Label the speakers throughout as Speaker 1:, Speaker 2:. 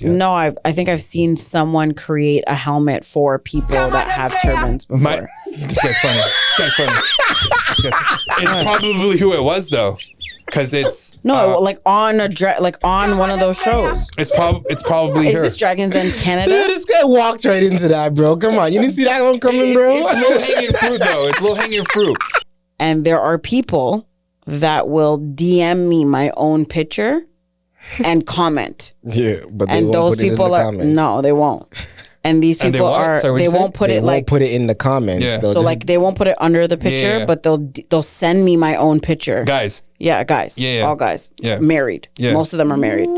Speaker 1: Yeah.
Speaker 2: No, I think I've seen someone create a helmet for people that have turbans before.
Speaker 1: This guy's funny. It's probably who it was though, because it's
Speaker 2: like on on one of those shows.
Speaker 1: It's probably
Speaker 2: Is
Speaker 1: her.
Speaker 2: this Dragons Den Canada?
Speaker 3: Yeah, this guy walked right into that, bro. Come on, you didn't see that one coming, bro.
Speaker 1: It's low hanging fruit though. It's low hanging fruit.
Speaker 2: And there are people that will DM me my own picture and comment.
Speaker 3: Yeah, but they
Speaker 2: and
Speaker 3: won't
Speaker 2: those
Speaker 3: put it in
Speaker 2: people
Speaker 3: the
Speaker 2: are
Speaker 3: comments.
Speaker 2: no, they won't. And these
Speaker 1: And
Speaker 2: people they won't put
Speaker 3: They
Speaker 2: it
Speaker 3: won't put it in the comments.
Speaker 1: Yeah.
Speaker 3: They'll
Speaker 2: so
Speaker 3: just-
Speaker 2: like they won't put it under the picture,
Speaker 1: Yeah.
Speaker 2: but they'll send me my own picture.
Speaker 1: Guys.
Speaker 2: Yeah, guys.
Speaker 1: Yeah.
Speaker 2: All guys.
Speaker 1: Yeah.
Speaker 2: Married.
Speaker 1: Yeah.
Speaker 2: Most of them are married.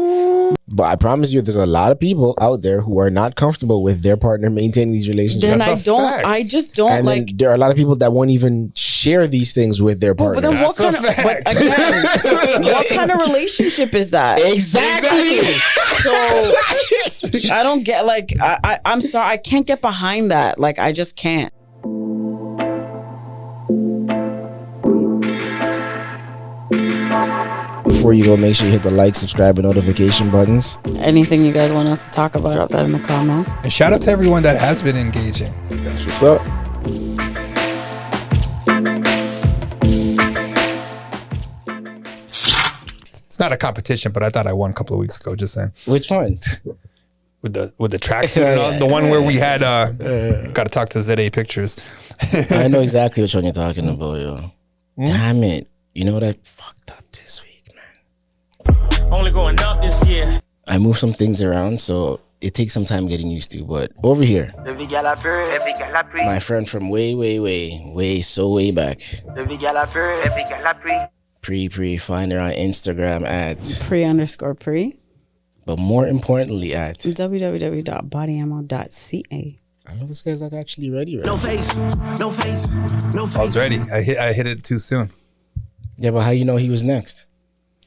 Speaker 3: But I promise you, there's a lot of people out there who are not comfortable with their partner maintaining these relationships.
Speaker 2: Then
Speaker 1: That's
Speaker 2: I just don't
Speaker 3: And
Speaker 2: like.
Speaker 3: then there are a lot of people that won't even share these things with their partner.
Speaker 2: But then what
Speaker 1: That's a
Speaker 2: kind of?
Speaker 1: fact.
Speaker 2: But again, what kind of relationship is that?
Speaker 3: Exactly.
Speaker 2: So I don't get like I'm sorry, I can't get behind that. Like I just can't.
Speaker 3: Before you go, make sure you hit the like, subscribe, and notification buttons.
Speaker 2: Anything you guys want us to talk about, drop that in the comments.
Speaker 1: And shout out to everyone that has been engaging.
Speaker 3: That's what's up.
Speaker 1: It's not a competition, but I thought I won a couple of weeks ago. Just saying.
Speaker 3: Which one?
Speaker 1: With the tracksuit and all, the one where we had got to talk to ZA Pictures.
Speaker 3: I know exactly which one you're talking about, yo. Damn it. You know what I fucked up this week, man?
Speaker 4: Only going up this year.
Speaker 3: I moved some things around, so it takes some time getting used to. But over here, my friend from way back, Pree, find her on Instagram at,
Speaker 2: Pree_Pree.
Speaker 3: but more importantly at,
Speaker 2: www.bodyammo.ca.
Speaker 3: I know this guy's like actually ready right
Speaker 4: No
Speaker 3: now.
Speaker 4: face, no face, no face.
Speaker 1: I was ready. I hit it too soon.
Speaker 3: Yeah, but how you know he was next?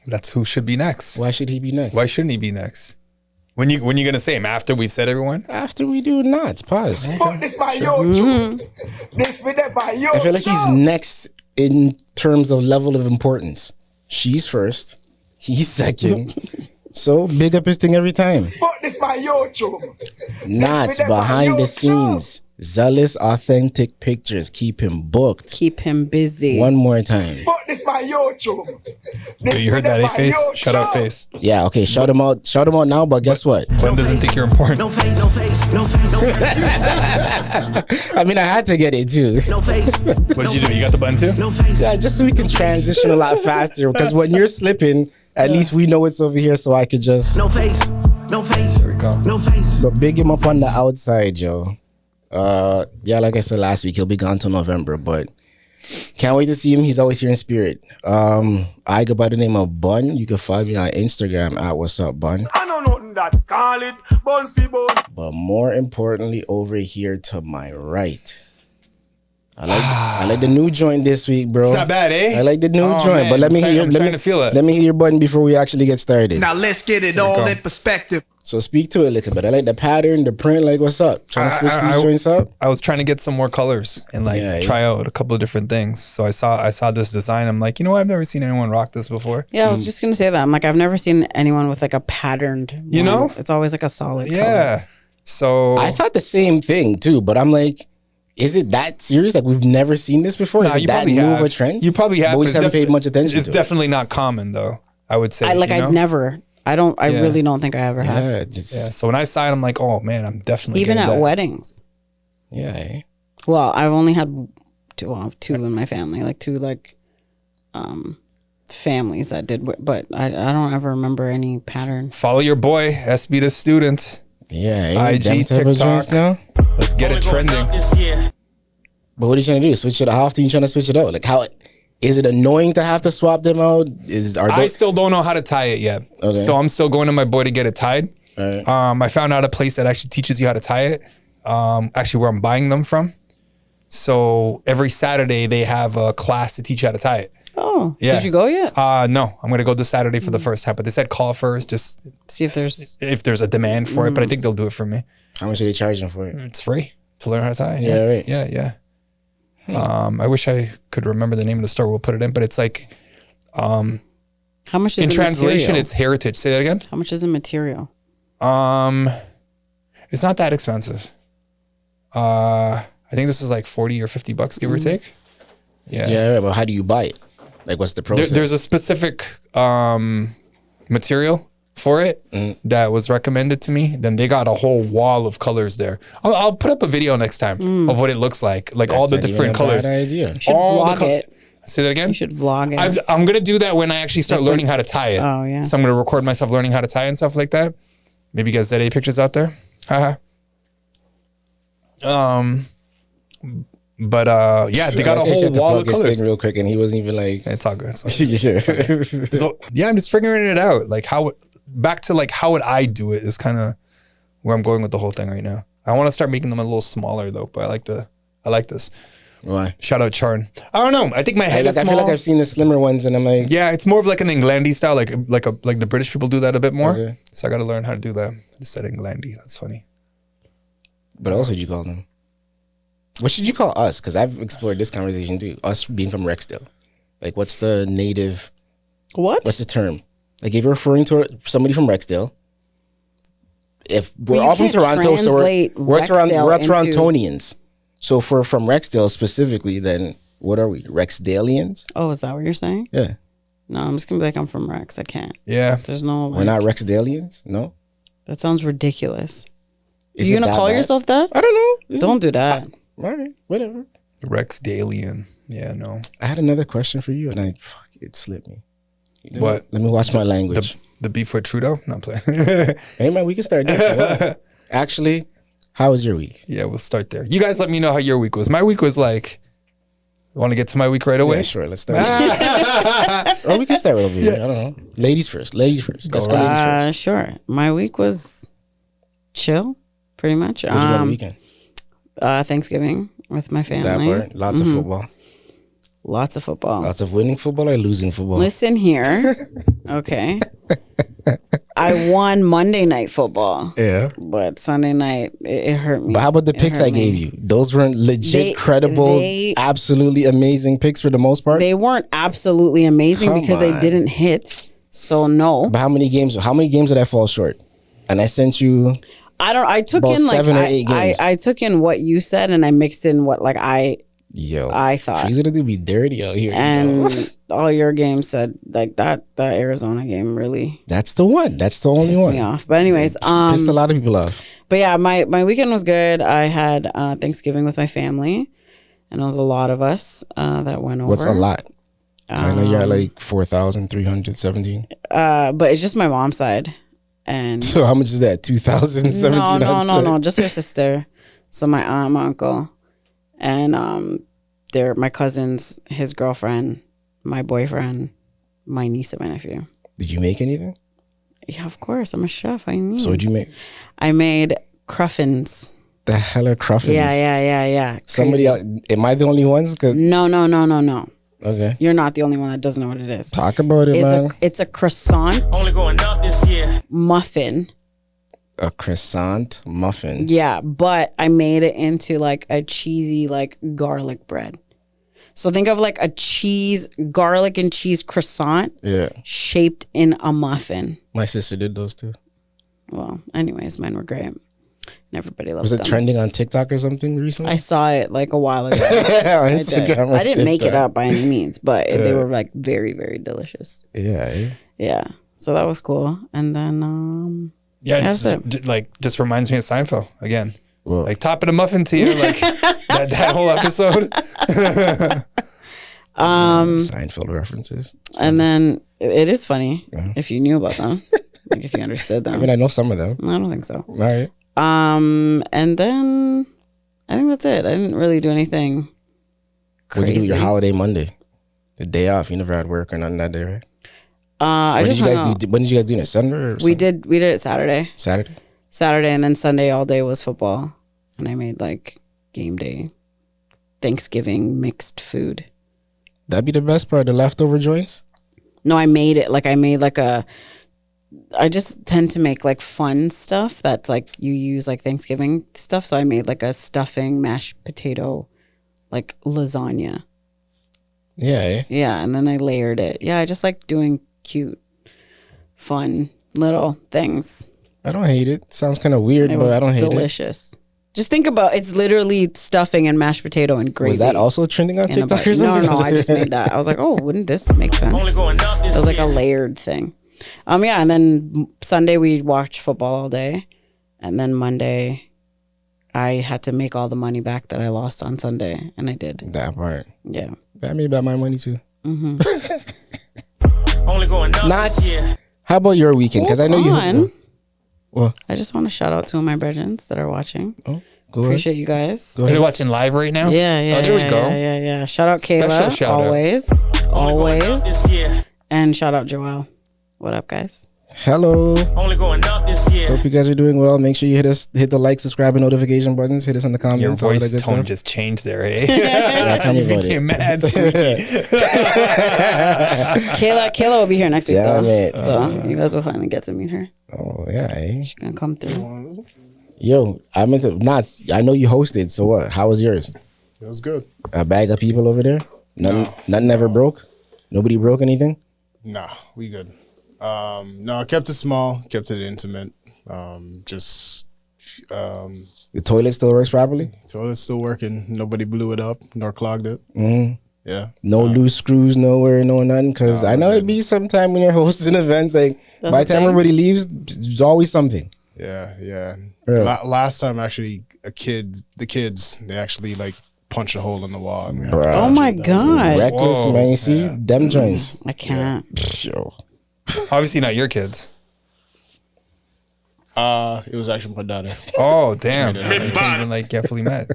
Speaker 1: That's who should be next.
Speaker 3: Why should he be next?
Speaker 1: Why shouldn't he be next? When you gonna say him after we've said everyone?
Speaker 3: After we do knots, pause.
Speaker 5: This by your This with that by your
Speaker 3: I feel like he's next in terms of level of importance. She's first, he's second. So big up his thing every time.
Speaker 5: This by your
Speaker 3: Knots behind the scenes. Zealous, authentic pictures. Keep him booked.
Speaker 2: Keep him busy.
Speaker 3: One more time.
Speaker 5: This by your
Speaker 1: You heard that, Face? Shout out, Face.
Speaker 3: Yeah, okay. Shout him out. Shout him out now. But guess what?
Speaker 1: Glenn doesn't think you're important.
Speaker 4: No face, no face, no face, no face.
Speaker 3: I mean, I had to get it too.
Speaker 4: No face.
Speaker 1: What did you do? You got the button too?
Speaker 4: No face.
Speaker 3: Yeah, just so we can transition a lot faster. Because when you're slipping, at least we know it's over here, so I could just.
Speaker 4: No face. No face.
Speaker 1: There we go.
Speaker 4: No face.
Speaker 3: But big him up on the outside, yo. Yeah, like I said last week, he'll be gone till November, but can't wait to see him. He's always here in spirit. I go by the name of Bun. You can find me on Instagram at Wha'SUP Bun.
Speaker 5: I know nothing that call it bun fi bun.
Speaker 3: But more importantly, over here to my right, I like the new joint this week, bro.
Speaker 1: It's not bad, eh?
Speaker 3: I like the new
Speaker 1: Oh,
Speaker 3: joint,
Speaker 1: man,
Speaker 3: but let me hear.
Speaker 1: I'm starting to feel it.
Speaker 3: Let me hear your button before we actually get started.
Speaker 4: Now let's get it all in perspective.
Speaker 3: So speak to it a little bit. I like the pattern, the print. Like, what's up? Trying to switch these joints up.
Speaker 1: I was trying to get some more colors and
Speaker 3: Yeah,
Speaker 1: try out a couple of different things. So I saw this design. I'm like, you know what? I've never seen anyone rock this before.
Speaker 2: Yeah, I was just gonna say that. I'm like, I've never seen anyone with like a patterned.
Speaker 1: You
Speaker 2: one.
Speaker 1: know?
Speaker 2: It's always like a solid.
Speaker 1: Yeah. So
Speaker 3: I thought the same thing too, but I'm like, is it that serious? Like we've never seen this before?
Speaker 1: Nah,
Speaker 3: Is it
Speaker 1: you
Speaker 3: that
Speaker 1: probably
Speaker 3: new
Speaker 1: have.
Speaker 3: of a trend?
Speaker 1: You probably have.
Speaker 3: But we
Speaker 1: but
Speaker 3: just haven't
Speaker 1: it's
Speaker 3: paid much attention
Speaker 1: It's
Speaker 3: to
Speaker 1: definitely not common though. I would say.
Speaker 2: I like.
Speaker 1: you know?
Speaker 2: I've never. I don't. I
Speaker 1: Yeah.
Speaker 2: really don't think I ever
Speaker 3: it.
Speaker 2: have.
Speaker 3: Yeah, it's,
Speaker 1: Yeah. So when I saw it, I'm like, oh man, I'm definitely
Speaker 2: Even
Speaker 1: getting
Speaker 2: at
Speaker 1: that.
Speaker 2: weddings.
Speaker 3: yeah. Eh?
Speaker 2: Well, I've only had two. Well, I have two in my family, like two families that did. But I don't ever remember any pattern.
Speaker 1: Follow your boy, SB the student.
Speaker 3: Yeah, eh?
Speaker 1: IG,
Speaker 3: Them type of joints
Speaker 1: TikTok.
Speaker 3: now.
Speaker 1: Let's get it
Speaker 4: Only going
Speaker 1: trending.
Speaker 4: up this year.
Speaker 3: But what are you trying to do? Switch it? How often you trying to switch it out? Like how? Is it annoying to have to swap them out? Are
Speaker 1: I
Speaker 3: those?
Speaker 1: still don't know how to tie it yet.
Speaker 3: Okay.
Speaker 1: So I'm still going to my boy to get it tied.
Speaker 3: All right.
Speaker 1: I found out a place that actually teaches you how to tie it. Actually, where I'm buying them from. So every Saturday they have a class to teach you how to tie it.
Speaker 2: Oh,
Speaker 1: Yeah.
Speaker 2: did you go yet?
Speaker 1: No, I'm gonna go this Saturday for the first time. But they said call first, just
Speaker 2: See if there's.
Speaker 1: if there's a demand for it. But I think they'll do it for me.
Speaker 3: How much are they charging for it?
Speaker 1: It's free to learn how to tie.
Speaker 3: Yeah, right.
Speaker 1: Yeah. I wish I could remember the name of the store. We'll put it in, but it's like
Speaker 2: How much is
Speaker 1: in
Speaker 2: the
Speaker 1: translation,
Speaker 2: material?
Speaker 1: it's heritage. Say that again.
Speaker 2: How much is the material?
Speaker 1: It's not that expensive. I think this is like $40 or $50, give or take.
Speaker 3: Yeah, but how do you buy it? Like, what's the process?
Speaker 1: There's a specific material for it that was recommended to me. Then they got a whole wall of colors there. I'll put up a video next time of what it looks like all the
Speaker 3: That's not
Speaker 1: different
Speaker 3: even a
Speaker 1: colors.
Speaker 3: bad idea.
Speaker 2: You should vlog it.
Speaker 1: Say that again?
Speaker 2: You should vlog it.
Speaker 1: I'm gonna do that when I actually start learning how to tie it.
Speaker 2: Oh, yeah.
Speaker 1: So I'm gonna record myself learning how to tie and stuff like that. Maybe you guys get any pictures out there. Haha. But yeah, they got a whole wall of colors.
Speaker 3: Real quick, and he wasn't even like.
Speaker 1: It's all good. It's all
Speaker 3: Yeah.
Speaker 1: good. So yeah, I'm just figuring it out. Like how would I do it is kind of where I'm going with the whole thing right now. I want to start making them a little smaller though, but I like this.
Speaker 3: Why?
Speaker 1: Shout out Charn. I don't know. I think my head is
Speaker 3: I
Speaker 1: small.
Speaker 3: feel like I've seen the slimmer ones, and I'm like,
Speaker 1: Yeah, it's more of like an Englandy style, like the British people do that a bit more.
Speaker 3: Okay.
Speaker 1: So I got to learn how to do that. I just said Englandy. That's funny.
Speaker 3: But else would you call them? What should you call us? Because I've explored this conversation too. Us being from Rexdale. Like, what's the native?
Speaker 2: What?
Speaker 3: What's the term? Like, if you're referring to somebody from Rexdale, if we're
Speaker 2: Well, you
Speaker 3: all from
Speaker 2: can't
Speaker 3: Toronto, so we're
Speaker 2: translate
Speaker 3: we're
Speaker 2: Rexdale into-
Speaker 3: Torontonians. So if we're from Rexdale specifically, then what are we? Rexdalians?
Speaker 2: Oh, is that what you're saying?
Speaker 3: Yeah.
Speaker 2: No, I'm just gonna be like, I'm from Rex. I can't.
Speaker 1: Yeah.
Speaker 2: There's no.
Speaker 3: We're not Rexdalians? No?
Speaker 2: That sounds ridiculous.
Speaker 3: Is
Speaker 2: You
Speaker 3: it
Speaker 2: gonna
Speaker 3: that
Speaker 2: call
Speaker 3: bad?
Speaker 2: yourself that?
Speaker 3: I don't know. This
Speaker 2: Don't
Speaker 3: is-
Speaker 2: do that.
Speaker 3: All right, whatever.
Speaker 1: Rex Dalian. Yeah, no.
Speaker 3: I had another question for you, and it slipped me. You know
Speaker 1: What?
Speaker 3: Let me watch my language.
Speaker 1: The beef with Trudeau? Not playing.
Speaker 3: Hey, man, we can start there. Actually, how was your week?
Speaker 1: Yeah, we'll start there. You guys let me know how your week was. My week was like, want to get to my week right away?
Speaker 3: Yeah, sure. Let's start. Or we can start over here. I don't know. Ladies first. Let's go ladies first.
Speaker 2: Sure. My week was chill, pretty much.
Speaker 3: What did you do on the weekend?
Speaker 2: Thanksgiving with my
Speaker 3: That
Speaker 2: family.
Speaker 3: part. Lots of football.
Speaker 2: Lots of football.
Speaker 3: Lots of winning football or losing football.
Speaker 2: Listen here. Okay. I won Monday night football,
Speaker 3: Yeah.
Speaker 2: but Sunday night, it hurt me.
Speaker 3: But how about the
Speaker 2: It
Speaker 3: picks
Speaker 2: hurt
Speaker 3: I
Speaker 2: me.
Speaker 3: gave you? Those weren't legit, credible,
Speaker 2: they-
Speaker 3: absolutely amazing picks for the most part.
Speaker 2: They weren't absolutely amazing
Speaker 3: Come
Speaker 2: because they
Speaker 3: on.
Speaker 2: didn't hit. So no.
Speaker 3: But how many games did I fall short? And I sent you.
Speaker 2: I took
Speaker 3: About
Speaker 2: in like
Speaker 3: 7 or 8 games.
Speaker 2: I took in what you said and I mixed in what like I thought.
Speaker 3: She's gonna do me dirty out here.
Speaker 2: And all your games said like that Arizona game really
Speaker 3: That's the one. That's the only
Speaker 2: pissed
Speaker 3: one.
Speaker 2: me off. But anyways,
Speaker 3: Pissed a lot of people off.
Speaker 2: but yeah, my weekend was good. I had Thanksgiving with my family, and it was a lot of us that went over.
Speaker 3: What's a lot? I know you're at like 4,317.
Speaker 2: But it's just my mom's side, and
Speaker 3: So how much is that? 2,017.
Speaker 2: no, just her sister. So my aunt, my uncle, and they're my cousins, his girlfriend, my boyfriend, my niece, and my nephew.
Speaker 3: Did you make anything?
Speaker 2: Yeah, of course. I'm a chef. I mean,
Speaker 3: So what'd you make?
Speaker 2: I made cruffins.
Speaker 3: The hell are cruffins?
Speaker 2: Yeah.
Speaker 3: Somebody
Speaker 2: Crazy.
Speaker 3: else, am I the only ones?
Speaker 2: No.
Speaker 3: Okay.
Speaker 2: You're not the only one that doesn't know what it is.
Speaker 3: Talk about it, man.
Speaker 2: It's a croissant
Speaker 4: Only going up this year.
Speaker 2: muffin.
Speaker 3: A croissant muffin.
Speaker 2: Yeah, but I made it into like a cheesy like garlic bread. So think of like a garlic and cheese croissant
Speaker 3: Yeah.
Speaker 2: shaped in a muffin.
Speaker 3: My sister did those too.
Speaker 2: Well, anyways, mine were great. And everybody loves
Speaker 3: Was it
Speaker 2: them.
Speaker 3: trending on TikTok or something recently?
Speaker 2: I saw it like a while ago.
Speaker 3: On
Speaker 2: I did.
Speaker 3: Instagram or
Speaker 2: I didn't make it
Speaker 3: TikTok.
Speaker 2: up by any means, but they were like very, very delicious.
Speaker 3: Yeah.
Speaker 2: Yeah. So that was cool. And then
Speaker 1: Yeah,
Speaker 2: That's
Speaker 1: it's just reminds me of Seinfeld again.
Speaker 3: Well,
Speaker 1: Like top of the muffin to you, like that whole episode.
Speaker 3: Seinfeld references.
Speaker 2: and then it is funny if you knew about them. Like if you understood them.
Speaker 3: I mean, I know some of them.
Speaker 2: I don't think so.
Speaker 3: All right.
Speaker 2: And then I think that's it. I didn't really do anything
Speaker 3: What did you do
Speaker 2: crazy.
Speaker 3: your holiday Monday? The day off. You never had work or nothing that day, right?
Speaker 2: I
Speaker 3: When
Speaker 2: just
Speaker 3: did you
Speaker 2: hung
Speaker 3: guys
Speaker 2: out.
Speaker 3: do? When did you guys do it? Sunday or
Speaker 2: We
Speaker 3: something?
Speaker 2: did it Saturday.
Speaker 3: Saturday.
Speaker 2: And then Sunday all day was football. And I made like game day Thanksgiving mixed food.
Speaker 3: That'd be the best part. The leftover joints.
Speaker 2: No, I made it like I just tend to make like fun stuff that's like you use like Thanksgiving stuff. So I made like a stuffing mashed potato like lasagna.
Speaker 3: Yeah. Eh?
Speaker 2: Yeah, and then I layered it. Yeah, I just like doing cute, fun little things.
Speaker 3: I don't hate it. Sounds kind of weird,
Speaker 2: It
Speaker 3: but
Speaker 2: was
Speaker 3: I don't hate it.
Speaker 2: delicious. Just think about it's literally stuffing and mashed potato and gravy.
Speaker 3: Was that also trending on
Speaker 2: in a
Speaker 3: TikTok
Speaker 2: bite.
Speaker 3: or something?
Speaker 2: No, I just made that. I was like, oh, wouldn't this make sense?
Speaker 4: Only going up
Speaker 2: It
Speaker 4: this
Speaker 2: was like a
Speaker 4: year.
Speaker 2: layered thing. Yeah, and then Sunday we watched football all day, and then Monday I had to make all the money back that I lost on Sunday, and I did.
Speaker 3: That part.
Speaker 2: Yeah.
Speaker 3: That made back my money too.
Speaker 4: Only going up
Speaker 3: Not.
Speaker 4: this year.
Speaker 3: How about your weekend? Because I know you.
Speaker 2: On.
Speaker 3: Well,
Speaker 2: I just want to shout out two of my brethren that are watching.
Speaker 3: oh, go ahead.
Speaker 2: Appreciate you guys.
Speaker 1: Are you watching live right now?
Speaker 2: Yeah.
Speaker 1: Oh, there we go.
Speaker 2: Yeah. Shout out
Speaker 1: Special
Speaker 2: Kayla,
Speaker 1: shout out.
Speaker 2: always,
Speaker 4: Only going up this year.
Speaker 2: and shout out Joelle. What up, guys?
Speaker 3: Hello.
Speaker 4: Only going up this year.
Speaker 3: Hope you guys are doing well. Make sure you hit the like, subscribe, and notification buttons. Hit us in the comments.
Speaker 1: Your
Speaker 3: all that
Speaker 1: voice
Speaker 3: good
Speaker 1: tone
Speaker 3: stuff.
Speaker 1: just changed there, eh?
Speaker 3: tell me
Speaker 1: You
Speaker 3: about
Speaker 1: became
Speaker 3: it.
Speaker 1: mad squeaky.
Speaker 2: Kayla will be here next week,
Speaker 3: Damn
Speaker 2: though.
Speaker 3: it.
Speaker 2: So you guys will finally get to meet her.
Speaker 3: Oh yeah. Eh?
Speaker 2: She's gonna come through.
Speaker 3: Yo, I meant to not. I know you hosted. So what? How was yours?
Speaker 6: It was good.
Speaker 3: A bag of people over there. Nothing ever broke. Nobody broke anything.
Speaker 6: Nah, we good. No, I kept it small, kept it intimate.
Speaker 3: The toilet still works properly.
Speaker 6: Toilet's still working. Nobody blew it up nor clogged it. Yeah.
Speaker 3: No loose screws nowhere, no nothing. Because I know it'd be sometime when you're hosting events, like
Speaker 2: That's
Speaker 3: by
Speaker 2: the
Speaker 3: the time
Speaker 2: thing.
Speaker 3: everybody leaves, there's always something.
Speaker 6: Yeah.
Speaker 3: Yeah.
Speaker 6: Last time, actually, the kids, they actually like punched a hole in the wall. And we had to
Speaker 3: Bruh.
Speaker 2: Oh my god,
Speaker 3: Reckless,
Speaker 1: Whoa.
Speaker 3: man. You see them joints.
Speaker 2: I can't.
Speaker 3: Yo.
Speaker 1: Obviously not your kids.
Speaker 6: It was actually my daughter.
Speaker 1: Oh, damn. You can't even like get fully mad.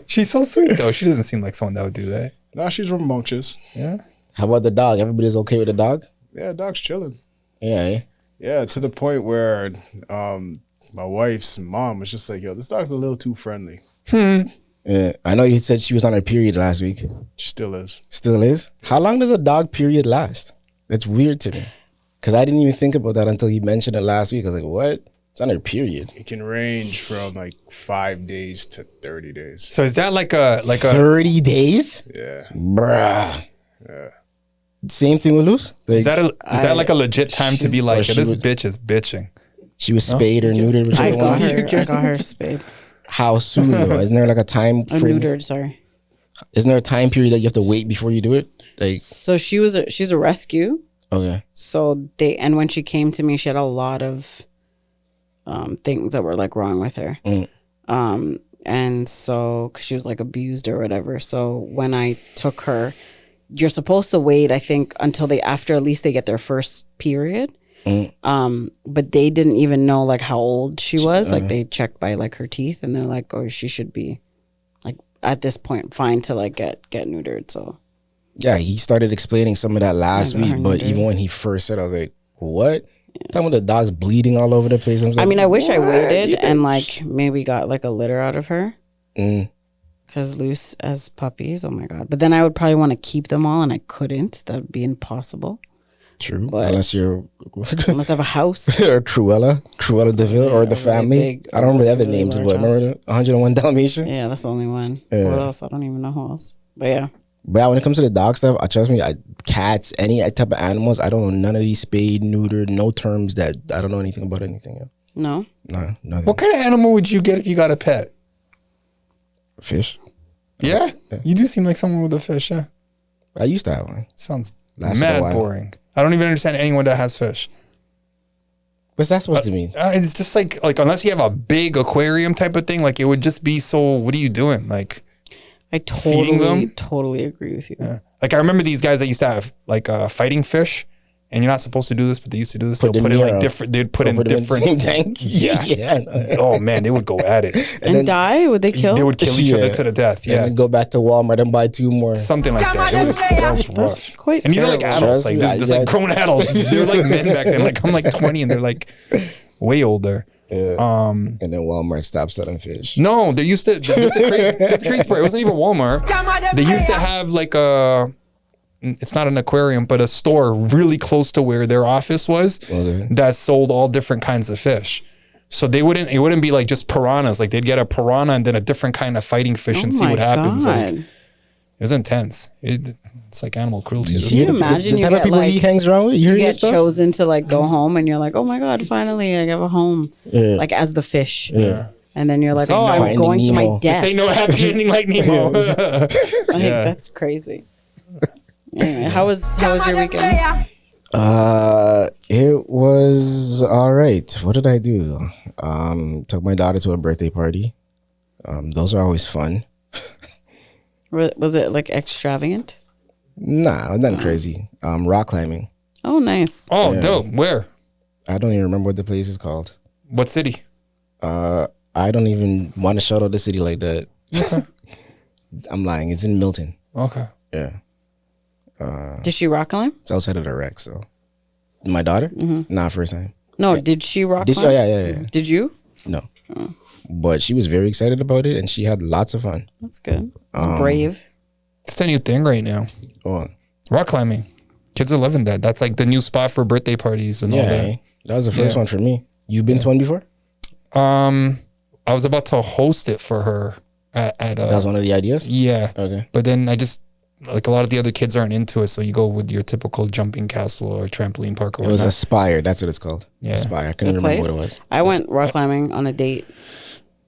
Speaker 1: She's so sweet though. She doesn't seem like someone that would do that.
Speaker 6: No, she's rambunctious.
Speaker 1: Yeah.
Speaker 3: How about the dog? Everybody's okay with the dog?
Speaker 6: Yeah, dog's chilling.
Speaker 3: Yeah. Eh?
Speaker 6: Yeah, to the point where my wife's mom was just like, yo, this dog's a little too friendly.
Speaker 3: Yeah. I know you said she was on her period last week.
Speaker 6: She still is.
Speaker 3: Still is. How long does a dog period last? That's weird to me. Because I didn't even think about that until you mentioned it last week. I was like, what? It's on her period.
Speaker 6: It can range from like 5 days to 30 days.
Speaker 1: So is that like a
Speaker 3: 30 days?
Speaker 6: Yeah.
Speaker 3: Bruh. Same thing with Luce? Like,
Speaker 1: is that like a legit time to be like,
Speaker 3: Or she
Speaker 1: this
Speaker 3: would-
Speaker 1: bitch is bitching?
Speaker 3: she was spayed or neutered? Which
Speaker 2: I
Speaker 3: one?
Speaker 2: got her spayed.
Speaker 3: How soon though? Isn't there like a time frame?
Speaker 2: Neutered, sorry.
Speaker 3: Isn't there a time period that you have to wait before you do it? Like,
Speaker 2: So she's a rescue.
Speaker 3: okay.
Speaker 2: So and when she came to me, she had a lot of things that were like wrong with her. And so, cause she was like abused or whatever. So when I took her, you're supposed to wait, I think, until after at least they get their first period. But they didn't even know like how old she was. Like they checked by like her teeth, and they're like, oh, she should be like at this point fine to like get neutered. So
Speaker 3: Yeah, he started explaining some of that last
Speaker 2: I got her
Speaker 3: week, but
Speaker 2: neutered.
Speaker 3: even when he first said, I was like, what? Talking about the dog's bleeding all over the place.
Speaker 2: I mean, I wish I
Speaker 3: "What?
Speaker 2: waited
Speaker 3: You
Speaker 2: and like maybe got like a litter out of her.
Speaker 3: Mm.
Speaker 2: Because loose as puppies, oh my god! But then I would probably want to keep them all, and I couldn't. That would be impossible
Speaker 3: True.
Speaker 2: But-
Speaker 3: Unless you're
Speaker 2: unless I have a house.
Speaker 3: or Cruella DeVille, or the
Speaker 2: really
Speaker 3: family.
Speaker 2: big,
Speaker 3: I don't remember the other
Speaker 2: really
Speaker 3: names,
Speaker 2: large
Speaker 3: but remember
Speaker 2: house.
Speaker 3: the 101 Dalmatians?
Speaker 2: Yeah, that's the only one.
Speaker 3: Yeah.
Speaker 2: What else? I don't even know who else. But yeah,
Speaker 3: But yeah, when it comes to the dog stuff, trust me, cats, any type of animals, I don't know none of these spayed, neutered, no terms that I don't know anything about anything. Yeah.
Speaker 2: no.
Speaker 3: No, nothing.
Speaker 1: What kind of animal would you get if you got a pet?
Speaker 3: Fish?
Speaker 1: Yeah? You do seem like someone with a fish, yeah.
Speaker 3: I used to have one.
Speaker 1: Sounds
Speaker 3: Lasted a
Speaker 1: mad
Speaker 3: while.
Speaker 1: boring. I don't even understand anyone that has fish.
Speaker 3: What's that supposed to mean?
Speaker 1: It's just like unless you have a big aquarium type of thing, like it would just be so. What are you doing? Like,
Speaker 2: I
Speaker 1: Feeding them?
Speaker 2: totally agree with you.
Speaker 1: like I remember these guys that used to have like fighting fish, and you're not supposed to do this, but they used to do this. They'll
Speaker 3: them
Speaker 1: put in
Speaker 3: near
Speaker 1: like
Speaker 3: a-
Speaker 1: different. They'd put in
Speaker 3: Put them
Speaker 1: different.
Speaker 3: in the same tank.
Speaker 1: Yeah.
Speaker 3: yeah. I know.
Speaker 1: Oh man, they would go at it.
Speaker 2: And
Speaker 3: then-
Speaker 2: die? Would they kill?
Speaker 1: They would kill each other
Speaker 3: Yeah.
Speaker 1: to the death.
Speaker 3: And
Speaker 1: Yeah,
Speaker 3: then go back to Walmart and buy 2 more.
Speaker 1: something like that. That was rough.
Speaker 2: That's quite
Speaker 1: And these are like
Speaker 2: terrible.
Speaker 1: adults,
Speaker 3: Trust
Speaker 1: like
Speaker 3: me,
Speaker 1: there's like grown adults. They're like men back then. Like I'm like 20, and they're like way older.
Speaker 3: Yeah. And then Walmart stopped selling fish.
Speaker 1: No, they used to. That's the crazy part. It wasn't even Walmart. They used to have like a. It's not an aquarium, but a store really close to where their office was
Speaker 3: Okay.
Speaker 1: that sold all different kinds of fish. So it wouldn't be like just piranhas. Like they'd get a piranha and then a different kind of fighting fish and see
Speaker 2: Oh my
Speaker 1: what happens. Like,
Speaker 2: God.
Speaker 1: It was intense. It's like animal cruelty.
Speaker 3: You
Speaker 1: It's-
Speaker 2: Can you
Speaker 3: the-
Speaker 2: imagine
Speaker 3: the
Speaker 2: you
Speaker 3: type of
Speaker 2: get,
Speaker 3: people
Speaker 2: like-
Speaker 3: he hangs around with? You
Speaker 2: You
Speaker 3: hear
Speaker 2: get
Speaker 3: this stuff?
Speaker 2: chosen to like go home, and you're like, oh my god, finally I have a home,
Speaker 3: Yeah.
Speaker 2: like as the fish.
Speaker 3: Yeah.
Speaker 2: And then you're like,
Speaker 1: Say
Speaker 2: oh,
Speaker 1: no.
Speaker 2: I'm
Speaker 3: Finding
Speaker 2: going to my
Speaker 3: Nemo.
Speaker 2: death.
Speaker 1: This ain't no happy ending like Nemo.
Speaker 2: Like,
Speaker 1: Yeah.
Speaker 2: that's crazy. Anyway, how was your weekend?
Speaker 3: It was all right. What did I do? Took my daughter to a birthday party. Those are always fun.
Speaker 2: Was it like extravagant?
Speaker 3: Nah, nothing crazy. Rock climbing.
Speaker 2: Oh, nice.
Speaker 1: Oh,
Speaker 3: Yeah.
Speaker 1: dope. Where?
Speaker 3: I don't even remember what the place is called.
Speaker 1: What city?
Speaker 3: I don't even want to shout out the city like that. I'm lying. It's in Milton.
Speaker 1: Okay.
Speaker 3: Yeah.
Speaker 2: Did she rock climb?
Speaker 3: It's outside of the wreck. So, my daughter? Nah, first time.
Speaker 2: No, did she rock
Speaker 3: Did she?
Speaker 2: climb?
Speaker 3: Oh, yeah.
Speaker 2: Did you?
Speaker 3: No. But she was very excited about it, and she had lots of fun.
Speaker 2: That's good. It's brave.
Speaker 1: It's a new thing right now.
Speaker 3: Oh,
Speaker 1: Rock climbing. Kids are loving that. That's like the new spot for birthday parties and all
Speaker 3: yeah.
Speaker 1: that.
Speaker 3: That was the first
Speaker 1: Yeah.
Speaker 3: one for me. You've been to one before?
Speaker 1: I was about to host it for her at
Speaker 3: That was one of the ideas?
Speaker 1: yeah.
Speaker 3: Okay.
Speaker 1: But then I just like a lot of the other kids aren't into it, so you go with your typical jumping castle or trampoline park or
Speaker 3: It was
Speaker 1: whatnot.
Speaker 3: Aspire. That's what it's called.
Speaker 1: Yeah.
Speaker 3: Aspire. I couldn't
Speaker 2: Good
Speaker 3: remember
Speaker 2: place.
Speaker 3: what it was.
Speaker 2: I went rock climbing on a date.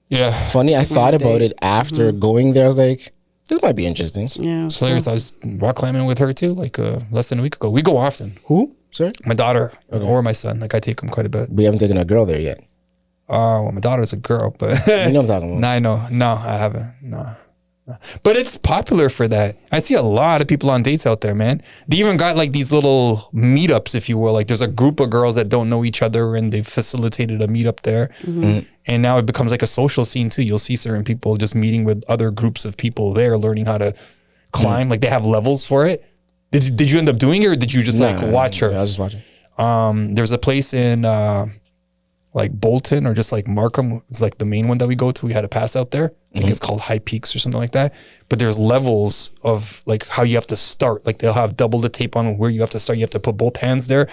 Speaker 1: Yeah.
Speaker 3: Funny, I thought about
Speaker 2: date.
Speaker 3: it after going there. I was like, this might be interesting.
Speaker 2: Yeah.
Speaker 1: It's hilarious. I was rock climbing with her too, like less than a week ago. We go often.
Speaker 3: Who? Sorry?
Speaker 1: My daughter or my son. Like I take him quite a bit.
Speaker 3: We haven't taken a girl there yet.
Speaker 1: Well, my daughter's a girl, but
Speaker 3: You know what I'm talking about.
Speaker 1: no, I know. No, I haven't. No. But it's popular for that. I see a lot of people on dates out there, man. They even got like these little meetups, if you will. Like there's a group of girls that don't know each other and they've facilitated a meetup there. And now it becomes like a social scene too. You'll see certain people just meeting with other groups of people there, learning how to climb. Like they have levels for it. Did you end up doing it or did you just like watch her?
Speaker 3: Yeah, I was just watching.
Speaker 1: There's a place in like Bolton or just like Markham. It's like the main one that we go to. We had a pass out there. I think it's called High Peaks or something like that. But there's levels of like how you have to start. Like they'll have double the tape on where you have to start. You have to put both hands there.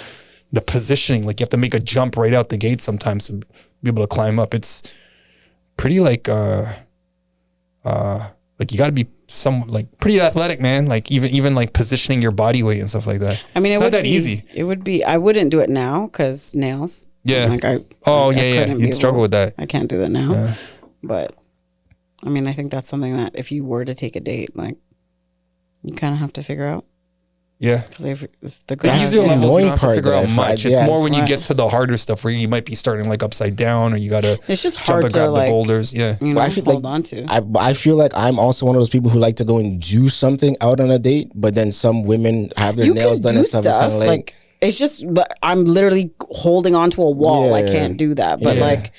Speaker 1: The positioning, like you have to make a jump right out the gate sometimes to be able to climb up. It's pretty like you got to be pretty athletic, man. Like even like positioning your body weight and stuff like that.
Speaker 2: I mean,
Speaker 1: it's
Speaker 2: it
Speaker 1: not
Speaker 2: would
Speaker 1: that
Speaker 2: be,
Speaker 1: easy.
Speaker 2: It would be. I wouldn't do it now because nails.
Speaker 1: Yeah.
Speaker 2: Like I couldn't be
Speaker 1: You'd struggle
Speaker 2: able-
Speaker 1: with that.
Speaker 2: I can't do that now. But I mean, I think that's something that if you were to take a date, like you kind of have to figure out.
Speaker 1: Yeah.
Speaker 2: Because if the
Speaker 1: The
Speaker 2: girl has
Speaker 1: easier levels, you
Speaker 3: annoying
Speaker 1: don't have to
Speaker 3: part
Speaker 1: figure
Speaker 3: that
Speaker 1: out
Speaker 3: I find-
Speaker 1: much. It's
Speaker 3: yeah,
Speaker 1: more when you
Speaker 2: right.
Speaker 1: get to the harder stuff where you might be starting like upside down or you got to
Speaker 2: it's just
Speaker 1: jump
Speaker 2: hard
Speaker 1: and
Speaker 2: to
Speaker 1: grab
Speaker 2: like
Speaker 1: the boulders. Yeah.
Speaker 2: you know,
Speaker 3: I feel
Speaker 2: hold
Speaker 3: like
Speaker 2: on to.
Speaker 3: I feel like I'm also one of those people who like to go and do something out on a date, but then some women have their
Speaker 2: You
Speaker 3: nails
Speaker 2: can
Speaker 3: done
Speaker 2: do
Speaker 3: and stuff. It's kind of like
Speaker 2: it's just I'm literally holding onto a wall. I
Speaker 3: Yeah.
Speaker 2: can't do that. But
Speaker 1: Yeah.
Speaker 2: like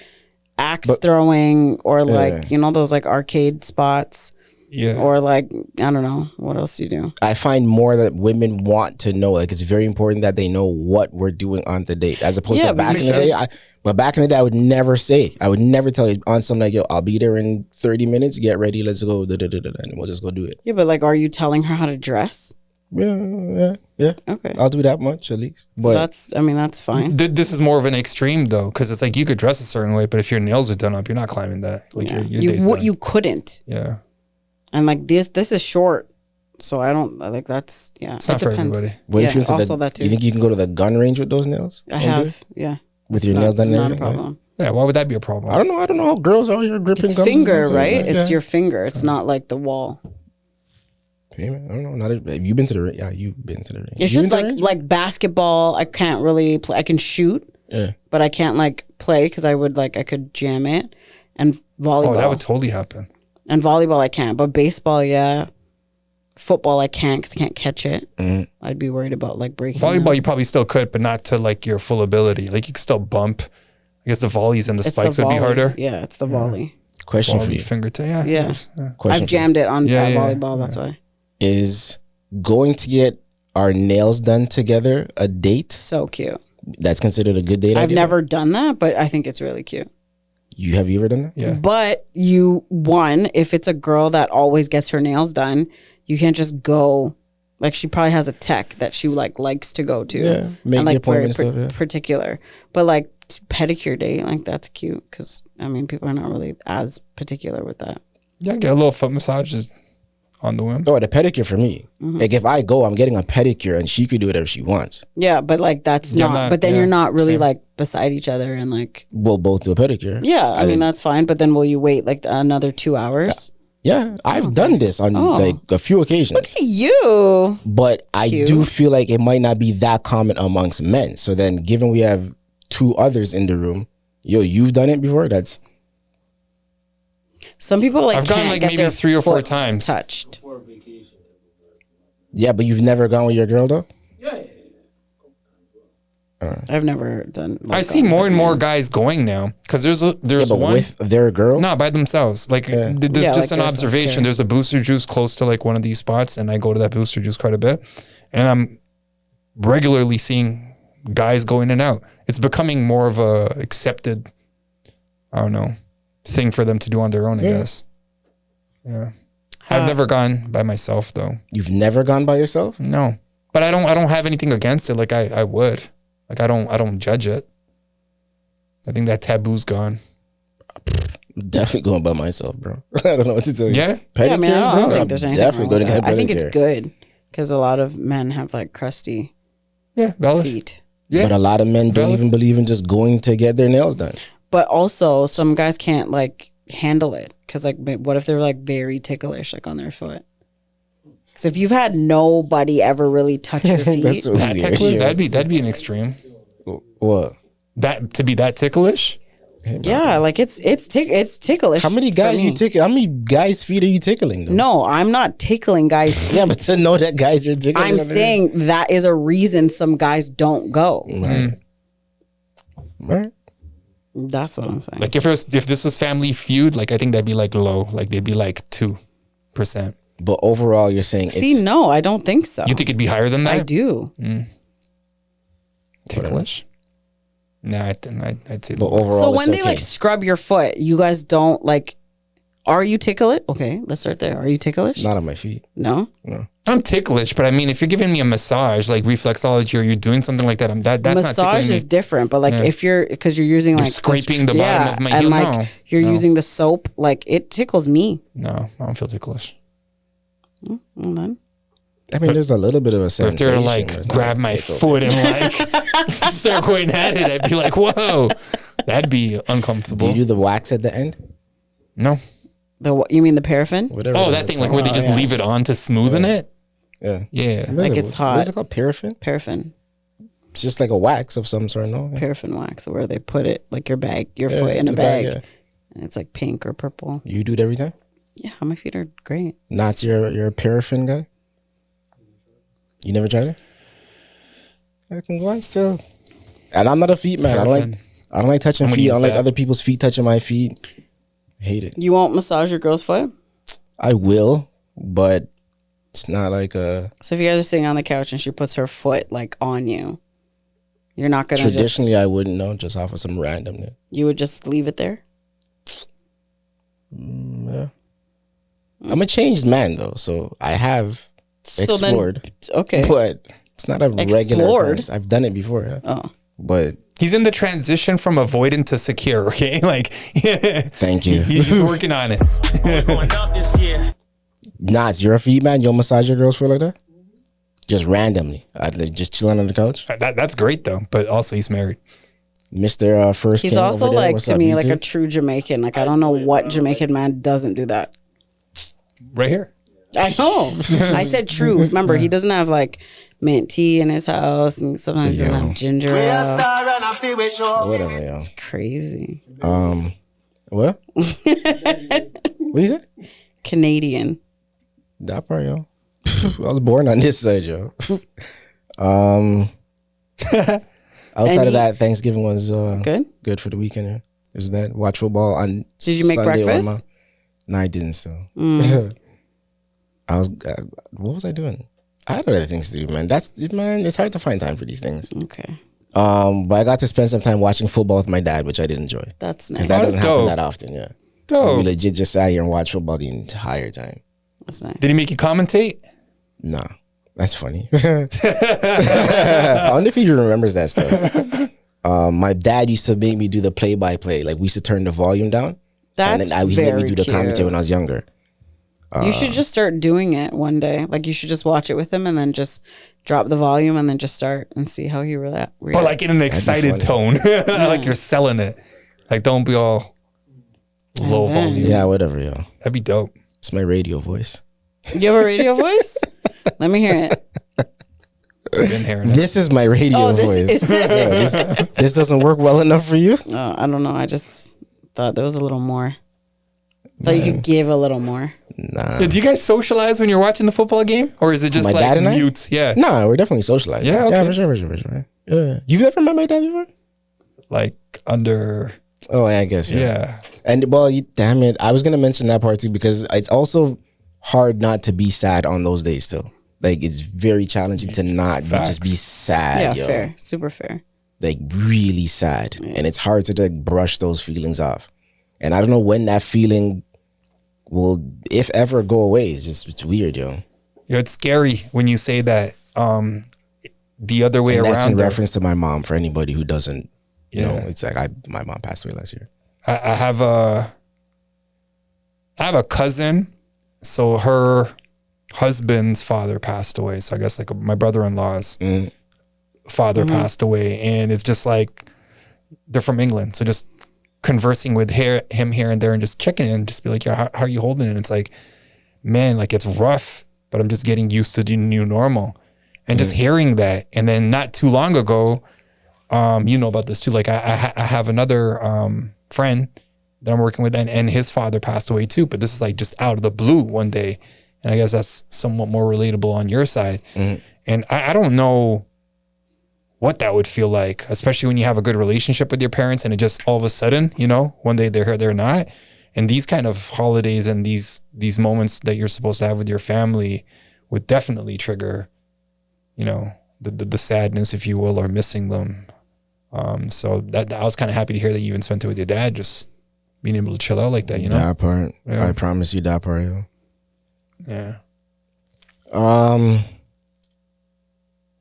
Speaker 2: axe throwing or like
Speaker 3: Yeah.
Speaker 2: you know those like arcade spots
Speaker 1: Yeah.
Speaker 2: or like I don't know what else do you do.
Speaker 3: I find more that women want to know. Like it's very important that they know what we're doing on the date, as opposed
Speaker 2: Yeah,
Speaker 3: to back in the
Speaker 2: because-
Speaker 3: day. But back in the day, I would never say. I would never tell you on something like, "Yo, I'll be there in 30 minutes. Get ready. Let's go." And we'll just go do it.
Speaker 2: Yeah, but like, are you telling her how to dress?
Speaker 3: Yeah.
Speaker 2: Okay,
Speaker 3: I'll do that much at least. But
Speaker 2: that's fine.
Speaker 1: This is more of an extreme though, because it's like you could dress a certain way, but if your nails are done up, you're not climbing that. Like
Speaker 2: Yeah.
Speaker 1: your day's done.
Speaker 2: You couldn't,
Speaker 1: Yeah.
Speaker 2: and like this is short, so I don't like that's
Speaker 1: It's not for everybody.
Speaker 3: what if
Speaker 2: Yeah,
Speaker 3: you're into
Speaker 2: also
Speaker 3: the?
Speaker 2: that too.
Speaker 3: You think you can go to the gun range with those nails?
Speaker 2: I
Speaker 3: and do it?
Speaker 2: have
Speaker 3: with
Speaker 2: It's
Speaker 3: your
Speaker 2: not-
Speaker 3: nails done
Speaker 2: it's
Speaker 3: and
Speaker 2: not a
Speaker 3: everything? Yeah.
Speaker 2: problem.
Speaker 1: Yeah. Why would that be a problem?
Speaker 3: I don't know how girls out here gripping
Speaker 2: It's
Speaker 3: guns and
Speaker 2: finger,
Speaker 3: stuff.
Speaker 2: right?
Speaker 3: Yeah.
Speaker 2: It's your finger. It's not like the wall.
Speaker 3: Hey, man, I don't know. Have you been to the ring? Yeah, you've been to the ring.
Speaker 2: It's
Speaker 3: You
Speaker 2: just
Speaker 3: been to the ring?
Speaker 2: like basketball. I can't really play. I can shoot,
Speaker 3: Yeah.
Speaker 2: but I can't like play because I could jam it. And volleyball.
Speaker 1: Oh, that would totally happen.
Speaker 2: And volleyball I can't, but baseball, yeah. Football I can't because I can't catch it. I'd be worried about like breaking.
Speaker 1: Volleyball,
Speaker 2: them.
Speaker 1: you probably still could, but not to like your full ability. Like you could still bump. I guess the volleys and the
Speaker 2: It's
Speaker 1: spikes
Speaker 2: the
Speaker 1: would be
Speaker 2: volley.
Speaker 1: harder.
Speaker 2: Yeah, it's the volley.
Speaker 3: Question for
Speaker 1: Volley
Speaker 3: you.
Speaker 1: fingertip. Yeah.
Speaker 2: Yeah.
Speaker 1: yes, yeah.
Speaker 3: Question
Speaker 2: I've jammed it on
Speaker 1: Yeah, yeah,
Speaker 2: volleyball. That's why.
Speaker 3: Is going to get our nails done together a date?
Speaker 2: So cute.
Speaker 3: That's considered a good date
Speaker 2: I've
Speaker 3: idea?
Speaker 2: never done that, but I think it's really cute.
Speaker 3: Have you ever done that?
Speaker 1: Yeah.
Speaker 2: But if it's a girl that always gets her nails done, you can't just go. Like she probably has a tech that she likes to go to.
Speaker 3: Yeah, make
Speaker 2: and
Speaker 3: the
Speaker 2: like
Speaker 3: appointment
Speaker 2: very
Speaker 3: and stuff, yeah.
Speaker 2: particular. But like pedicure date, like that's cute because I mean people are not really as particular with that.
Speaker 1: Yeah, get a little foot massage. Just on the whim.
Speaker 3: Oh, the pedicure for me. Like if I go, I'm getting a pedicure, and she could do whatever she wants.
Speaker 2: Yeah, but like that's
Speaker 1: Yeah,
Speaker 2: not. But then you're not really
Speaker 1: same.
Speaker 2: like beside each other and like.
Speaker 3: We'll both do a pedicure.
Speaker 2: Yeah, I mean that's fine. But then will you wait like another 2 hours?
Speaker 3: Yeah, I've done this on like a few occasions.
Speaker 2: You.
Speaker 3: But I
Speaker 2: Cute.
Speaker 3: do feel like it might not be that common amongst men. So then, given we have 2 others in the room, you've done it before. That's
Speaker 2: Some people like
Speaker 1: I've gone
Speaker 2: can't
Speaker 1: like
Speaker 2: get
Speaker 1: maybe
Speaker 2: their
Speaker 1: 3 or 4
Speaker 2: foot
Speaker 1: times.
Speaker 2: touched.
Speaker 3: yeah, but you've never gone with your girl though.
Speaker 2: I've never done. Like,
Speaker 1: I see more and more guys going now because there's
Speaker 3: But
Speaker 1: one
Speaker 3: with their girl,
Speaker 1: not by themselves. Like there's
Speaker 2: Yeah,
Speaker 1: just
Speaker 2: like
Speaker 1: an
Speaker 2: there's
Speaker 1: observation.
Speaker 2: self-care.
Speaker 1: There's a booster juice close to like one of these spots, and I go to that booster juice quite a bit, and I'm regularly seeing guys go in and out. It's becoming more of a accepted, I don't know, thing for them to do on their own. I guess. Yeah, I've never gone by myself though.
Speaker 3: you've never gone by yourself.
Speaker 1: No, but I don't have anything against it. Like I would. Like I don't judge it. I think that taboo's gone.
Speaker 3: I'm definitely going by myself, bro. I don't know what to tell you.
Speaker 1: Yeah?
Speaker 3: pedicures,
Speaker 2: Yeah, I mean, I don't
Speaker 3: bro?
Speaker 2: think
Speaker 3: I'm
Speaker 2: there's anything
Speaker 3: definitely
Speaker 2: wrong
Speaker 3: going
Speaker 2: with
Speaker 3: to get
Speaker 2: that.
Speaker 3: a
Speaker 2: I think it's
Speaker 3: pedicure.
Speaker 2: good because a lot of men have like crusty
Speaker 1: Yeah, valid.
Speaker 2: feet.
Speaker 1: Yeah.
Speaker 3: But a lot of men don't
Speaker 1: Valid.
Speaker 3: even believe in just going to get their nails done.
Speaker 2: But also, some guys can't like handle it because like, what if they're like very ticklish like on their foot? Because if you've had nobody ever really touch your feet,
Speaker 3: That's so
Speaker 1: That
Speaker 3: weird.
Speaker 1: ticklish, that'd be an extreme.
Speaker 3: What?
Speaker 1: That to be that ticklish?
Speaker 2: yeah, like it's ticklish.
Speaker 3: How many
Speaker 2: for
Speaker 3: guys you
Speaker 2: me.
Speaker 3: tickle? How many guys' feet are you tickling? Though?
Speaker 2: No, I'm not tickling guys' feet.
Speaker 3: Yeah, but to know that guys you're tickling.
Speaker 2: I'm
Speaker 3: on their-
Speaker 2: saying that is a reason some guys don't go.
Speaker 3: Right. Right.
Speaker 2: That's what I'm saying.
Speaker 1: Like if this was Family Feud, like I think that'd be like low. Like they'd be like 2%.
Speaker 3: But overall, you're saying
Speaker 2: See,
Speaker 3: it's
Speaker 2: no, I don't think so.
Speaker 1: You think it'd be higher than that?
Speaker 2: I do.
Speaker 1: Ticklish? Nah, I'd say
Speaker 3: but
Speaker 1: low.
Speaker 3: overall.
Speaker 2: So
Speaker 3: it's
Speaker 2: when they
Speaker 3: okay.
Speaker 2: like scrub your foot, you guys don't like. Are you ticklish? Okay, let's start there. Are you ticklish?
Speaker 3: not on my feet.
Speaker 2: No.
Speaker 1: I'm ticklish, but I mean, if you're giving me a massage, like reflexology, or you're doing something like that, that's not
Speaker 2: Massage
Speaker 1: tickling
Speaker 2: is
Speaker 1: me.
Speaker 2: different, but like if you're because you're using like
Speaker 1: scraping the bottom of my
Speaker 2: and
Speaker 1: heel?
Speaker 2: like
Speaker 1: No.
Speaker 2: you're
Speaker 1: No.
Speaker 2: using the soap, like it tickles me.
Speaker 1: No, I don't feel ticklish.
Speaker 2: Well, then.
Speaker 3: I mean, there's a little bit of a
Speaker 1: If
Speaker 3: sensation.
Speaker 1: they're
Speaker 3: where
Speaker 1: like
Speaker 3: it's not
Speaker 1: grab
Speaker 3: a
Speaker 1: my
Speaker 3: takeover.
Speaker 1: foot and like start going at it, I'd be like, whoa, that'd be
Speaker 3: Do
Speaker 1: uncomfortable.
Speaker 3: you do the wax at the end?
Speaker 1: No.
Speaker 2: You mean the paraffin?
Speaker 3: Whatever.
Speaker 1: Oh,
Speaker 3: it
Speaker 1: that
Speaker 3: is.
Speaker 1: thing, like where they just leave it on to smoothen it.
Speaker 3: Yeah.
Speaker 1: Yeah.
Speaker 3: What is
Speaker 2: Like
Speaker 3: it?
Speaker 2: it's
Speaker 3: What
Speaker 2: hot.
Speaker 3: is it called? Paraffin?
Speaker 2: Paraffin.
Speaker 3: It's just like a wax of some sort. No.
Speaker 2: Paraffin wax, where they put it like your bag, your
Speaker 3: Yeah,
Speaker 2: foot in a
Speaker 3: the
Speaker 2: bag,
Speaker 3: yeah.
Speaker 2: and it's like pink or purple.
Speaker 3: You do it every time.
Speaker 2: Yeah, my feet are great.
Speaker 3: Not you're a paraffin guy. You never tried it? I can go on still. And I'm not a feet man.
Speaker 1: Paraffin.
Speaker 3: I don't like touching
Speaker 1: I'm gonna
Speaker 3: feet. I
Speaker 1: use
Speaker 3: don't like
Speaker 1: that.
Speaker 3: other people's feet touching my feet. Hate it.
Speaker 2: You won't massage your girl's foot?
Speaker 3: I will, but it's not like a
Speaker 2: So if you guys are sitting on the couch and she puts her foot like on you, you're not gonna
Speaker 3: traditionally.
Speaker 2: just.
Speaker 3: I wouldn't know just off of some randomness.
Speaker 2: You would just leave it there.
Speaker 3: Yeah. I'm a changed man though, so I have
Speaker 2: So
Speaker 3: explored,
Speaker 2: then, okay.
Speaker 3: but it's not a regular
Speaker 2: Explored?
Speaker 3: occurrence. I've done it before, yeah.
Speaker 2: Oh,
Speaker 3: But
Speaker 1: He's in the transition from avoidant to secure, okay? Like,
Speaker 3: thank you.
Speaker 1: he's working on it.
Speaker 4: Going up this year.
Speaker 3: Nas, you're a feet man. You'll massage your girl's foot like that? Just randomly, like just chilling on the couch.
Speaker 1: That's great though, but also he's married.
Speaker 3: Mr. First
Speaker 2: he's
Speaker 3: King
Speaker 2: also
Speaker 3: over there.
Speaker 2: like
Speaker 3: What's
Speaker 2: to
Speaker 3: up,
Speaker 2: me
Speaker 3: you
Speaker 2: like
Speaker 3: two?
Speaker 2: a true Jamaican. Like I don't know what Jamaican man doesn't do that.
Speaker 1: Right here.
Speaker 2: I know. I said true. Remember, he doesn't have like mint tea in his house, and sometimes he doesn't have ginger ale.
Speaker 3: Whatever, yo.
Speaker 2: Crazy.
Speaker 3: What? What you say?
Speaker 2: Canadian.
Speaker 3: That part, yo. I was born on this side, yo. Outside of that, Thanksgiving was
Speaker 2: Good.
Speaker 3: for the weekend. Yeah. It was that watch football on.
Speaker 2: Did you make
Speaker 3: Sunday or
Speaker 2: breakfast?
Speaker 3: No, I didn't. Still, I was. What was I doing? I had other things to do, man. It's hard to find time for these things.
Speaker 2: Okay.
Speaker 3: But I got to spend some time watching football with my dad, which I did enjoy.
Speaker 2: That's
Speaker 3: Because
Speaker 2: nice.
Speaker 3: that
Speaker 1: Oh,
Speaker 3: doesn't
Speaker 1: that's
Speaker 3: happen
Speaker 1: dope.
Speaker 3: that often. Yeah.
Speaker 1: Dope.
Speaker 3: We legit just sat here and watched football the entire time.
Speaker 2: That's nice.
Speaker 1: Did he make you commentate?
Speaker 3: Nah, that's funny. I wonder if he remembers that stuff. My dad used to make me do the play-by-play. Like we used to turn the volume down,
Speaker 2: That's
Speaker 3: and then he made me do the commentary when I was younger.
Speaker 2: You should just start doing it one day. Like you should just watch it with him and then just drop the volume and then just start and see how he reacts.
Speaker 1: But like in an excited tone, like you're selling it. Like don't be all low volume.
Speaker 3: Yeah, whatever, yo.
Speaker 1: That'd be dope.
Speaker 3: It's my radio voice.
Speaker 2: You have a radio voice? Let me hear it.
Speaker 1: I've been hearing it.
Speaker 3: This is my radio
Speaker 2: this
Speaker 3: voice.
Speaker 2: is it.
Speaker 3: This doesn't work well enough for you?
Speaker 2: I don't know. I just thought there was a little more. Thought you could give a little more.
Speaker 3: Nah.
Speaker 1: Yeah, do you guys socialize when you're watching the football game, or is it just
Speaker 3: My
Speaker 1: like
Speaker 3: dad and I?
Speaker 1: mute? Yeah,
Speaker 3: Nah, we're definitely socializing.
Speaker 1: Yeah, okay.
Speaker 3: Yeah, for sure. Yeah. You've never met my dad before?
Speaker 1: like under.
Speaker 3: Oh, I guess.
Speaker 1: Yeah.
Speaker 3: And well, damn it. I was going to mention that part too because it's also hard not to be sad on those days still. Like it's very challenging to not just be sad.
Speaker 2: Yeah,
Speaker 3: yo.
Speaker 2: fair. Super fair.
Speaker 3: Like really sad. And it's hard to like brush those feelings off. And I don't know when that feeling will, if ever, go away. It's weird, yo.
Speaker 1: Yeah, it's scary when you say that. The other way
Speaker 3: And
Speaker 1: around.
Speaker 3: that's in
Speaker 1: though.
Speaker 3: reference to my mom for anybody who doesn't know. It's like my mom passed away last year.
Speaker 1: I have a cousin. So her husband's father passed away. So I guess like my brother-in-law's father passed away, and it's just like they're from England. So just conversing with him here and there, and just checking in, just be like, yeah, how are you holding it? And it's like, man, like it's rough, but I'm just getting used to the new normal, and just hearing that. And then not too long ago, you know about this too. Like I have another friend that I'm working with, and his father passed away too. But this is like just out of the blue one day. And I guess that's somewhat more relatable on your side. And I don't know what that would feel like, especially when you have a good relationship with your parents and it just all of a sudden, you know, one day they're here, they're not. And these kind of holidays and these moments that you're supposed to have with your family would definitely trigger, you know, the sadness, if you will, or missing them. So that I was kind of happy to hear that you even spent it with your dad, just being able to chill out like that, you know?
Speaker 3: That part.
Speaker 1: Yeah.
Speaker 3: I promise you that part, yo.
Speaker 1: Yeah.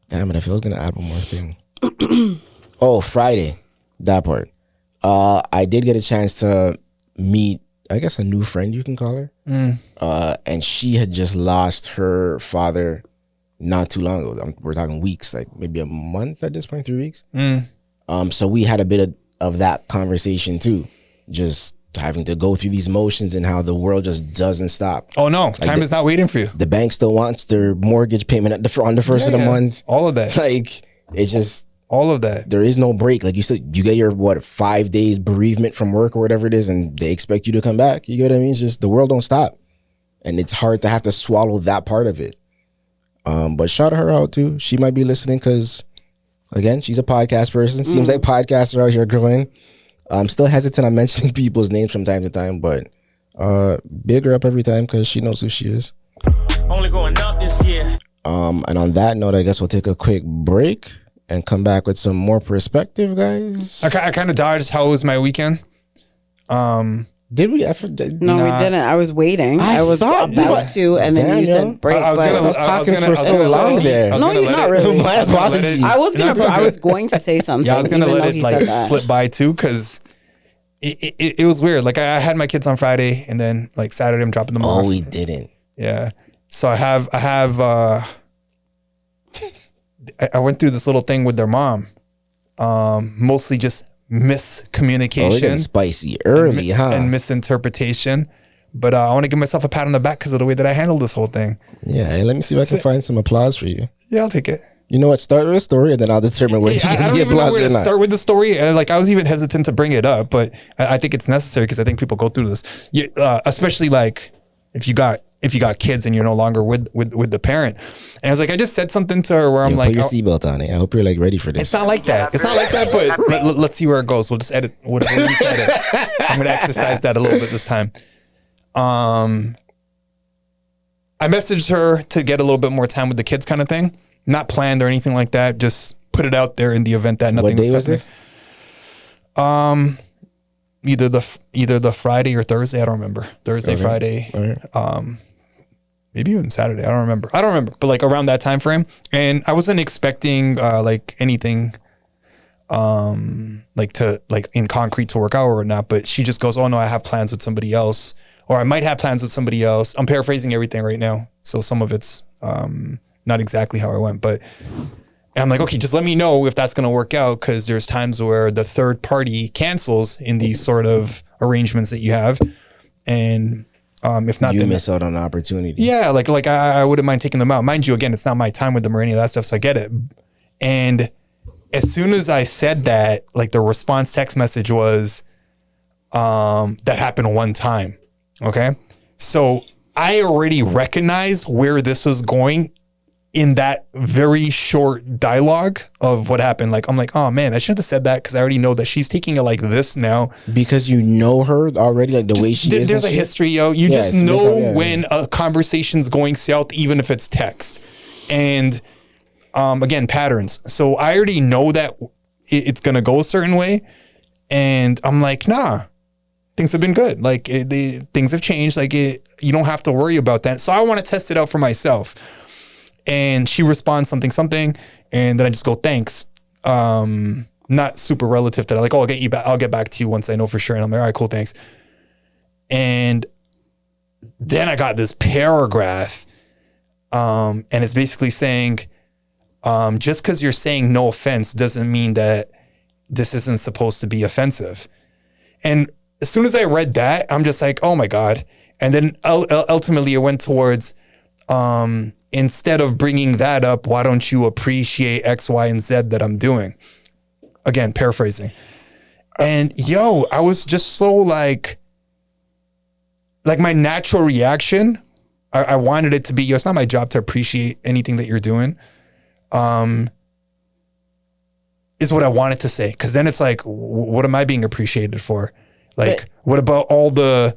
Speaker 3: Damn it, I feel I was gonna add one more thing. Oh, Friday. That part. I did get a chance to meet, I guess, a new friend, you can call her. And she had just lost her father not too long ago. We're talking weeks, like maybe a month at this point, 3 weeks. So we had a bit of that conversation too. Just having to go through these motions and how the world just doesn't stop.
Speaker 1: Oh no, time is not waiting for you.
Speaker 3: The bank still wants their mortgage payment on the first of the month.
Speaker 1: All of that.
Speaker 3: Like it's just
Speaker 1: all of that.
Speaker 3: There is no break. Like you said, you get your 5 days bereavement from work or whatever it is, and they expect you to come back. You get what I mean? It's just the world don't stop, and it's hard to have to swallow that part of it. But shout her out too. She might be listening because, again, she's a podcast person. Seems like podcasts are out here growing. I'm still hesitant on mentioning people's names from time to time, but big her up every time because she knows who she is.
Speaker 4: Only going up this year.
Speaker 3: And on that note, I guess we'll take a quick break and come back with some more perspective, guys.
Speaker 1: I kind of dodged. How was my weekend?
Speaker 3: Did we?
Speaker 2: No, we didn't. I was waiting. I was
Speaker 3: thought
Speaker 2: about to, and then
Speaker 3: Damn,
Speaker 2: you said break.
Speaker 3: I was talking for so long there.
Speaker 2: No, you're not really.
Speaker 3: My apologies.
Speaker 2: I was going to say something.
Speaker 1: Yeah, I was gonna
Speaker 2: even
Speaker 1: let
Speaker 2: though
Speaker 1: it
Speaker 2: he
Speaker 1: like
Speaker 2: said that.
Speaker 1: slip by too, because it was weird. Like I had my kids on Friday, and then like Saturday I'm dropping them off.
Speaker 3: Oh, we didn't.
Speaker 1: Yeah. So I have I went through this little thing with their mom. Mostly just miscommunication.
Speaker 3: Oh, we're getting spicy early,
Speaker 1: and misinterpretation. But I want to give myself a pat on the back because of the way that I handled this whole thing.
Speaker 3: Yeah, hey, let me see if I can find some applause for you.
Speaker 1: Yeah, I'll take it.
Speaker 3: You know what? Start with a story, and then I'll determine whether you
Speaker 1: I
Speaker 3: get
Speaker 1: don't
Speaker 3: the
Speaker 1: even know
Speaker 3: applause
Speaker 1: where
Speaker 3: or
Speaker 1: to
Speaker 3: not.
Speaker 1: start with the story. And like I was even hesitant to bring it up, but I think it's necessary because I think people go through this, especially like if you got kids and you're no longer with the parent. And I was like, I just said something to her where I'm like,
Speaker 3: put your seatbalt on it. I hope you're like ready for this.
Speaker 1: it's not like that. It's not like that, but let's see where it goes. We'll just edit whatever we need to edit. I'm gonna exercise that a little bit this time. I messaged her to get a little bit more time with the kids, kind of thing. Not planned or anything like that. Just put it out there in the event that nothing
Speaker 3: What day was this?
Speaker 1: Either the Friday or Thursday. I don't remember. Thursday,
Speaker 3: Okay.
Speaker 1: Friday.
Speaker 3: All right.
Speaker 1: Maybe even Saturday. I don't remember. But like around that time frame. And I wasn't expecting like anything like to like in concrete to work out or not. But she just goes, oh no, I have plans with somebody else or I might have plans with somebody else. I'm paraphrasing everything right now, so some of it's not exactly how I went, but and I'm like, okay, just let me know if that's going to work out, because there's times where the third party cancels in these sort of arrangements that you have, and if not,
Speaker 3: You
Speaker 1: then
Speaker 3: miss out on the opportunity.
Speaker 1: yeah, like I wouldn't mind taking them out. Mind you, again, it's not my time with them or any of that stuff, so I get it. And as soon as I said that, like the response text message was, that happened one time. Okay. So I already recognized where this was going in that very short dialogue of what happened. Like, I'm like, oh man, I shouldn't have said that, because I already know that she's taking it like this now.
Speaker 3: Because you know her already, like the way she is.
Speaker 1: There's a
Speaker 3: and shit.
Speaker 1: history, yo. You
Speaker 3: Yeah,
Speaker 1: just
Speaker 3: it's
Speaker 1: know
Speaker 3: based on- yeah.
Speaker 1: when a conversation's going south, even if it's text. And again, patterns. So I already know that it's gonna go a certain way, and I'm like, nah, things have been good. Like things have changed. Like you don't have to worry about that. So I want to test it out for myself. And she responds something, and then I just go, thanks. Not super relative to that. Like, oh, I'll get back to you once I know for sure. And I'm like, all right, cool, thanks. And then I got this paragraph, and it's basically saying, just because you're saying no offense doesn't mean that this isn't supposed to be offensive. And as soon as I read that, I'm just like, oh my God. And then ultimately it went towards, instead of bringing that up, why don't you appreciate X, Y, and Z that I'm doing? Again, paraphrasing. And yo, I was just so like my natural reaction, I wanted it to be, yo, it's not my job to appreciate anything that you're doing. Is what I wanted to say. Cause then it's like, what am I being appreciated for? Like, what about all the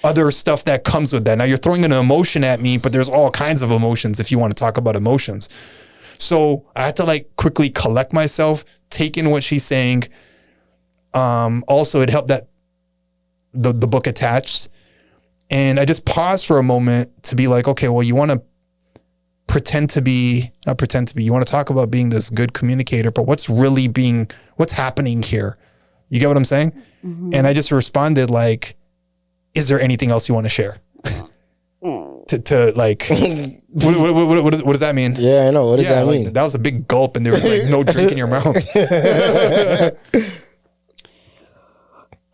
Speaker 1: other stuff that comes with that? Now you're throwing an emotion at me, but there's all kinds of emotions if you want to talk about emotions. So I had to like quickly collect myself, take in what she's saying. Also it helped that the book attached, and I just paused for a moment to be like, okay, well, you want to you want to talk about being this good communicator, but what's happening here? You get what I'm saying? Mm-hmm. And I just responded like, is there anything else you want to share? to like, what does that mean?
Speaker 3: Yeah, I know. What does that mean?
Speaker 1: Like, that was a big gulp, and there was like no drink in your mouth.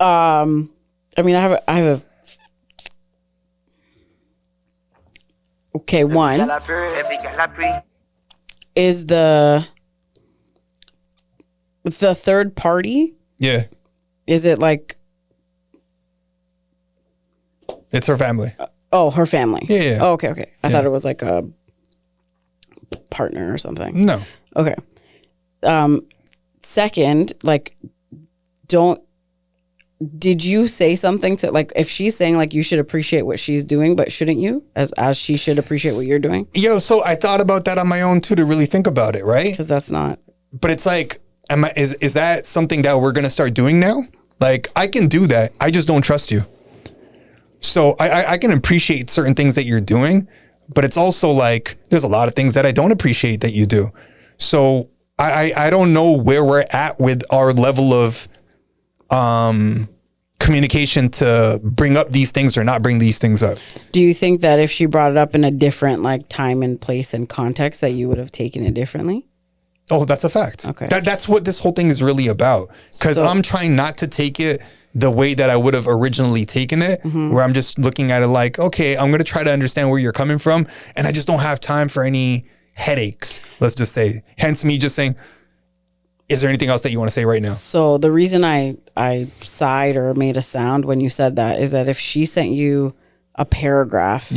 Speaker 2: I mean, I have a. Okay, one is the third party.
Speaker 1: Yeah,
Speaker 2: is it like?
Speaker 1: It's her family.
Speaker 2: Oh, her family.
Speaker 1: Yeah.
Speaker 2: Oh, okay. I thought it was like a partner or something.
Speaker 1: No.
Speaker 2: Okay. Second, like, did you say something to, like, if she's saying like you should appreciate what she's doing, but shouldn't you, as she should appreciate what you're doing?
Speaker 1: Yo, so I thought about that on my own too, to really think about it, right?
Speaker 2: Because that's not.
Speaker 1: But it's like, is that something that we're gonna start doing now? Like, I can do that. I just don't trust you. So I can appreciate certain things that you're doing, but it's also like, there's a lot of things that I don't appreciate that you do. So I don't know where we're at with our level of communication to bring up these things or not bring these things up.
Speaker 2: Do you think that if she brought it up in a different like time and place and context, that you would have taken it differently?
Speaker 1: Oh, that's a fact.
Speaker 2: Okay.
Speaker 1: That's what this whole thing is really about. Because I'm trying not to take it the way that I would have originally taken it, where I'm just looking at it like, okay, I'm going to try to understand where you're coming from. And I just don't have time for any headaches, let's just say. Hence me just saying, is there anything else that you want to say right now?
Speaker 2: So the reason I sighed or made a sound when you said that is that if she sent you a paragraph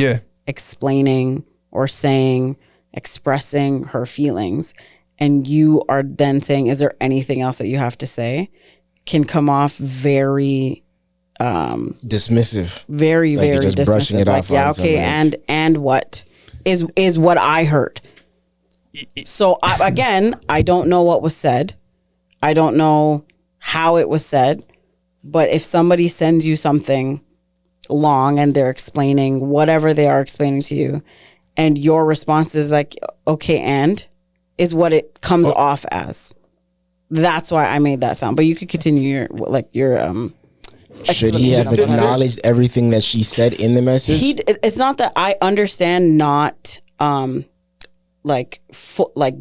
Speaker 2: explaining or saying, expressing her feelings, and you are then saying, is there anything else that you have to say, can come off very
Speaker 3: dismissive.
Speaker 2: Very,
Speaker 3: like
Speaker 2: very
Speaker 3: just
Speaker 2: dismissive.
Speaker 3: brushing it
Speaker 2: like,
Speaker 3: off
Speaker 2: yeah,
Speaker 3: on
Speaker 2: okay,
Speaker 3: somebody.
Speaker 2: and what is what I heard. So again, I don't know what was said. I don't know how it was said. But if somebody sends you something long and they're explaining whatever they are explaining to you, and your response is like, okay, and is what it comes off as. That's why I made that sound. But you could continue your
Speaker 3: Should he have acknowledged everything that she said in the message?
Speaker 2: It's not that I understand not like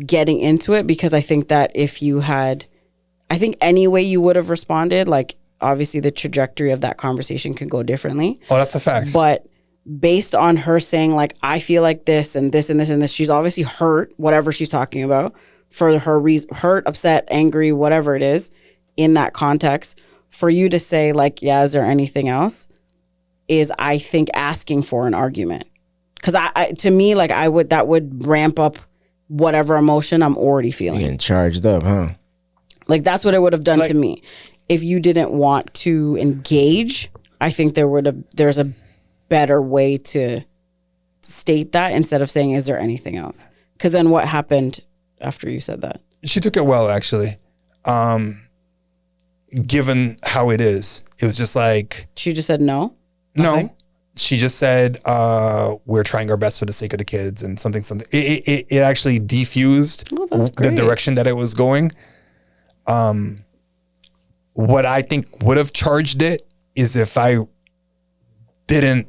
Speaker 2: getting into it, because I think that if you had, I think any way you would have responded, like obviously the trajectory of that conversation could go differently.
Speaker 1: Oh, that's a fact.
Speaker 2: But based on her saying like, I feel like this and this and this and this, she's obviously hurt, whatever she's talking about, for her reason, hurt, upset, angry, whatever it is in that context. For you to say like, yeah, is there anything else, is I think asking for an argument. Because to me, like that would ramp up whatever emotion I'm already feeling.
Speaker 3: Getting charged up, huh?
Speaker 2: Like that's what it would have done to me. If you didn't want to engage, I think there's a better way to state that instead of saying, is there anything else? Because then what happened after you said that?
Speaker 1: She took it well, actually. Given how it is, it was just like,
Speaker 2: she just said no.
Speaker 1: No, she just said, we're trying our best for the sake of the kids, and something. It actually defused the direction that it was going. What I think would have charged it is if I didn't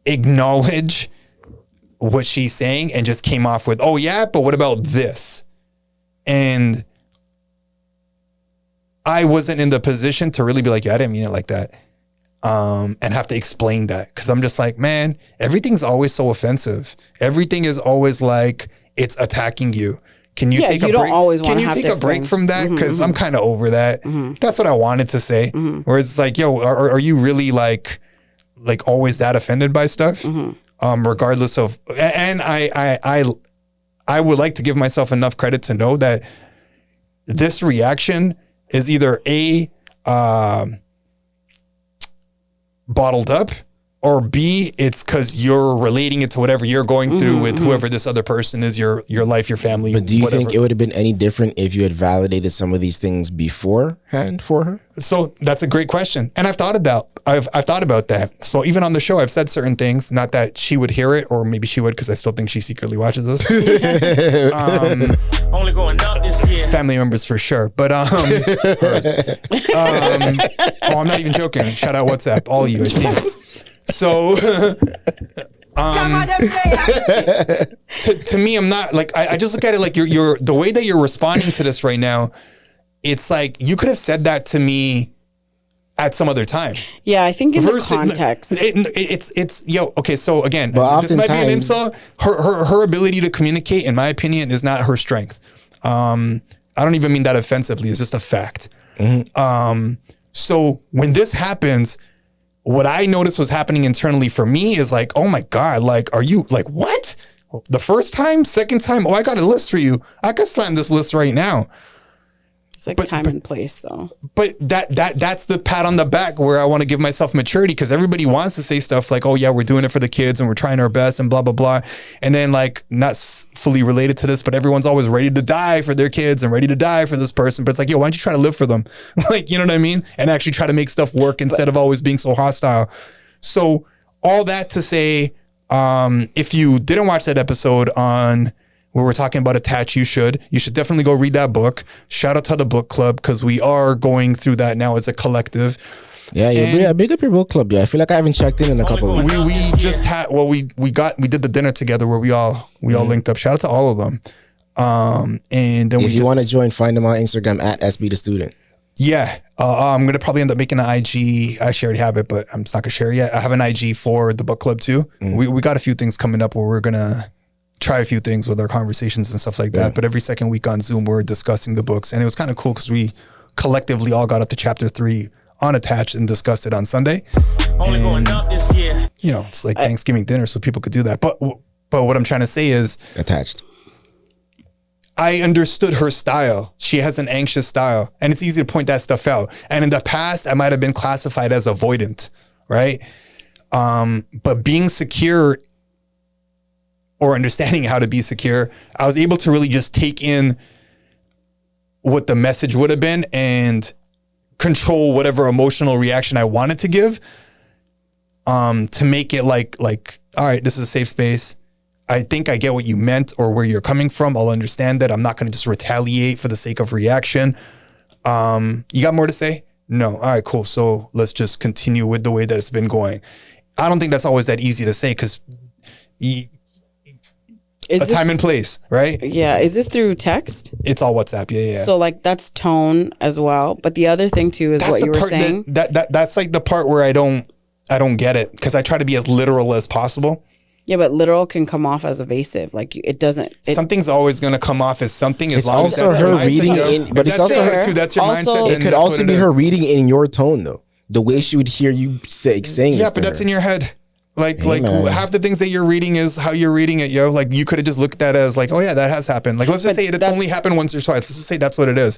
Speaker 1: acknowledge what she's saying and just came off with, oh yeah, but what about this? And I wasn't in the position to really be like, yeah, I didn't mean it like that. And have to explain that. Cause I'm just like, man, everything's always so offensive. Everything is always like, it's attacking you. Can you take a break? Can you take a break from that? Cause I'm kind of over that. That's what I wanted to say. Where it's like, yo, are you really like always that offended by stuff? Regardless of, and I would like to give myself enough credit to know that this reaction is either bottled up, or B, it's because you're relating it to whatever you're going through with whoever this other person is, your life, your family.
Speaker 3: But do you think it would have been any different if you had validated some of these things beforehand for her?
Speaker 1: So that's a great question, and I've thought about that. So even on the show, I've said certain things, not that she would hear it, or maybe she would, because I still think she secretly watches us.
Speaker 4: Only going up this year.
Speaker 1: Family members for sure, but hers. Oh, I'm not even joking. Shout out WhatsApp, all of you. I see it. So, to me, I'm not like, I just look at it like you're the way that you're responding to this right now. It's like you could have said that to me at some other time.
Speaker 2: Yeah, I think in the context,
Speaker 1: it's yo. Okay, so again,
Speaker 3: but
Speaker 1: this might be an insult. Her ability to communicate, in my opinion, is not her strength. I don't even mean that offensively. It's just a fact. So when this happens, what I noticed was happening internally for me is like, oh my God, like, are you like, what? The first time, second time? Oh, I got a list for you. I could slam this list right now.
Speaker 2: It's like time and place, though.
Speaker 1: But that's the pat on the back where I want to give myself maturity, because everybody wants to say stuff like, oh yeah, we're doing it for the kids and we're trying our best and blah, blah, blah. And then like, not fully related to this, but everyone's always ready to die for their kids and ready to die for this person. But it's like, yo, why don't you try to live for them? Like, you know what I mean? And actually try to make stuff work instead of always being so hostile. So all that to say, if you didn't watch that episode on where we're talking about attach, you should definitely go read that book. Shout out to the book club, because we are going through that now as a collective.
Speaker 3: Yeah, big up your book club. Yeah, I feel like I haven't checked in a couple of weeks.
Speaker 1: We just had, well, we did the dinner together where we all linked up. Shout out to all of them. And then
Speaker 3: if you want to join, find them on Instagram at SB the Student.
Speaker 1: Yeah, I'm gonna probably end up making an IG. I actually already have it, but I'm just not gonna share it yet. I have an IG for the book club too. We got a few things coming up where we're gonna try a few things with our conversations and stuff like that. Yeah. But every second week on Zoom, we're discussing the books. And it was kind of cool because we collectively all got up to chapter 3 on Attached and discussed it on Sunday.
Speaker 4: Only going up this year.
Speaker 1: You know, it's like Thanksgiving dinner, so people could do that. But what I'm trying to say is,
Speaker 3: Attached.
Speaker 1: I understood her style. She has an anxious style, and it's easy to point that stuff out. And in the past, I might have been classified as avoidant, right? But being secure, or understanding how to be secure, I was able to really just take in what the message would have been and control whatever emotional reaction I wanted to give, to make it like, all right, this is a safe space. I think I get what you meant or where you're coming from. I'll understand that. I'm not going to just retaliate for the sake of reaction. You got more to say? No. All right, cool. So let's just continue with the way that it's been going. I don't think that's always that easy to say because a time and place, right?
Speaker 2: Yeah. Is this through text?
Speaker 1: It's all WhatsApp. Yeah.
Speaker 2: So like that's tone as well. But the other thing too is
Speaker 1: That's
Speaker 2: what
Speaker 1: the
Speaker 2: you were
Speaker 1: part
Speaker 2: saying.
Speaker 1: that's like the part where I don't get it because I try to be as literal as possible.
Speaker 2: Yeah, but literal can come off as evasive. Like it doesn't.
Speaker 1: Something's always going to come off as something as
Speaker 3: It's
Speaker 1: long as
Speaker 3: also
Speaker 1: that's your
Speaker 3: her
Speaker 1: mindset,
Speaker 3: reading
Speaker 1: yo.
Speaker 3: in-
Speaker 1: If
Speaker 3: but it's
Speaker 1: that's
Speaker 3: also
Speaker 1: your
Speaker 2: her-
Speaker 1: that's your
Speaker 2: also-
Speaker 1: mindset.
Speaker 2: It
Speaker 1: then
Speaker 3: It could
Speaker 1: that's
Speaker 3: also
Speaker 1: what
Speaker 3: be
Speaker 1: it
Speaker 3: her
Speaker 1: is.
Speaker 3: reading in your tone, though. The way she would hear you saying
Speaker 1: Yeah,
Speaker 3: this
Speaker 1: but
Speaker 3: to
Speaker 1: that's
Speaker 3: her.
Speaker 1: in your head. Like
Speaker 3: man.
Speaker 1: half the things that you're reading is how you're reading it, yo. Like you could have just looked at it as like, oh yeah, that has happened. Like let's just
Speaker 2: But
Speaker 1: say it's
Speaker 2: that's-
Speaker 1: only happened once or twice. Let's just say that's what it is.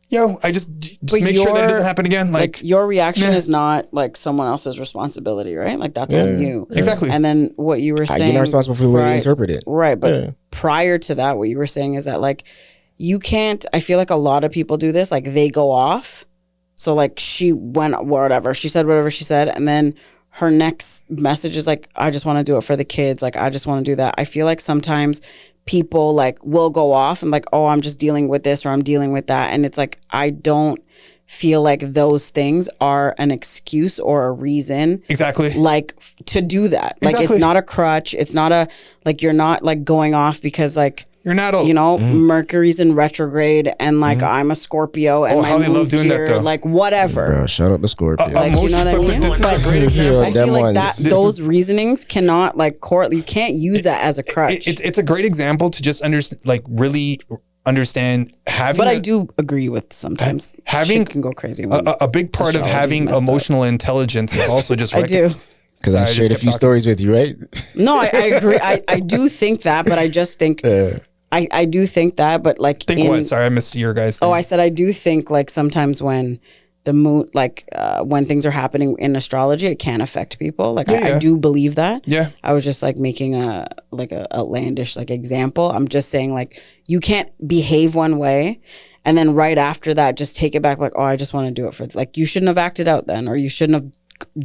Speaker 1: Yo, I just
Speaker 2: But
Speaker 1: make sure that it
Speaker 2: your-
Speaker 1: doesn't happen again. Like
Speaker 2: your reaction
Speaker 1: nah.
Speaker 2: is not like someone else's responsibility, right? Like that's on you.
Speaker 1: Exactly.
Speaker 2: And then what you were saying,
Speaker 3: You're not responsible for the way you
Speaker 2: right,
Speaker 3: interpret it.
Speaker 2: right? But
Speaker 3: Yeah.
Speaker 2: prior to that, what you were saying is that like you can't. I feel like a lot of people do this. Like they go off. So like she went whatever she said, whatever she said, and then her next message is like, I just want to do it for the kids. Like I just want to do that. I feel like sometimes people like will go off and like, oh, I'm just dealing with this or I'm dealing with that, and it's like I don't feel like those things are an excuse or a reason
Speaker 1: exactly.
Speaker 2: like to do that. Like
Speaker 1: Exactly.
Speaker 2: it's not a crutch. It's not a like you're not like going off because like
Speaker 1: You're not a
Speaker 2: you know Mercury's in retrograde and like I'm a Scorpio and
Speaker 1: Oh,
Speaker 2: my
Speaker 1: how they love
Speaker 2: moon's
Speaker 1: doing that,
Speaker 2: here,
Speaker 1: though.
Speaker 2: like whatever.
Speaker 3: Bro, shout out to Scorpio.
Speaker 2: Like, you know what I mean?
Speaker 1: This is
Speaker 2: But-
Speaker 1: a great example.
Speaker 2: I
Speaker 3: Them
Speaker 2: feel like
Speaker 3: ones.
Speaker 2: that those reasonings cannot like correlate. You can't use that as a crutch.
Speaker 1: It's a great example to just understand, like really understand having.
Speaker 2: But I do agree with sometimes
Speaker 1: having
Speaker 2: shit can go crazy. When
Speaker 1: a big part of
Speaker 2: astrology's
Speaker 1: having
Speaker 2: messed up.
Speaker 1: emotional intelligence is also just.
Speaker 2: I do.
Speaker 3: Because I
Speaker 1: Sorry, I
Speaker 3: shared a
Speaker 1: just
Speaker 3: few
Speaker 1: kept
Speaker 3: stories with you, right?
Speaker 2: No, I agree. I do think that, but I just think I do think that, but like
Speaker 1: Think what? Sorry, I missed your guys.
Speaker 2: Oh,
Speaker 1: thing.
Speaker 2: I said I do think like sometimes when the moon, like when things are happening in astrology, it can affect people. Like I
Speaker 1: yeah.
Speaker 2: do believe that.
Speaker 1: Yeah.
Speaker 2: I was just like making a outlandish like example. I'm just saying like you can't behave one way and then right after that just take it back like, oh, I just want to do it for like you shouldn't have acted out then, or you shouldn't have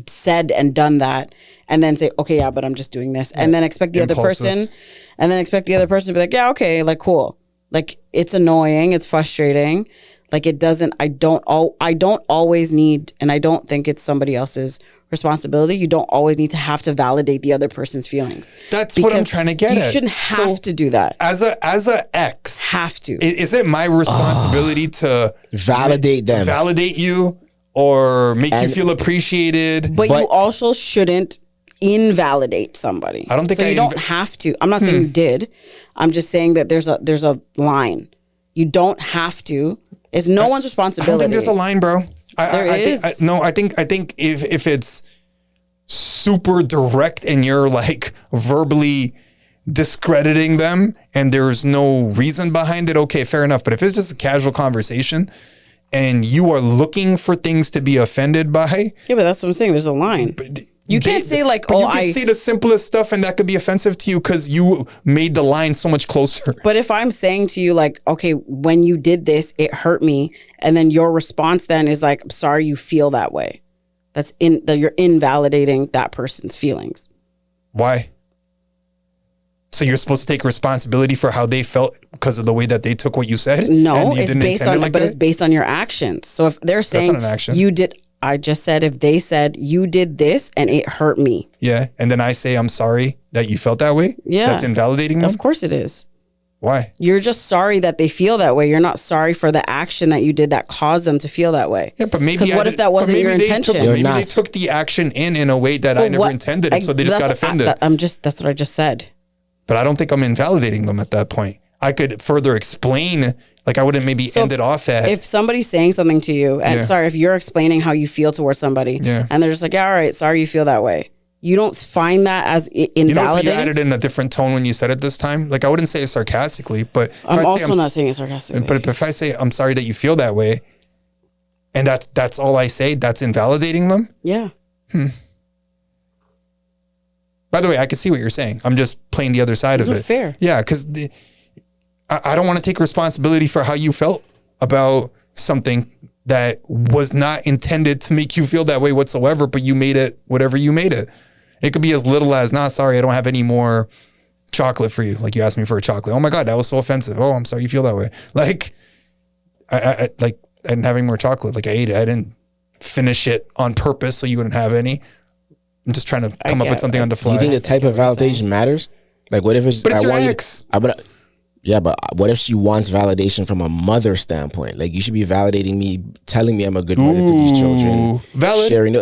Speaker 2: said and done that, and then say, okay, yeah, but I'm just doing this, and then expect the
Speaker 1: Impulses.
Speaker 2: other person, and then expect the other person to be like, yeah, okay, like cool. Like it's annoying, it's frustrating. Like it doesn't. I don't always need, and I don't think it's somebody else's responsibility. You don't always need to have to validate the other person's feelings.
Speaker 1: That's what I'm
Speaker 2: Because
Speaker 1: trying to get
Speaker 2: you
Speaker 1: at.
Speaker 2: shouldn't have
Speaker 1: So,
Speaker 2: to do that.
Speaker 1: As a ex,
Speaker 2: Have to.
Speaker 1: is it my responsibility to
Speaker 3: Validate them.
Speaker 1: validate you, or make you
Speaker 3: And-
Speaker 1: feel appreciated?
Speaker 2: But you also shouldn't invalidate somebody.
Speaker 1: I don't think
Speaker 2: so.
Speaker 1: I
Speaker 2: You don't have to. I'm not saying you did. I'm just saying that there's a line. You don't have to. It's no one's
Speaker 1: I
Speaker 2: responsibility.
Speaker 1: don't think there's a line, bro.
Speaker 2: There is.
Speaker 1: I think if it's super direct and you're like verbally discrediting them and there's no reason behind it, okay, fair enough. But if it's just a casual conversation and you are looking for things to be offended by,
Speaker 2: Yeah, but that's what I'm saying. There's a line. You can't say like,
Speaker 1: but
Speaker 2: oh,
Speaker 1: you can say the simplest stuff and that could be offensive to you because you made the line so much closer.
Speaker 2: But if I'm saying to you like, okay, when you did this, it hurt me, and then your response then is like, I'm sorry you feel that way. That you're invalidating that person's feelings.
Speaker 1: Why? So you're supposed to take responsibility for how they felt because of the way that they took what you said?
Speaker 2: No,
Speaker 1: and you
Speaker 2: it's
Speaker 1: didn't
Speaker 2: based
Speaker 1: intend it
Speaker 2: on,
Speaker 1: like
Speaker 2: but
Speaker 1: that?
Speaker 2: it's based on your actions. So if they're saying
Speaker 1: not an action.
Speaker 2: you did, I just said if they said you did this and it hurt me.
Speaker 1: Yeah, and then I say I'm sorry that you felt that way.
Speaker 2: Yeah.
Speaker 1: That's invalidating them.
Speaker 2: Of course it is.
Speaker 1: Why?
Speaker 2: You're just sorry that they feel that way. You're not sorry for the action that you did that caused them to feel that way.
Speaker 1: Yeah, but maybe
Speaker 2: because what if that wasn't your intention?
Speaker 1: Maybe
Speaker 3: You're
Speaker 1: they
Speaker 3: not.
Speaker 1: took the action in a way that I
Speaker 2: But
Speaker 1: never
Speaker 2: what-
Speaker 1: intended it, so they just got
Speaker 2: that's what
Speaker 1: offended.
Speaker 2: that's what I just said.
Speaker 1: But I don't think I'm invalidating them at that point. I could further explain, like I wouldn't maybe end it off at.
Speaker 2: If somebody's saying something to you, and
Speaker 1: Yeah.
Speaker 2: sorry, if you're explaining how you feel towards somebody,
Speaker 1: Yeah.
Speaker 2: and they're just like, yeah, all right, sorry you feel that way. You don't find that as
Speaker 1: you know, so you
Speaker 2: invalidating.
Speaker 1: added in a different tone when you said it this time. Like I wouldn't say it sarcastically, but if
Speaker 2: I'm
Speaker 1: I say
Speaker 2: also not saying it sarcastically.
Speaker 1: But if I say I'm sorry that you feel that way, and that's all I say, that's invalidating them.
Speaker 2: yeah.
Speaker 1: By the way, I can see what you're saying. I'm just playing the other side of
Speaker 2: Those are
Speaker 1: it.
Speaker 2: fair.
Speaker 1: Yeah, because I don't want to take responsibility for how you felt about something that was not intended to make you feel that way whatsoever, but you made it whatever you made it. It could be as little as, nah, sorry, I don't have any more chocolate for you. Like you asked me for a chocolate. Oh my God, that was so offensive. Oh, I'm sorry you feel that way. Like, I didn't have any more chocolate. Like I ate it. I didn't finish it on purpose so you wouldn't have any. I'm just trying to come up with something on the
Speaker 3: Do
Speaker 1: fly.
Speaker 3: you think the type of validation matters? Like, what if it's?
Speaker 1: But it's
Speaker 3: I
Speaker 1: your
Speaker 3: want you-
Speaker 1: ex.
Speaker 3: Yeah, but what if she wants validation from a mother standpoint? Like, you should be validating me, telling me I'm a good mother to these children.
Speaker 1: Valid.
Speaker 3: Sharing,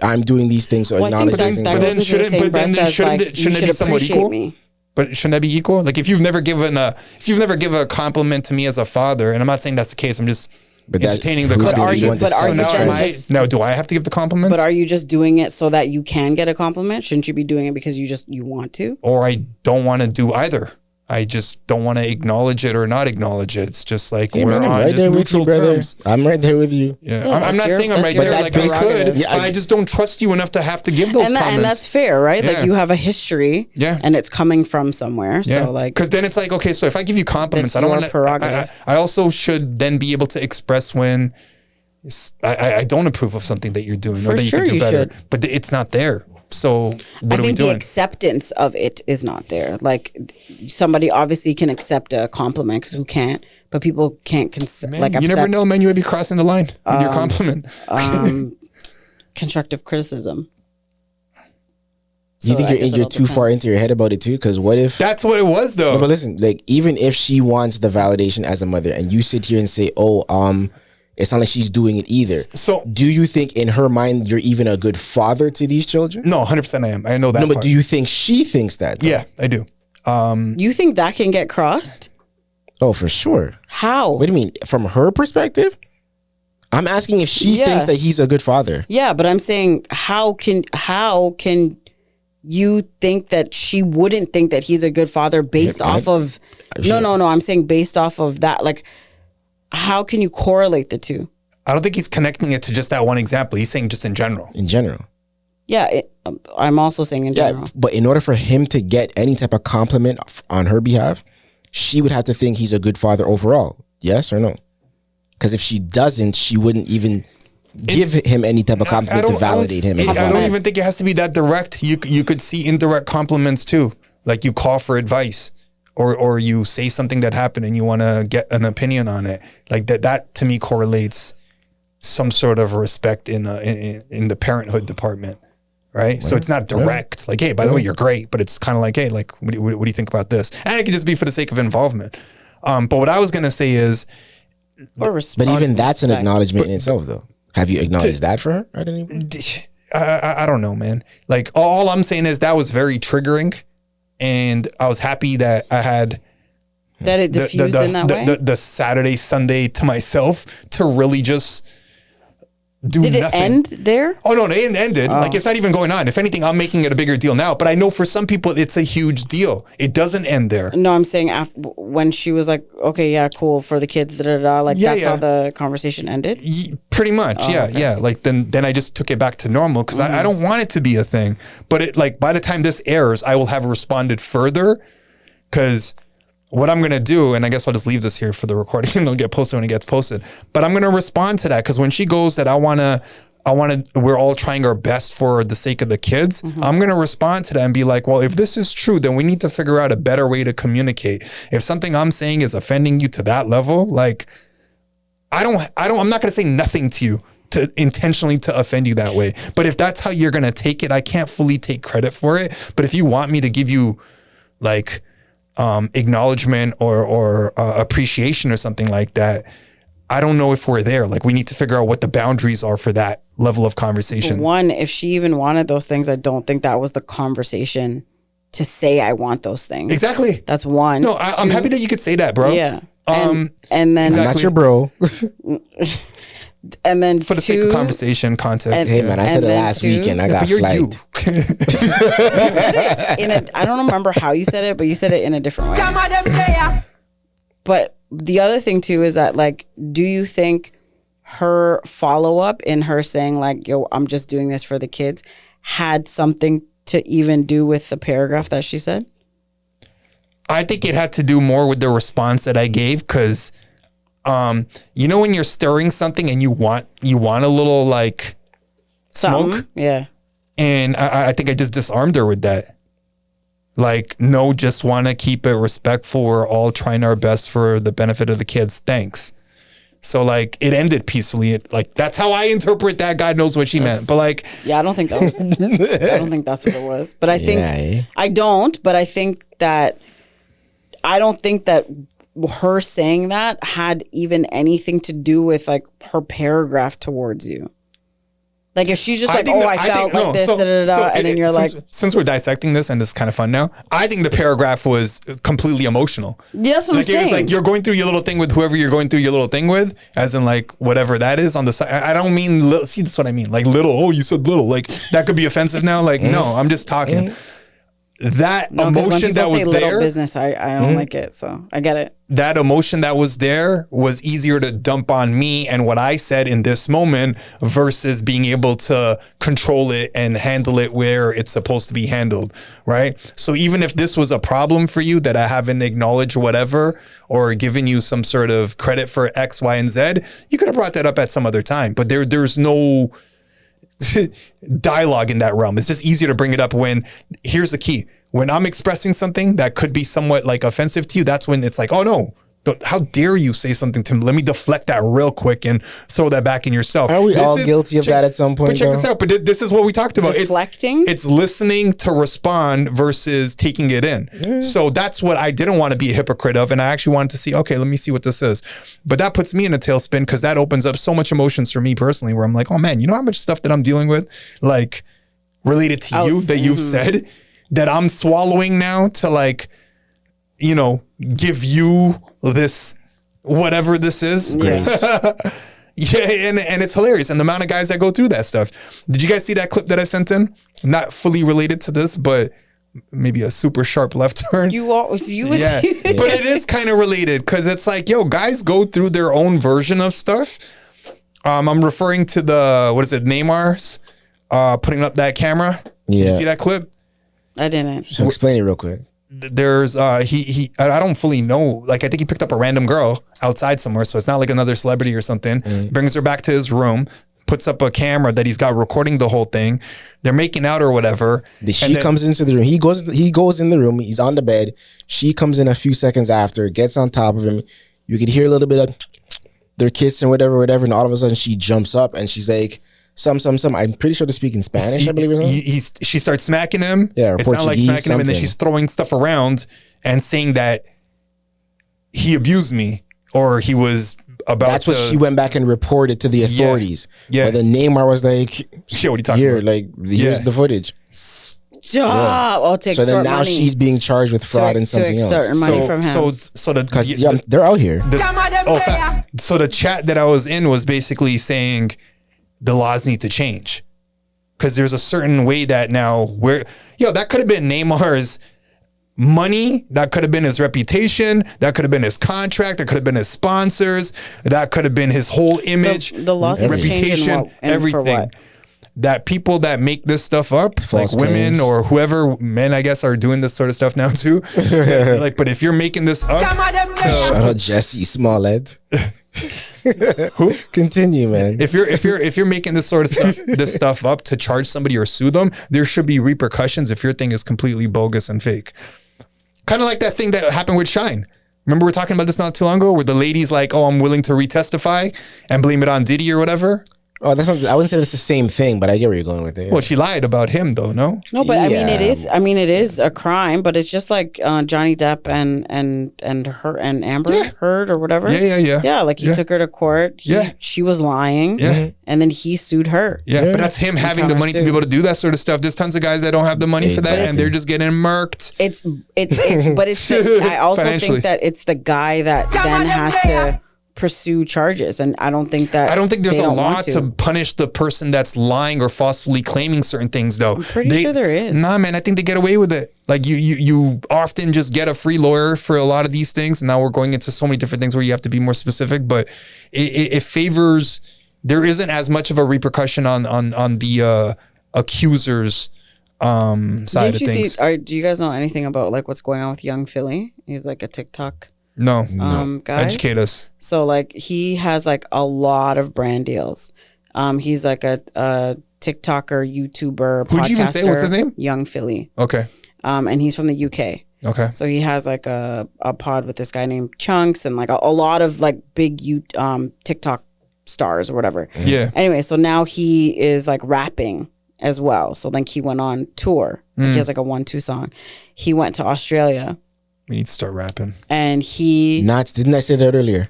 Speaker 3: I'm doing these things, so
Speaker 2: Well, I think
Speaker 3: acknowledging.
Speaker 2: that
Speaker 1: but then
Speaker 2: goes into the
Speaker 1: shouldn't-
Speaker 2: same
Speaker 1: but then
Speaker 2: breath as,
Speaker 1: shouldn't
Speaker 2: like,
Speaker 1: it-
Speaker 2: you
Speaker 1: shouldn't it
Speaker 2: should
Speaker 1: be somewhat
Speaker 2: appreciate
Speaker 1: equal?
Speaker 2: me.
Speaker 1: But shouldn't that be equal? Like if you've never given a compliment to me as a father, and I'm not saying that's the case, I'm just entertaining the
Speaker 3: who's
Speaker 2: But
Speaker 1: conversation.
Speaker 2: are you- but are
Speaker 1: So
Speaker 2: you
Speaker 1: now
Speaker 2: then
Speaker 1: am I,
Speaker 2: just-
Speaker 1: now do I have to give the compliments?
Speaker 2: But are you just doing it so that you can get a compliment? Shouldn't you be doing it because you want to?
Speaker 1: or I don't want to do either. I just don't want to acknowledge it or not acknowledge it. It's just like
Speaker 3: Hey,
Speaker 1: we're
Speaker 3: man, I'm
Speaker 1: on
Speaker 3: right
Speaker 1: just
Speaker 3: there with you,
Speaker 1: neutral
Speaker 3: brother.
Speaker 1: terms.
Speaker 3: I'm right there with you.
Speaker 1: Yeah,
Speaker 2: Yeah,
Speaker 1: I'm
Speaker 2: that's
Speaker 1: not
Speaker 2: your-
Speaker 1: saying I'm
Speaker 2: that's
Speaker 1: right
Speaker 2: your
Speaker 1: there like I
Speaker 2: prerogative.
Speaker 1: could.
Speaker 3: Yeah,
Speaker 1: I just don't trust you enough to have to give those comments.
Speaker 2: And that's fair, right?
Speaker 1: Yeah.
Speaker 2: Like you have a history,
Speaker 1: Yeah.
Speaker 2: and it's coming from somewhere.
Speaker 1: Yeah,
Speaker 2: So like,
Speaker 1: because then it's like, okay, so if I give you compliments,
Speaker 2: That's
Speaker 1: I don't
Speaker 2: your
Speaker 1: want to.
Speaker 2: prerogative.
Speaker 1: I also should then be able to express when I don't approve of something that you're doing or
Speaker 2: For
Speaker 1: that you
Speaker 2: sure
Speaker 1: could do
Speaker 2: you
Speaker 1: better.
Speaker 2: should.
Speaker 1: But it's not there. So what
Speaker 2: I
Speaker 1: are we
Speaker 2: think the
Speaker 1: doing?
Speaker 2: acceptance of it is not there. Like somebody obviously can accept a compliment because who can't? But people can't
Speaker 1: Man,
Speaker 2: like
Speaker 1: you
Speaker 2: accept
Speaker 1: never know, man. You might be crossing the line with your compliment.
Speaker 2: constructive criticism.
Speaker 3: Do you
Speaker 2: So
Speaker 3: think
Speaker 2: I guess it
Speaker 3: you're
Speaker 2: all
Speaker 3: too far
Speaker 2: depends.
Speaker 3: into your head about it too? Because what if?
Speaker 1: That's what it was, though.
Speaker 3: No, but listen, like even if she wants the validation as a mother, and you sit here and say, "Oh, it's not like she's doing it either."
Speaker 1: So
Speaker 3: Do you think in her mind you're even a good father to these children?
Speaker 1: no, 100% I am. I know that.
Speaker 3: No, but
Speaker 1: part.
Speaker 3: do you think she thinks that? though?
Speaker 1: Yeah, I do.
Speaker 2: You think that can get crossed?
Speaker 3: Oh, for sure.
Speaker 2: How?
Speaker 3: What do you mean? From her perspective? I'm asking if she
Speaker 2: Yeah.
Speaker 3: thinks that he's a good father.
Speaker 2: Yeah, but I'm saying how can you think that she wouldn't think that he's a good father based off of no, I'm saying based off of that. Like how can you correlate the two?
Speaker 1: I don't think he's connecting it to just that one example. He's saying just in general.
Speaker 3: In general.
Speaker 2: Yeah, I'm also saying in general.
Speaker 3: Yeah, but in order for him to get any type of compliment on her behalf, she would have to think he's a good father overall. Yes or no? Because if she doesn't, she wouldn't even give him any type of compliment to validate him. as a
Speaker 1: I
Speaker 3: father.
Speaker 1: don't even think it has to be that direct. You could see indirect compliments too. Like you call for advice or you say something that happened and you want to get an opinion on it. Like that to me correlates some sort of respect in the parenthood department. Right. So it's not direct. Like, hey, by the way, you're great. But it's kind of like, hey, like, what do you think about this? And it could just be for the sake of involvement. But what I was going to say is,
Speaker 2: Or
Speaker 3: But even that's an
Speaker 2: respect.
Speaker 3: acknowledgement in itself, though. Have you acknowledged that for her? I don't even.
Speaker 1: I don't know, man. Like all I'm saying is that was very triggering, and I was happy that I had
Speaker 2: that it diffused in that way.
Speaker 1: the Saturday, Sunday to myself to really just do
Speaker 2: Did it
Speaker 1: nothing.
Speaker 2: end there?
Speaker 1: Oh no, it ended. Like it's not even going on. If anything, I'm making it a bigger deal now. But I know for some people, it's a huge deal. It doesn't end there.
Speaker 2: No, I'm saying when she was like, okay, yeah, cool for the kids, like
Speaker 1: Yeah,
Speaker 2: that's
Speaker 1: yeah.
Speaker 2: how the conversation ended.
Speaker 1: Pretty much, yeah. Like then I just took it back to normal because I don't want it to be a thing. But it like by the time this airs, I will have responded further because what I'm gonna do, and I guess I'll just leave this here for the recording and it'll get posted when it gets posted. But I'm gonna respond to that because when she goes that I wanna, we're all trying our best for the sake of the kids. I'm gonna respond to that and be like, well, if this is true, then we need to figure out a better way to communicate. If something I'm saying is offending you to that level, like I'm not gonna say nothing to you to intentionally to offend you that way. But if that's how you're gonna take it, I can't fully take credit for it. But if you want me to give you like acknowledgement or appreciation or something like that, I don't know if we're there. Like we need to figure out what the boundaries are for that level of conversation.
Speaker 2: One, if she even wanted those things, I don't think that was the conversation to say I want those things.
Speaker 1: Exactly.
Speaker 2: That's one.
Speaker 1: No, I'm happy that you could say that, bro.
Speaker 2: Yeah. And then
Speaker 3: I'm
Speaker 1: Exactly.
Speaker 3: not your bro.
Speaker 2: and then
Speaker 1: For the sake of conversation context.
Speaker 2: and-
Speaker 3: Hey, man, I said
Speaker 2: And
Speaker 3: it
Speaker 2: then
Speaker 3: last
Speaker 2: two-
Speaker 3: weekend. I
Speaker 1: Yeah,
Speaker 3: got
Speaker 1: but you're you.
Speaker 3: flagged.
Speaker 2: I don't remember how you said it, but you said it in a different way.
Speaker 4: Some of them there.
Speaker 2: But the other thing too is that like, do you think her follow up in her saying like, yo, I'm just doing this for the kids had something to even do with the paragraph that she said?
Speaker 1: I think it had to do more with the response that I gave because, you know, when you're stirring something and you want a little like smoke,
Speaker 2: Something. Yeah.
Speaker 1: and I think I just disarmed her with that. Like, no, just want to keep it respectful. We're all trying our best for the benefit of the kids. Thanks. So like it ended peacefully. Like that's how I interpret that. God knows what she meant. But like,
Speaker 2: Yeah, I don't think that was. I don't think that's what it was. But I think I don't. But I think that I don't think that her saying that had even anything to do with like her paragraph towards you. Like if she's just like,
Speaker 1: think
Speaker 2: oh,
Speaker 1: that-
Speaker 2: I felt
Speaker 1: think-
Speaker 2: like
Speaker 1: no,
Speaker 2: this,
Speaker 1: so-
Speaker 2: da, da, da,
Speaker 1: so
Speaker 2: and then you're like,
Speaker 1: since we're dissecting this and it's kind of fun now, I think the paragraph was completely emotional.
Speaker 2: yeah, that's what
Speaker 1: Like
Speaker 2: I'm
Speaker 1: it was
Speaker 2: saying.
Speaker 1: like you're going through your little thing with whoever you're going through your little thing with, as in like whatever that is on the side. I don't mean little. See, that's what I mean. Like little. Oh, you said little. Like that could be offensive now. Like no, I'm just talking. That
Speaker 2: No, 'cause when
Speaker 1: emotion
Speaker 2: people
Speaker 1: that was
Speaker 2: say little
Speaker 1: there,
Speaker 2: business, I don't like it. So I get it.
Speaker 1: that emotion that was there was easier to dump on me and what I said in this moment versus being able to control it and handle it where it's supposed to be handled, right? So even if this was a problem for you that I haven't acknowledged whatever or given you some sort of credit for X, Y, and Z, you could have brought that up at some other time. But there's no dialogue in that realm. It's just easier to bring it up when, here's the key. When I'm expressing something that could be somewhat like offensive to you, that's when it's like, oh no, how dare you say something to me? Let me deflect that real quick and throw that back in yourself.
Speaker 3: Are we all guilty of that at some point?
Speaker 1: But check
Speaker 3: though?
Speaker 1: this out. But this is what we talked about.
Speaker 2: Deflecting?
Speaker 1: It's listening to respond versus taking it in. So that's what I didn't want to be a hypocrite of. And I actually wanted to see, okay, let me see what this is. But that puts me in a tailspin because that opens up so much emotions for me personally where I'm like, oh man, you know how much stuff that I'm dealing with? Like related to you that you've said that I'm swallowing now to like, you know, give you this, whatever this is.
Speaker 3: Grace.
Speaker 1: Yeah, and it's hilarious. And the amount of guys that go through that stuff. Did you guys see that clip that I sent in? Not fully related to this, but maybe a super sharp left turn.
Speaker 2: You always you would
Speaker 1: Yeah, but it is kind of related because it's like, yo, guys go through their own version of stuff. I'm referring to the, what is it, Neymar's putting up that camera. Did you
Speaker 3: Yeah.
Speaker 1: see that clip?
Speaker 2: I didn't.
Speaker 3: So explain it real quick.
Speaker 1: There's he I don't fully know, like I think he picked up a random girl outside somewhere, so it's not like another celebrity or something. Brings her back to his room, puts up a camera that he's got recording the whole thing. They're making out or whatever.
Speaker 3: She comes into the room. He goes in the room. He's on the bed. She comes in a few seconds after, gets on top of him. You could hear a little bit of they're kissing, whatever, and all of a sudden she jumps up and she's like, some. I'm pretty sure they're speaking Spanish, I believe it is.
Speaker 1: She starts smacking him.
Speaker 3: Yeah, or
Speaker 1: it sounds like
Speaker 3: Portuguese,
Speaker 1: smacking him, and then
Speaker 3: something.
Speaker 1: she's throwing stuff around and saying that he abused me or he was about
Speaker 3: That's
Speaker 1: to.
Speaker 3: what she went back and reported to the authorities.
Speaker 1: Yeah.
Speaker 3: But then Neymar was like,
Speaker 1: Yeah, what are you talking
Speaker 3: here,
Speaker 1: about?
Speaker 3: like, here's
Speaker 1: Yeah.
Speaker 3: the footage.
Speaker 2: Stop. I'll take
Speaker 3: So then
Speaker 2: extort
Speaker 3: now
Speaker 2: money.
Speaker 3: she's being charged with fraud and something
Speaker 2: extort
Speaker 3: else.
Speaker 2: money from him.
Speaker 1: So
Speaker 3: Because they're out here.
Speaker 1: facts. So the chat that I was in was basically saying the laws need to change because there's a certain way that now that could have been Neymar's money, that could have been his reputation, that could have been his contract, that could have been his sponsors, that could have been his whole image,
Speaker 2: The laws have changed in
Speaker 1: reputation,
Speaker 2: what- and for
Speaker 1: everything.
Speaker 2: what?
Speaker 1: That people that make this stuff up,
Speaker 3: False
Speaker 1: like women
Speaker 3: claims.
Speaker 1: or whoever, men I guess are doing this sort of stuff now too. Like, but if you're making this up,
Speaker 3: Shout out Jesse Smollett. Who? Continue, man.
Speaker 1: if you're making this sort of this stuff up to charge somebody or sue them, there should be repercussions if your thing is completely bogus and fake. Kind of like that thing that happened with Shine. Remember we were talking about this not too long ago, where the lady's like, "Oh, I'm willing to retestify and blame it on Diddy or whatever."
Speaker 3: Oh, that's not, I wouldn't say that's the same thing, but I get where you're going with it. Yeah.
Speaker 1: Well, she lied about him though. No.
Speaker 2: No, but I mean it
Speaker 3: Yeah.
Speaker 2: is. I mean it is a crime, but it's just like Johnny Depp and her and Amber Heard or whatever.
Speaker 1: Yeah.
Speaker 2: Yeah, like he took her to court. She was lying.
Speaker 1: Yeah.
Speaker 2: and then he sued her.
Speaker 1: Yeah, but that's him having the money to be able to do that sort of stuff. There's tons of guys that don't have the money for that, and they're just getting murked.
Speaker 2: But it's. I also
Speaker 1: Financially.
Speaker 2: think that it's the guy that then has to pursue charges, and I don't think there's
Speaker 1: a law to punish the person that's lying or falsely claiming certain things, though. I'm
Speaker 2: pretty sure there is.
Speaker 1: Nah, man, I think they get away with it. Like you often just get a free lawyer for a lot of these things. And now we're going into so many different things where you have to be more specific, but it favors. There isn't as much of a repercussion on the accuser's side of things.
Speaker 2: Do you guys know anything about like what's going on with Young Philly? He's like a TikTok
Speaker 1: No.
Speaker 2: guy.
Speaker 1: Educate us.
Speaker 2: So like he has like a lot of brand deals. He's like a TikToker, YouTuber,
Speaker 1: Who'd you even say? What's his name?
Speaker 2: Young Philly.
Speaker 1: Okay.
Speaker 2: And he's from the UK.
Speaker 1: Okay.
Speaker 2: So he has like a pod with this guy named Chunks and like a lot of like big TikTok stars or whatever.
Speaker 1: Yeah.
Speaker 2: Anyway, so now he is like rapping as well. So then he went on tour. Like he has like a 1-2 song. He went to Australia
Speaker 1: We need to start rapping.
Speaker 2: and he
Speaker 3: Didn't I say that earlier?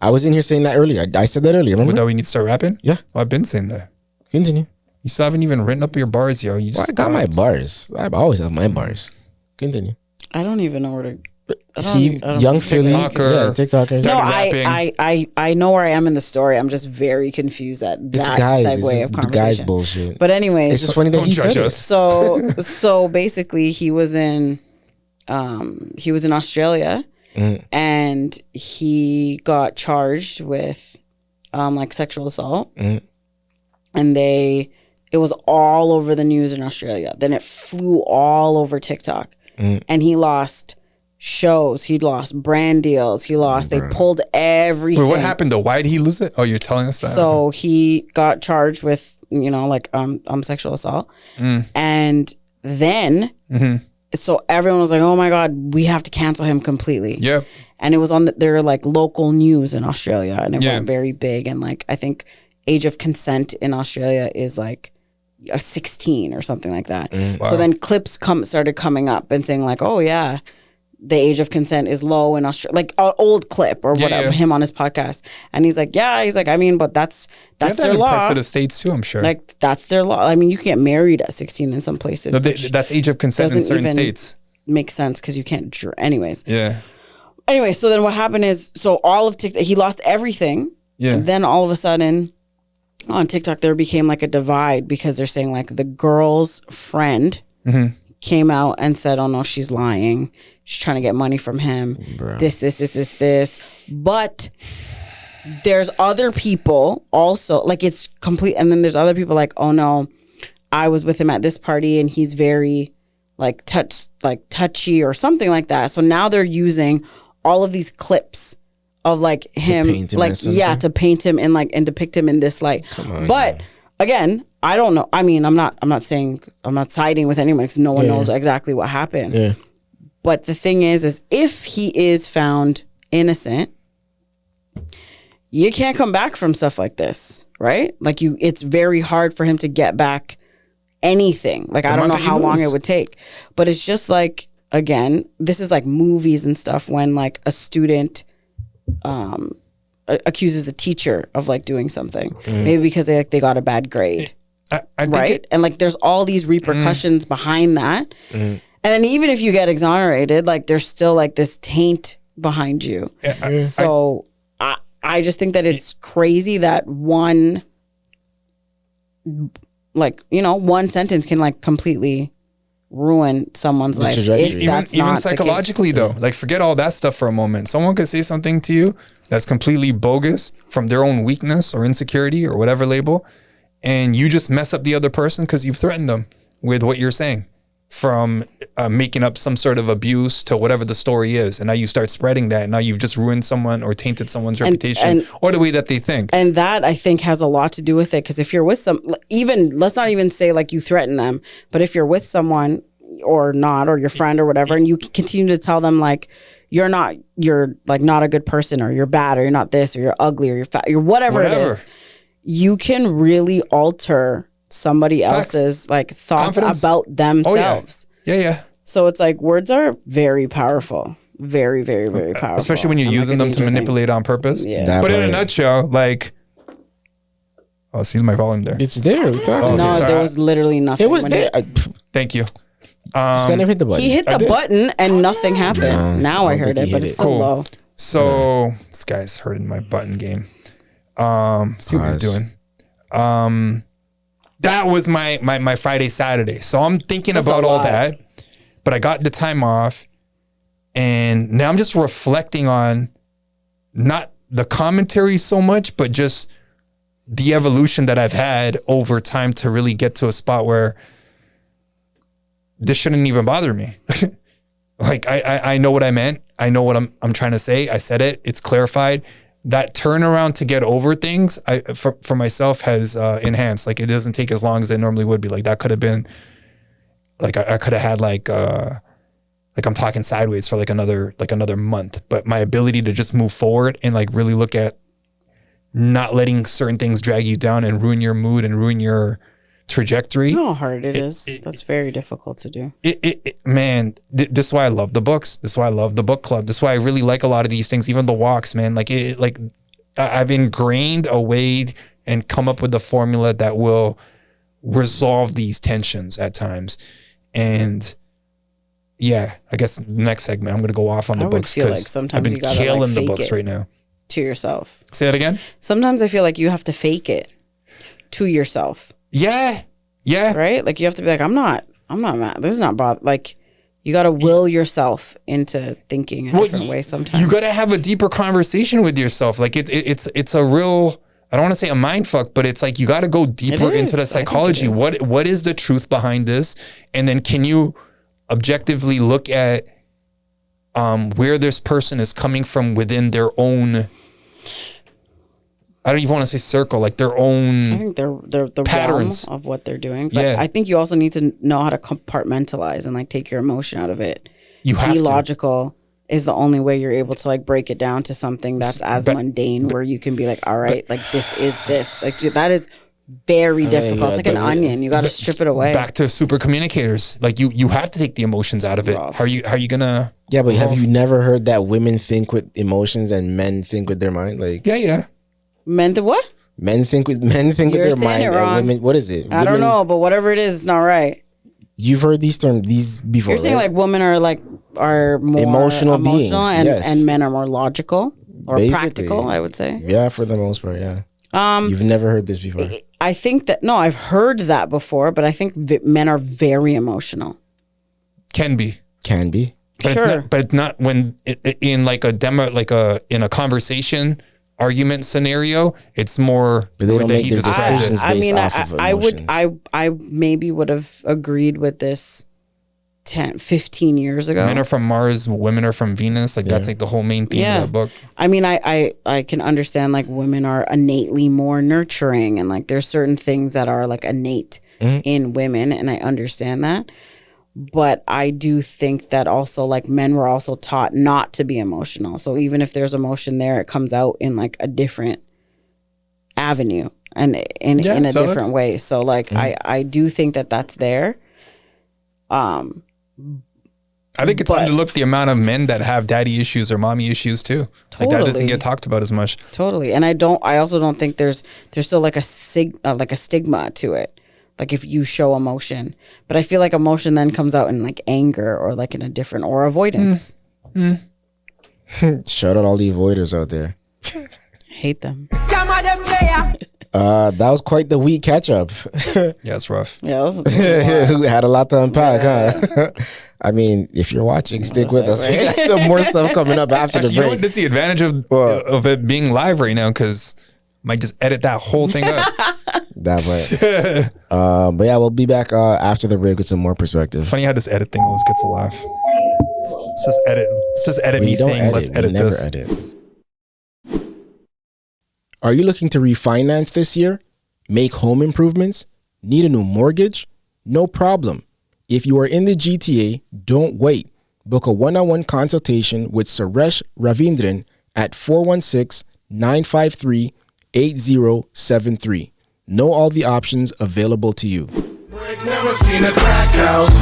Speaker 3: I was in here saying that earlier. I said that earlier. Remember?
Speaker 1: That we need to start rapping?
Speaker 3: Yeah.
Speaker 1: Oh, I've been saying that.
Speaker 3: Continue.
Speaker 1: You still haven't even written up your bars, yo. You
Speaker 3: Well,
Speaker 1: just
Speaker 3: I got my
Speaker 1: stopped.
Speaker 3: bars. I always have my bars. Continue.
Speaker 2: I don't even know where to. I don't-
Speaker 3: Young Philly,
Speaker 1: TikToker.
Speaker 3: yeah, TikToker.
Speaker 1: Start-
Speaker 2: No,
Speaker 1: rapping.
Speaker 2: I know where I am in the story. I'm just very confused at
Speaker 3: It's
Speaker 2: that
Speaker 3: guys.
Speaker 2: segue
Speaker 3: It's
Speaker 2: of
Speaker 3: just the guys
Speaker 2: conversation.
Speaker 3: bullshit.
Speaker 2: But anyways,
Speaker 3: It's just funny that
Speaker 1: Don't
Speaker 3: he
Speaker 1: judge
Speaker 3: said
Speaker 1: us.
Speaker 3: it.
Speaker 2: so basically he was in Australia and he got charged with like sexual assault and it was all over the news in Australia. Then it flew all over TikTok and he lost shows, he lost brand deals, they pulled everything.
Speaker 1: Wait, what happened though? Why did he lose it? Oh, you're telling us that.
Speaker 2: So he got charged with, sexual assault. And then, so everyone was like, oh my God, we have to cancel him completely.
Speaker 1: Yep.
Speaker 2: And it was on their like local news in Australia and it
Speaker 1: Yeah.
Speaker 2: went very big. And like, I think age of consent in Australia is like 16 or something like that. So then clips started coming up and saying like, oh yeah, the age of consent is low in Australia, like an old clip or whatever,
Speaker 1: yeah.
Speaker 2: him on his podcast. And he's like, I mean, but that's
Speaker 1: They have that
Speaker 2: their
Speaker 1: in parts
Speaker 2: law.
Speaker 1: of the States too, I'm sure.
Speaker 2: Like that's their law. I mean, you can get married at 16 in some places.
Speaker 1: No,
Speaker 2: which
Speaker 1: that's age of consent in
Speaker 2: doesn't
Speaker 1: certain
Speaker 2: even
Speaker 1: states.
Speaker 2: make sense because you can't. Anyways.
Speaker 1: Yeah.
Speaker 2: Anyway, so then what happened is, so all of TikTok, he lost everything.
Speaker 1: Yeah.
Speaker 2: And then all of a sudden, on TikTok, there became like a divide because they're saying like the girl's friend came out and said, "Oh no, she's lying. She's trying to get money from him. This. But there's other people also, like it's complete. And then there's other people like, oh no, I was with him at this party and he's very like touchy or something like that. So now they're using all of these clips of like him,
Speaker 3: paint him
Speaker 2: like
Speaker 3: as something?
Speaker 2: to paint him in like and depict him in this light. But again, I don't know. I mean, I'm not siding with anyone because no one knows exactly what happened.
Speaker 3: Yeah.
Speaker 2: But the thing is if he is found innocent, you can't come back from stuff like this, right? Like it's very hard for him to get back anything. Like I don't know how long it would take, but it's just like, again, this is like movies and stuff when like a student accuses a teacher of like doing something, maybe because they got a bad grade,
Speaker 1: I think
Speaker 2: right? And like there's all these repercussions behind that. And then even if you get exonerated, like there's still like this taint behind you. So I just think that it's crazy that one sentence can like completely ruin someone's life.
Speaker 3: trajectory.
Speaker 1: even psychologically though, like forget all that stuff for a moment. Someone could say something to you that's completely bogus from their own weakness or insecurity or whatever label, and you just mess up the other person because you've threatened them with what you're saying, from making up some sort of abuse to whatever the story is, and now you start spreading that, and now you've just ruined someone or tainted someone's reputation or the way that they think.
Speaker 2: And that I think has a lot to do with it, because if you're with let's not even say like you threaten them, but if you're with someone or not, or your friend or whatever, and you continue to tell them like you're like not a good person, or you're bad, or you're not this, or you're ugly, or you're fat, you're whatever it is, you can really alter somebody else's like thoughts about themselves.
Speaker 1: Yeah.
Speaker 2: So it's like words are very powerful. Very, very, very powerful.
Speaker 1: Especially when you're using them to manipulate on purpose.
Speaker 2: Yeah.
Speaker 1: But in a nutshell, like, oh, see my volume there.
Speaker 3: It's there.
Speaker 1: Okay,
Speaker 2: No,
Speaker 1: sorry.
Speaker 2: there was literally nothing.
Speaker 3: It was
Speaker 2: when
Speaker 3: there.
Speaker 1: Thank you.
Speaker 3: Just gonna hit the button.
Speaker 2: He hit the button and nothing happened. Now I heard it, but it's still low.
Speaker 1: So this guy's hurting my button game. See what he's doing. That was my Friday, Saturday. So I'm thinking about all that, but I got the time off, and now I'm just reflecting on not the commentary so much, but just the evolution that I've had over time to really get to a spot where this shouldn't even bother me. Like I know what I meant. I know what I'm trying to say. I said it. It's clarified. That turnaround to get over things, for myself has enhanced. Like it doesn't take as long as it normally would be. Like that could have been, like I could have had like like I'm talking sideways for like another month, but my ability to just move forward and like really look at not letting certain things drag you down and ruin your mood and ruin your trajectory.
Speaker 2: You know how hard it is. That's very difficult to do.
Speaker 1: Man, this is why I love the books. This is why I love the book club. This is why I really like a lot of these things, even the walks, man. Like I've ingrained a way and come up with a formula that will resolve these tensions at times. And yeah, I guess next segment I'm gonna go off on the books
Speaker 2: feel like
Speaker 1: because
Speaker 2: sometimes
Speaker 1: I've been
Speaker 2: you gotta,
Speaker 1: killing the
Speaker 2: fake
Speaker 1: books
Speaker 2: it
Speaker 1: right now.
Speaker 2: To yourself.
Speaker 1: Say that again.
Speaker 2: Sometimes I feel like you have to fake it to yourself.
Speaker 1: Yeah.
Speaker 2: Right? Like you have to be like, I'm not mad. This is not bother. Like you got to will yourself into thinking a different way sometimes.
Speaker 1: You got to have a deeper conversation with yourself. Like it's a real, I don't want to say a mind fuck, but it's like you got to go deeper into the psychology. What is the truth behind this? And then can you objectively look at where this person is coming from within their own, I don't even want to say circle, like their own.
Speaker 2: I think they're the
Speaker 1: patterns
Speaker 2: realm of what they're doing. But I think you also need to know how to compartmentalize and like take your emotion out of it.
Speaker 1: You have
Speaker 2: Be
Speaker 1: to.
Speaker 2: logical is the only way you're able to like break it down to something that's as mundane where you can be like, all right, like this is this. Like that is very difficult. It's like an onion. You got to strip it away.
Speaker 1: Back to super communicators. Like you have to take the emotions out of it. How are you gonna?
Speaker 3: Yeah, but have you never heard that women think with emotions and men think with their mind? Like
Speaker 1: yeah.
Speaker 2: Men the what?
Speaker 3: Men think with their mind and women. What is it?
Speaker 2: I don't know, but whatever it is, it's not right.
Speaker 3: You've heard these before.
Speaker 2: You're saying like women are more
Speaker 3: emotional beings,
Speaker 2: and men are more logical or
Speaker 3: Basically,
Speaker 2: practical, I would say.
Speaker 3: Yeah, for the most part, yeah. You've never heard this before.
Speaker 2: I think that I've heard that before, but I think men are very emotional.
Speaker 1: Can be.
Speaker 3: But
Speaker 2: sure,
Speaker 1: it's not when in like a demo, like in a conversation argument scenario. It's more
Speaker 3: But they don't make
Speaker 1: he
Speaker 3: their
Speaker 1: described it.
Speaker 3: decisions based off of emotions.
Speaker 2: I maybe would have agreed with this 10, 15 years ago.
Speaker 1: Men are from Mars, women are from Venus. Like that's like the whole main theme of that book.
Speaker 2: I mean, I can understand like women are innately more nurturing and like there's certain things that are like innate in women, and I understand that. But I do think that also like men were also taught not to be emotional. So even if there's emotion there, it comes out in like a different avenue and in a different way. So like I do think that that's there.
Speaker 1: I think it's underlooked the amount of men that have daddy issues or mommy issues too. Like that doesn't get talked about as much.
Speaker 2: Totally. And I also don't think there's still like a stigma to it. Like if you show emotion, but I feel like emotion then comes out in like anger or like in a different or avoidance.
Speaker 3: Shout out all the avoiders out there.
Speaker 2: Hate them.
Speaker 3: That was quite the week catch up.
Speaker 1: Yeah, it's rough.
Speaker 2: Yeah,
Speaker 3: We had a lot to unpack, huh? I mean, if you're watching, stick with us. We got some more stuff coming up after the
Speaker 1: You know
Speaker 3: break.
Speaker 1: what? This is the advantage of it being live right now because might just edit that whole thing up.
Speaker 3: That way. But yeah, we'll be back after the break with some more perspective.
Speaker 1: It's funny how this edit thing always gets a laugh. Let's just edit me saying let's edit this.
Speaker 3: Edit. Are you looking to refinance this year? Make home improvements? Need a new mortgage? No problem. If you are in the GTA, don't wait. Book a one-on-one consultation with Suresh Ravindran at 416-953-8073. Know all the options available to you.
Speaker 4: Never seen a crack house.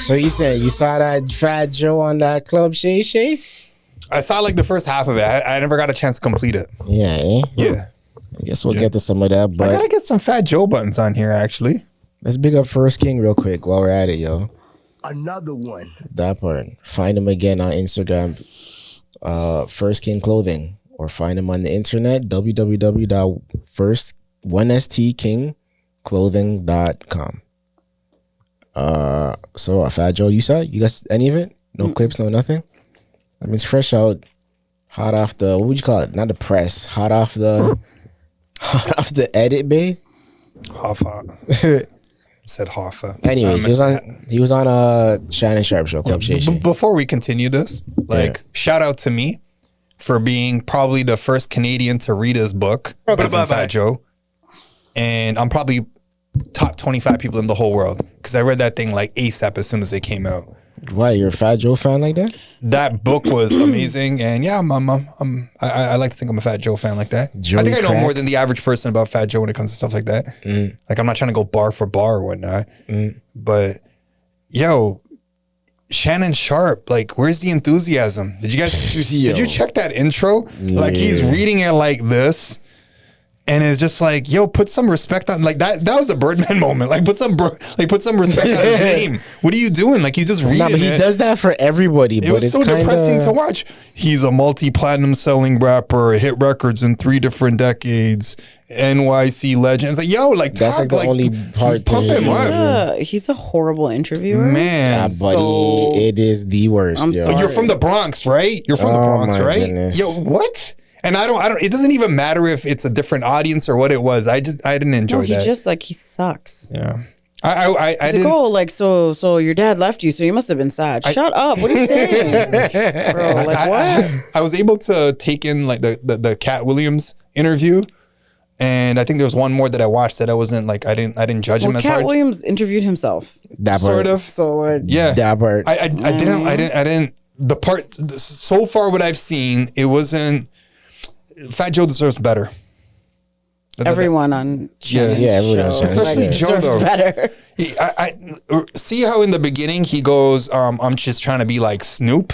Speaker 3: So you said you saw that Fat Joe on that club, Shay Shay?
Speaker 1: I saw like the first half of it. I never got a chance to complete it.
Speaker 3: Yeah, eh?
Speaker 1: Yeah.
Speaker 3: I guess we'll get to some of that, but
Speaker 1: I gotta get some Fat Joe buttons on here actually.
Speaker 3: let's big up First King real quick while we're at it, yo.
Speaker 5: Another one.
Speaker 3: That part. Find him again on Instagram, First King Clothing, or find him on the internet, www.1stkingclothing.com. So Fat Joe, you got any of it? No clips, no nothing? I mean, it's fresh out, hot off the, what would you call it? Not the press, hot off the edit bay.
Speaker 1: Hoffa. Said Hoffa.
Speaker 3: Anyways, he was on Shannon Sharp show, Club Shay Shay.
Speaker 1: Before we continue this, shout out to me for being probably the first Canadian to read his book, Fat Joe. And I'm probably top 25 people in the whole world because I read that thing like ASAP as soon as it came out.
Speaker 3: Why, you're a Fat Joe fan like that?
Speaker 1: That book was amazing, and yeah, I like to think I'm a Fat Joe fan like that.
Speaker 3: Joey
Speaker 1: I think I know
Speaker 3: Crack?
Speaker 1: more than the average person about Fat Joe when it comes to stuff like that. Like I'm not trying to go bar for bar or whatnot, but yo, Shannon Sharp, like where's the enthusiasm? Did you guys? Did you check that intro? Like he's reading it like this. And it's just like, yo, put some respect on like that. That was a Birdman moment. Like put some respect on his name. What are you doing? Like he's just reading.
Speaker 3: Nah, but he does that for everybody.
Speaker 1: It
Speaker 3: but
Speaker 1: was
Speaker 3: it's
Speaker 1: so
Speaker 3: kinda
Speaker 1: depressing to watch. He's a multi-platinum selling rapper, hit records in 3 different decades, NYC legend. It's like, yo, like
Speaker 3: That's
Speaker 1: talk,
Speaker 3: like the only part.
Speaker 1: pump him up.
Speaker 2: He's a horrible interviewer.
Speaker 1: Man,
Speaker 3: buddy,
Speaker 2: So-
Speaker 3: it is the worst.
Speaker 2: I'm
Speaker 3: yo.
Speaker 2: sorry.
Speaker 1: you're from the Bronx, right? You're from the
Speaker 3: Oh,
Speaker 1: Bronx,
Speaker 3: my
Speaker 1: right?
Speaker 3: goodness.
Speaker 1: Yo, what? And I don't. It doesn't even matter if it's a different audience or what it was. I didn't enjoy
Speaker 2: No, he
Speaker 1: that.
Speaker 2: just like he sucks.
Speaker 1: Yeah. I
Speaker 2: He's
Speaker 1: didn't.
Speaker 2: like, oh, like so your dad left you, so you must have been sad. Shut up! What are you saying, bro? Like what?
Speaker 1: I was able to take in like the Cat Williams interview, and I think there was one more that I watched that I wasn't like I didn't judge him
Speaker 2: Well,
Speaker 1: as
Speaker 2: Cat
Speaker 1: hard.
Speaker 2: Williams interviewed himself,
Speaker 3: that part.
Speaker 1: Sort of.
Speaker 2: so like
Speaker 1: Yeah.
Speaker 3: That part.
Speaker 1: I didn't. The part so far, what I've seen, it wasn't. Fat Joe deserves better.
Speaker 2: everyone on Shannon's
Speaker 3: Yeah, everyone on
Speaker 2: show,
Speaker 3: Shannon's
Speaker 1: Especially
Speaker 2: like,
Speaker 1: Joe,
Speaker 2: deserves
Speaker 1: though.
Speaker 2: better.
Speaker 1: I see how in the beginning he goes, I'm just trying to be like Snoop.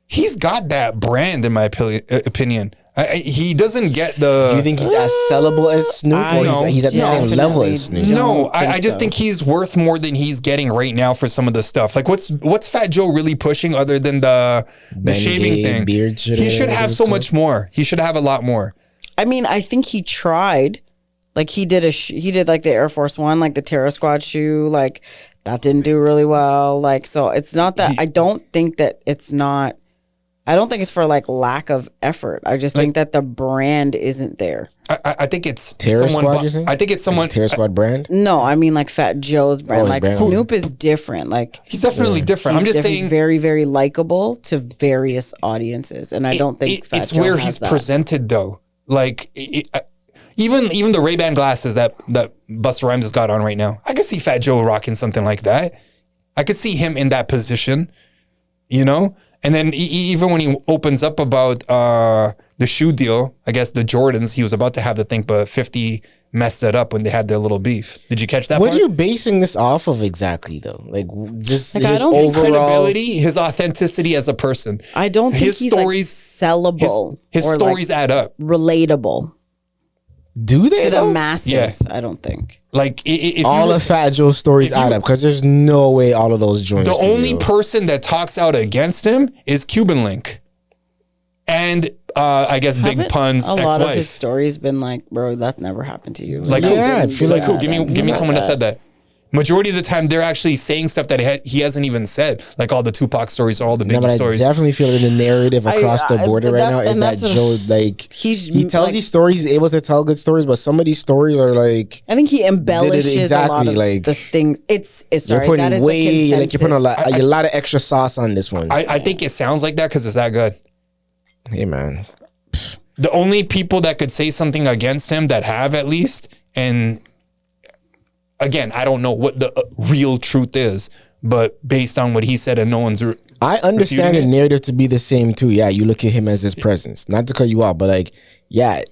Speaker 1: He's got that brand, in my opinion. He doesn't get the.
Speaker 3: Do you think he's as sellable as Snoop, or
Speaker 1: No.
Speaker 3: he's at the same
Speaker 2: Definitely
Speaker 3: level as Snoop?
Speaker 2: don't
Speaker 1: No, I
Speaker 2: think
Speaker 1: just
Speaker 2: so.
Speaker 1: think he's worth more than he's getting right now for some of the stuff. Like, what's Fat Joe really pushing other than the shaving
Speaker 3: Bengay
Speaker 1: thing?
Speaker 3: beard shit or
Speaker 1: He should
Speaker 3: whatever
Speaker 1: have
Speaker 3: it's
Speaker 1: so
Speaker 3: called.
Speaker 1: much more. He should have a lot more.
Speaker 2: I mean, I think he tried. Like he did he did like the Air Force One, like the Terror Squad shoe, like that didn't do really well. Like so, it's not that I don't think that it's not. I don't think it's for like lack of effort. I just think that the brand isn't there.
Speaker 1: I think it's
Speaker 3: Terror
Speaker 1: someone.
Speaker 3: Squad, you saying?
Speaker 1: I think it's someone.
Speaker 3: Terror Squad brand.
Speaker 2: No, I mean like Fat Joe's brand.
Speaker 3: his
Speaker 2: Like
Speaker 3: brand.
Speaker 2: Snoop is different. Like
Speaker 1: He's definitely different. I'm just
Speaker 2: he's
Speaker 1: saying.
Speaker 2: very, very likable to various audiences, and I don't think Fat
Speaker 1: it's
Speaker 2: Joe
Speaker 1: where
Speaker 2: has
Speaker 1: he's
Speaker 2: that.
Speaker 1: presented though. Like even the Ray-Ban glasses that Busta Rhymes has got on right now. I could see Fat Joe rocking something like that. I could see him in that position, you know. And then even when he opens up about the shoe deal, I guess the Jordans, he was about to have the thing, but 50 messed it up when they had their little beef. Did you catch that
Speaker 3: What
Speaker 1: part?
Speaker 3: are you basing this off of exactly, though? Like, just
Speaker 2: Like, I
Speaker 3: his
Speaker 2: don't think
Speaker 1: His
Speaker 3: overall.
Speaker 1: credibility, his authenticity as a person.
Speaker 2: I don't think
Speaker 1: His
Speaker 2: he's
Speaker 1: stories-
Speaker 2: like sellable.
Speaker 1: His
Speaker 2: or
Speaker 1: stories
Speaker 2: like
Speaker 1: add up.
Speaker 2: relatable
Speaker 3: Do they
Speaker 2: to the
Speaker 3: though?
Speaker 2: masses.
Speaker 1: Yeah.
Speaker 2: I don't think.
Speaker 1: Like if
Speaker 3: All
Speaker 1: you,
Speaker 3: of Fat Joe's stories
Speaker 1: if you-
Speaker 3: add up because there's no way all of those joints.
Speaker 1: the
Speaker 3: to
Speaker 1: only
Speaker 3: go.
Speaker 1: person that talks out against him is Cuban Link, and I guess Big
Speaker 2: Haven't
Speaker 1: Pun's
Speaker 2: a lot of his
Speaker 1: ex-wife.
Speaker 2: stories been like, bro, that never happened to you.
Speaker 1: Like
Speaker 3: Yeah,
Speaker 1: who?
Speaker 3: I feel
Speaker 1: Like
Speaker 3: like
Speaker 1: who? Give me someone that said that. Majority of the time, they're actually saying stuff that he hasn't even said, like all the Tupac stories or all the
Speaker 3: No,
Speaker 1: Biggie
Speaker 3: but I
Speaker 1: stories.
Speaker 3: definitely feel that the narrative across the border right now is that
Speaker 2: that's what-
Speaker 3: Joe, like,
Speaker 2: He's
Speaker 3: he tells
Speaker 2: like-
Speaker 3: these stories, he's able to tell good stories, but some of these stories are like,
Speaker 2: I think he embellishes
Speaker 3: exactly,
Speaker 2: a lot of
Speaker 3: like-
Speaker 2: the things. It's
Speaker 3: you're
Speaker 2: sorry, that
Speaker 3: putting
Speaker 2: is
Speaker 3: way,
Speaker 2: the
Speaker 3: like, you're putting
Speaker 2: consensus.
Speaker 3: a lot of extra sauce on this one.
Speaker 1: I think it sounds like that because it's that good.
Speaker 3: Hey, man.
Speaker 1: The only people that could say something against him that have at least, and again, I don't know what the real truth is, but based on what he said, and no one's.
Speaker 3: I understand the
Speaker 1: refuting it?
Speaker 3: narrative to be the same too. Yeah, you look at him as his presence. Not to cut you out, but like, yeah,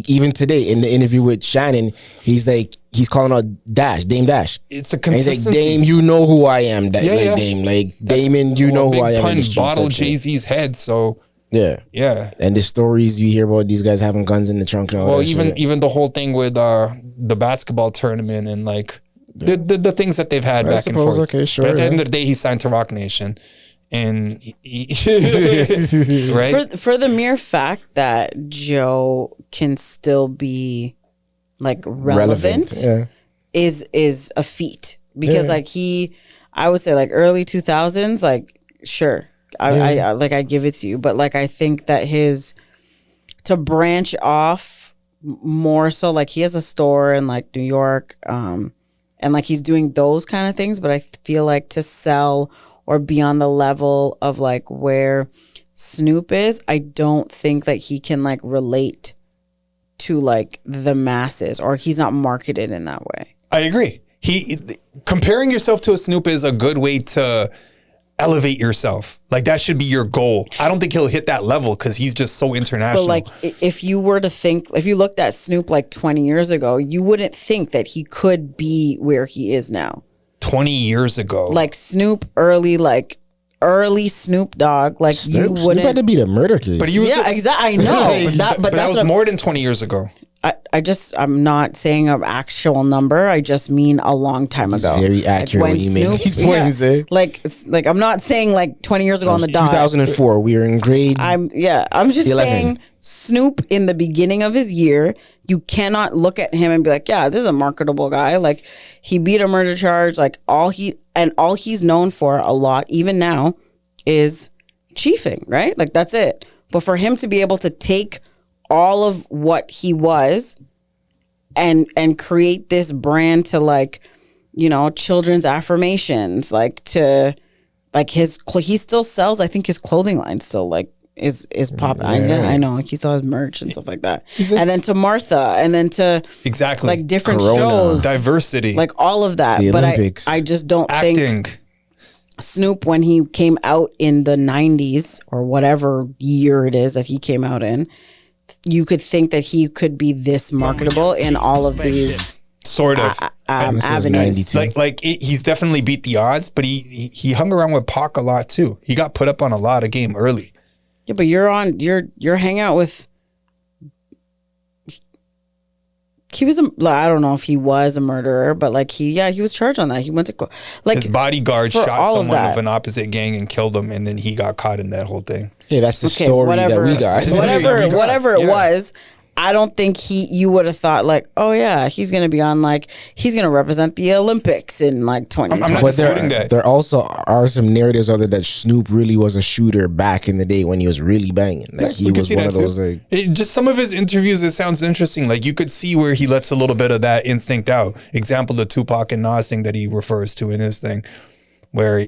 Speaker 3: even today in the interview with Shannon, he's calling out Dame Dash.
Speaker 1: It's a
Speaker 3: And he's
Speaker 1: consistency.
Speaker 3: like, Dame, you know who I am.
Speaker 1: Yeah, yeah.
Speaker 3: Dame, like Damon, you know who I
Speaker 1: Big
Speaker 3: am. in
Speaker 1: Pun
Speaker 3: the streets
Speaker 1: bottled
Speaker 3: type shit.
Speaker 1: Jay-Z's head, so
Speaker 3: Yeah.
Speaker 1: yeah.
Speaker 3: And the stories you hear about these guys having guns in the trunk and all
Speaker 1: Well,
Speaker 3: that shit.
Speaker 1: even the whole thing with the basketball tournament and like the things that they've had
Speaker 3: I
Speaker 1: back and
Speaker 3: suppose,
Speaker 1: forth.
Speaker 3: okay, sure,
Speaker 1: But at the
Speaker 3: yeah.
Speaker 1: end of the day, he signed to Rock Nation, and right.
Speaker 2: for the mere fact that Joe can still be like relevant,
Speaker 3: Yeah.
Speaker 2: is a feat because
Speaker 3: Yeah.
Speaker 2: like I would say like early 2000s, like sure, I like I give it to you, but like I think that to branch off more so, like he has a store in like New York, and like he's doing those kind of things, but I feel like to sell or be on the level of like where Snoop is, I don't think that he can like relate to like the masses, or he's not marketed in that way.
Speaker 1: I agree. comparing yourself to a Snoop is a good way to elevate yourself. Like that should be your goal. I don't think he'll hit that level because he's just so international.
Speaker 2: But like, if you were to think, if you looked at Snoop like 20 years ago, you wouldn't think that he could be where he is now.
Speaker 1: 20 years ago.
Speaker 2: Like Snoop, early Snoop Dogg. Like you
Speaker 3: Snoop
Speaker 2: wouldn't.
Speaker 3: had to be the murder case.
Speaker 1: But he was
Speaker 2: exactly. I know.
Speaker 1: but that was more than 20 years ago.
Speaker 2: I'm not saying an actual number. I just mean a long time ago.
Speaker 3: Very accurate when you make these points.
Speaker 2: Yeah, like I'm not saying like 20 years ago on the dot.
Speaker 3: 2004. We were in grade.
Speaker 2: I'm just
Speaker 3: 11.
Speaker 2: saying Snoop in the beginning of his year. You cannot look at him and be like, yeah, this is a marketable guy. Like he beat a murder charge. Like all he's known for a lot, even now, is chiefing. Right? Like that's it. But for him to be able to take all of what he was and create this brand to like, you know, children's affirmations, like to like he still sells, I think his clothing line still like is popping.
Speaker 3: Yeah.
Speaker 2: I know, like he sells merch and stuff like that. And then to Martha, and then to
Speaker 1: exactly
Speaker 2: like different
Speaker 3: Corona.
Speaker 2: shows,
Speaker 1: diversity,
Speaker 2: like all of that.
Speaker 3: The
Speaker 2: But
Speaker 3: Olympics.
Speaker 2: I just don't
Speaker 1: acting.
Speaker 2: think Snoop, when he came out in the 90s or whatever year it is that he came out in, you could think that he could be this marketable in all of these
Speaker 1: Sort of.
Speaker 2: avenues.
Speaker 3: 92.
Speaker 1: He's definitely beat the odds, but he hung around with Pac a lot too. He got put up on a lot of game early.
Speaker 2: Yeah, but you're hanging out with. He was I don't know if he was a murderer, but like he was charged on that. He went to like
Speaker 1: His bodyguard
Speaker 2: for
Speaker 1: shot
Speaker 2: all of
Speaker 1: someone
Speaker 2: that.
Speaker 1: of an opposite gang and killed him, and then he got caught in that whole thing.
Speaker 3: Hey, that's the story
Speaker 2: whatever,
Speaker 3: that we got.
Speaker 2: whatever it
Speaker 1: Yeah.
Speaker 2: was. I don't think you would have thought like, oh yeah, he's gonna be on like he's gonna represent the Olympics in like 2020.
Speaker 1: I'm not
Speaker 3: But
Speaker 1: disputing that.
Speaker 3: there also are some narratives of it that Snoop really was a shooter back in the day when he was really banging. Like
Speaker 1: We
Speaker 3: he
Speaker 1: could
Speaker 3: was
Speaker 1: see
Speaker 3: one
Speaker 1: that
Speaker 3: of
Speaker 1: too.
Speaker 3: those like
Speaker 1: Just some of his interviews, it sounds interesting. Like you could see where he lets a little bit of that instinct out. Example, the Tupac and Nas thing that he refers to in his thing, where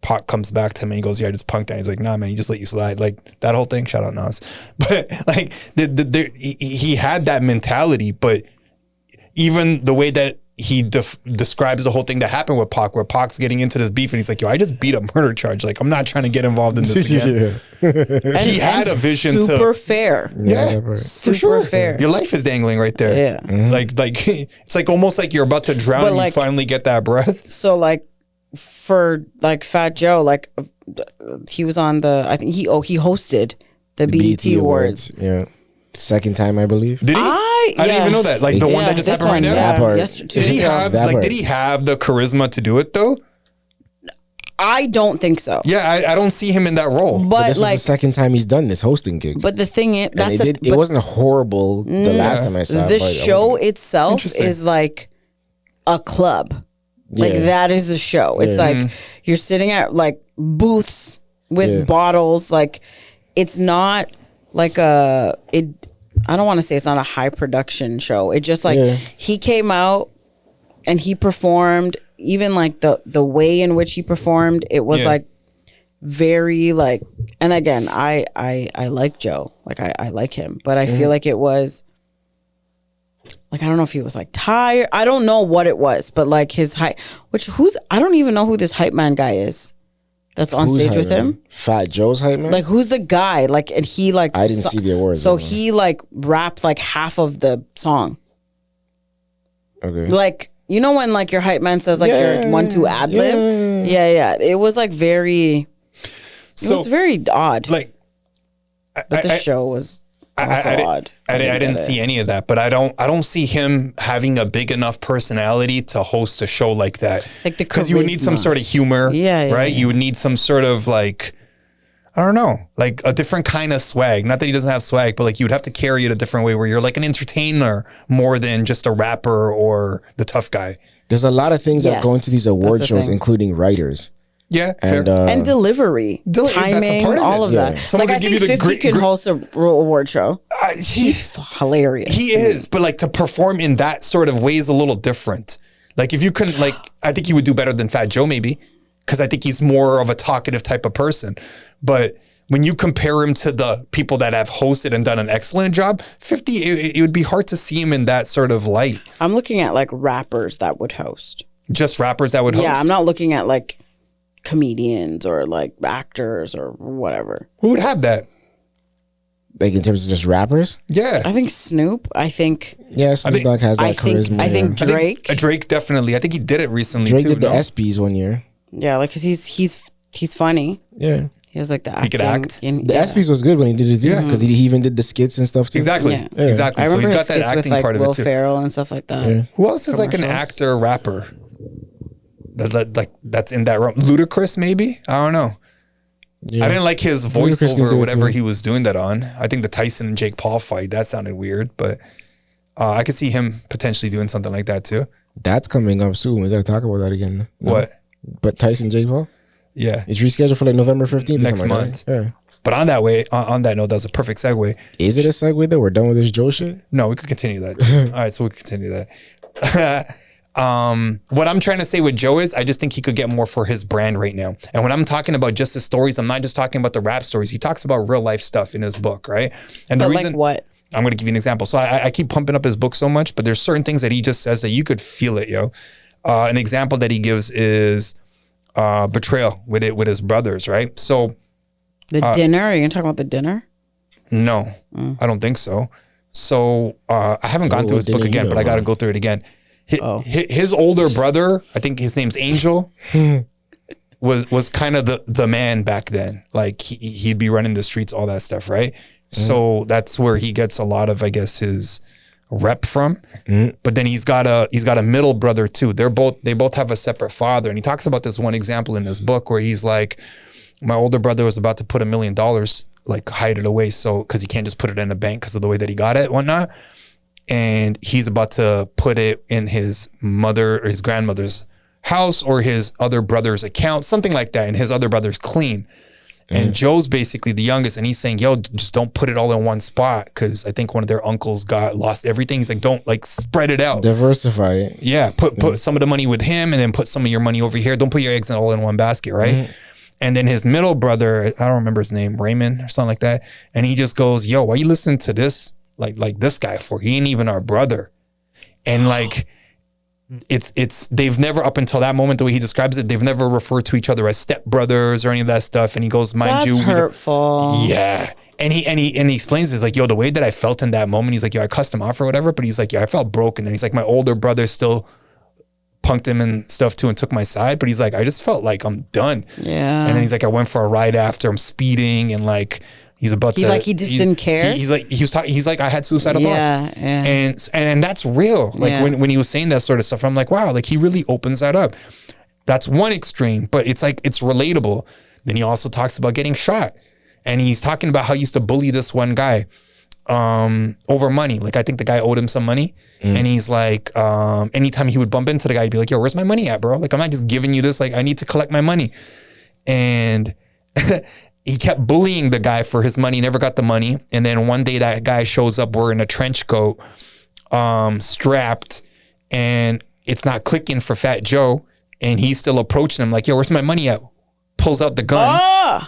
Speaker 1: Pac comes back to him and he goes, "Yeah, I just punked that." He's like, "Nah, man, he just let you slide." Like that whole thing. Shout out Nas, but like he had that mentality. But even the way that he describes the whole thing that happened with Pac, where Pac's getting into this beef and he's like, "Yo, I just beat a murder charge. Like I'm not trying to get involved in this again." He had a vision
Speaker 2: super fair.
Speaker 1: Yeah,
Speaker 3: right.
Speaker 2: Super fair.
Speaker 1: Your life is dangling right there.
Speaker 2: Yeah.
Speaker 1: Like it's like almost like you're about to drown
Speaker 2: But
Speaker 1: and you
Speaker 2: like-
Speaker 1: finally get that breath.
Speaker 2: So like for like Fat Joe, like he was on I think he hosted the BET Awards.
Speaker 3: Yeah. Second time, I believe.
Speaker 1: Did he? I didn't even know that. Like the one that just
Speaker 2: this
Speaker 1: happened right now.
Speaker 3: That part.
Speaker 2: Yesterday.
Speaker 1: Did he have
Speaker 3: That part.
Speaker 1: did he have the charisma to do it though?
Speaker 2: I don't think so.
Speaker 1: Yeah, I don't see him in that role.
Speaker 3: But
Speaker 2: But
Speaker 3: this
Speaker 2: like
Speaker 3: is the second time he's done this hosting gig.
Speaker 2: but the thing is
Speaker 3: and
Speaker 2: that's
Speaker 3: it wasn't horrible the last time I saw it.
Speaker 2: the
Speaker 3: but it
Speaker 2: show
Speaker 3: wasn't-
Speaker 2: itself
Speaker 1: Interesting.
Speaker 2: is like a club. Like
Speaker 3: Yeah.
Speaker 2: that is the show. It's
Speaker 3: Yeah.
Speaker 2: like you're sitting at like booths with
Speaker 3: Yeah.
Speaker 2: bottles. Like it's not like I don't want to say it's not a high production show. It just like
Speaker 3: Yeah.
Speaker 2: he came out and he performed. Even like the way in which he performed, it was
Speaker 1: Yeah.
Speaker 2: like very like. And again, I like Joe. Like I like him, but I feel like it was. Like I don't know if he was like tired. I don't know what it was, but like his hype. I don't even know who this hype man guy is. That's on
Speaker 3: Who's
Speaker 2: stage
Speaker 3: hype
Speaker 2: with
Speaker 3: man?
Speaker 2: him.
Speaker 3: Fat Joe's hype man?
Speaker 2: Like who's the guy? Like and he like.
Speaker 3: I didn't see the awards,
Speaker 2: So
Speaker 3: though.
Speaker 2: he like rapped like half of the song.
Speaker 3: Okay.
Speaker 2: Like you know when like your hype man says like
Speaker 3: Yeah,
Speaker 2: your 1-2 ad lib. Yeah. It was like very. It was very odd.
Speaker 1: like
Speaker 2: But the show was also odd.
Speaker 1: I didn't
Speaker 2: get it.
Speaker 1: see any of that, but I don't see him having a big enough personality to host a show like that.
Speaker 2: Like the
Speaker 1: because you would need some
Speaker 2: charisma.
Speaker 1: sort of humor,
Speaker 2: Yeah,
Speaker 1: right?
Speaker 2: yeah.
Speaker 1: You would need some sort of like, I don't know, like a different kind of swag. Not that he doesn't have swag, but like you would have to carry it a different way, where you're like an entertainer more than just a rapper or the tough guy.
Speaker 3: There's a lot of things that go
Speaker 2: Yes,
Speaker 3: into these award
Speaker 2: that's the
Speaker 3: shows,
Speaker 2: thing.
Speaker 3: including writers.
Speaker 1: Yeah,
Speaker 3: And
Speaker 1: fair.
Speaker 2: And delivery,
Speaker 1: that's a
Speaker 2: timing,
Speaker 1: part of
Speaker 2: all
Speaker 1: it.
Speaker 2: of
Speaker 3: Yeah.
Speaker 2: that.
Speaker 1: Someone
Speaker 2: Like I
Speaker 1: could give
Speaker 2: think
Speaker 1: you the
Speaker 2: 50
Speaker 1: great-
Speaker 2: could
Speaker 1: great-
Speaker 2: host a award show.
Speaker 1: He's
Speaker 2: Hilarious.
Speaker 1: He is, but like to perform in that sort of way is a little different. Like if you couldn't, like, I think he would do better than Fat Joe maybe, because I think he's more of a talkative type of person. But when you compare him to the people that have hosted and done an excellent job, 50, it would be hard to see him in that sort of light.
Speaker 2: I'm looking at like rappers that would host.
Speaker 1: Just rappers that would host?
Speaker 2: Yeah, I'm not looking at like comedians or like actors or whatever.
Speaker 1: Who would have that?
Speaker 3: Like in terms of just rappers?
Speaker 1: Yeah.
Speaker 2: I think Snoop. I think
Speaker 3: Yeah, Snoop Dogg has that
Speaker 2: I think
Speaker 3: charisma.
Speaker 2: I think Drake.
Speaker 1: Drake definitely. I think he did it recently
Speaker 3: Drake
Speaker 1: too.
Speaker 3: did the
Speaker 1: No?
Speaker 3: ESPYs one year.
Speaker 2: Yeah, like because he's funny.
Speaker 3: Yeah.
Speaker 2: He has like the acting.
Speaker 1: He could act.
Speaker 2: and-
Speaker 3: The
Speaker 2: yeah.
Speaker 3: ESPYs was good when he did it too,
Speaker 1: Yeah.
Speaker 3: because he even did the skits and stuff too.
Speaker 1: Exactly.
Speaker 2: Yeah.
Speaker 1: Exactly.
Speaker 2: I
Speaker 1: So
Speaker 2: remember
Speaker 1: he's
Speaker 2: his
Speaker 1: got that
Speaker 2: skits with
Speaker 1: acting
Speaker 2: like
Speaker 1: part of
Speaker 2: Will
Speaker 1: it too.
Speaker 2: Ferrell and stuff like that.
Speaker 3: Yeah.
Speaker 1: Who else is like an
Speaker 2: Commercials.
Speaker 1: actor rapper? That's in that realm. Ludacris, maybe? I don't know.
Speaker 3: Yeah.
Speaker 1: I didn't like his
Speaker 3: Ludacris can
Speaker 1: voiceover
Speaker 3: do
Speaker 1: or
Speaker 3: it
Speaker 1: whatever
Speaker 3: too.
Speaker 1: he was doing that on. I think the Tyson and Jake Paul fight, that sounded weird, but I could see him potentially doing something like that too.
Speaker 3: That's coming up soon. We got to talk about that again. No?
Speaker 1: What?
Speaker 3: But Tyson Jake Paul?
Speaker 1: Yeah.
Speaker 3: It's rescheduled for like November 15th. or
Speaker 1: Next
Speaker 3: something like
Speaker 1: month.
Speaker 3: that. Yeah.
Speaker 1: But on that note, that was a perfect segue.
Speaker 3: Is it a segue though? We're done with this Joe shit?
Speaker 1: No, we could continue that too. All right, so we can continue that. What I'm trying to say with Joe is I just think he could get more for his brand right now. And when I'm talking about just his stories, I'm not just talking about the rap stories. He talks about real life stuff in his book, right? And
Speaker 2: But
Speaker 1: the
Speaker 2: like
Speaker 1: reason
Speaker 2: what?
Speaker 1: I'm going to give you an example. So I keep pumping up his book so much, but there's certain things that he just says that you could feel it, yo. An example that he gives is betrayal with his brothers, right? So
Speaker 2: The dinner? Are you gonna talk about the dinner?
Speaker 1: no, I don't think so. So I haven't gone
Speaker 3: What
Speaker 1: through his book
Speaker 3: didn't you
Speaker 1: again,
Speaker 3: know
Speaker 1: but I got to
Speaker 3: about?
Speaker 1: go through it again. His,
Speaker 2: Oh.
Speaker 1: his older brother, I think his name's Angel, was kind of the man back then. Like he'd be running the streets, all that stuff, right? So that's where he gets a lot of, I guess, his rep from. But then he's got a middle brother too. They both have a separate father, and he talks about this one example in his book where he's like, my older brother was about to put $1 million, like hide it away, so because he can't just put it in a bank because of the way that he got it, and whatnot. And he's about to put it in his mother or his grandmother's house or his other brother's account, something like that. And his other brother's clean. And Joe's basically the youngest, and he's saying, yo, just don't put it all in one spot, because I think one of their uncles lost everything. He's like, don't like spread it out.
Speaker 3: Diversify it.
Speaker 1: Yeah, put some of the money with him and then put some of your money over here. Don't put your eggs all in one basket, right? And then his middle brother, I don't remember his name, Raymond or something like that. And he just goes, yo, why you listening to this? Like this guy for? He ain't even our brother. And like, it's they've never, up until that moment, the way he describes it, they've never referred to each other as stepbrothers or any of that stuff. And he goes, mind
Speaker 2: That's
Speaker 1: you, we don't-
Speaker 2: hurtful.
Speaker 1: yeah. And he explains this, like, yo, the way that I felt in that moment, he's like, yo, I cussed him off or whatever, but he's like, yo, I felt broken. And he's like, my older brother still punked him and stuff too and took my side, but he's like, I just felt like I'm done.
Speaker 2: Yeah.
Speaker 1: And then he's like, I went for a ride after, I'm speeding, and like he's about
Speaker 2: He
Speaker 1: to
Speaker 2: like he just didn't care?
Speaker 1: He's like he's like, I had suicidal thoughts.
Speaker 2: Yeah.
Speaker 1: And that's real. Like
Speaker 2: Yeah.
Speaker 1: when he was saying that sort of stuff, I'm like, wow, like he really opens that up. That's one extreme, but it's like it's relatable. Then he also talks about getting shot. And he's talking about how he used to bully this one guy over money. Like I think the guy owed him some money. And he's like, anytime he would bump into the guy, he'd be like, yo, where's my money at, bro? Like, I'm not just giving you this. Like, I need to collect my money. And he kept bullying the guy for his money, never got the money. And then one day that guy shows up wearing a trench coat, strapped, and it's not clicking for Fat Joe. And he's still approaching him like, yo, where's my money at? Pulls out the gun.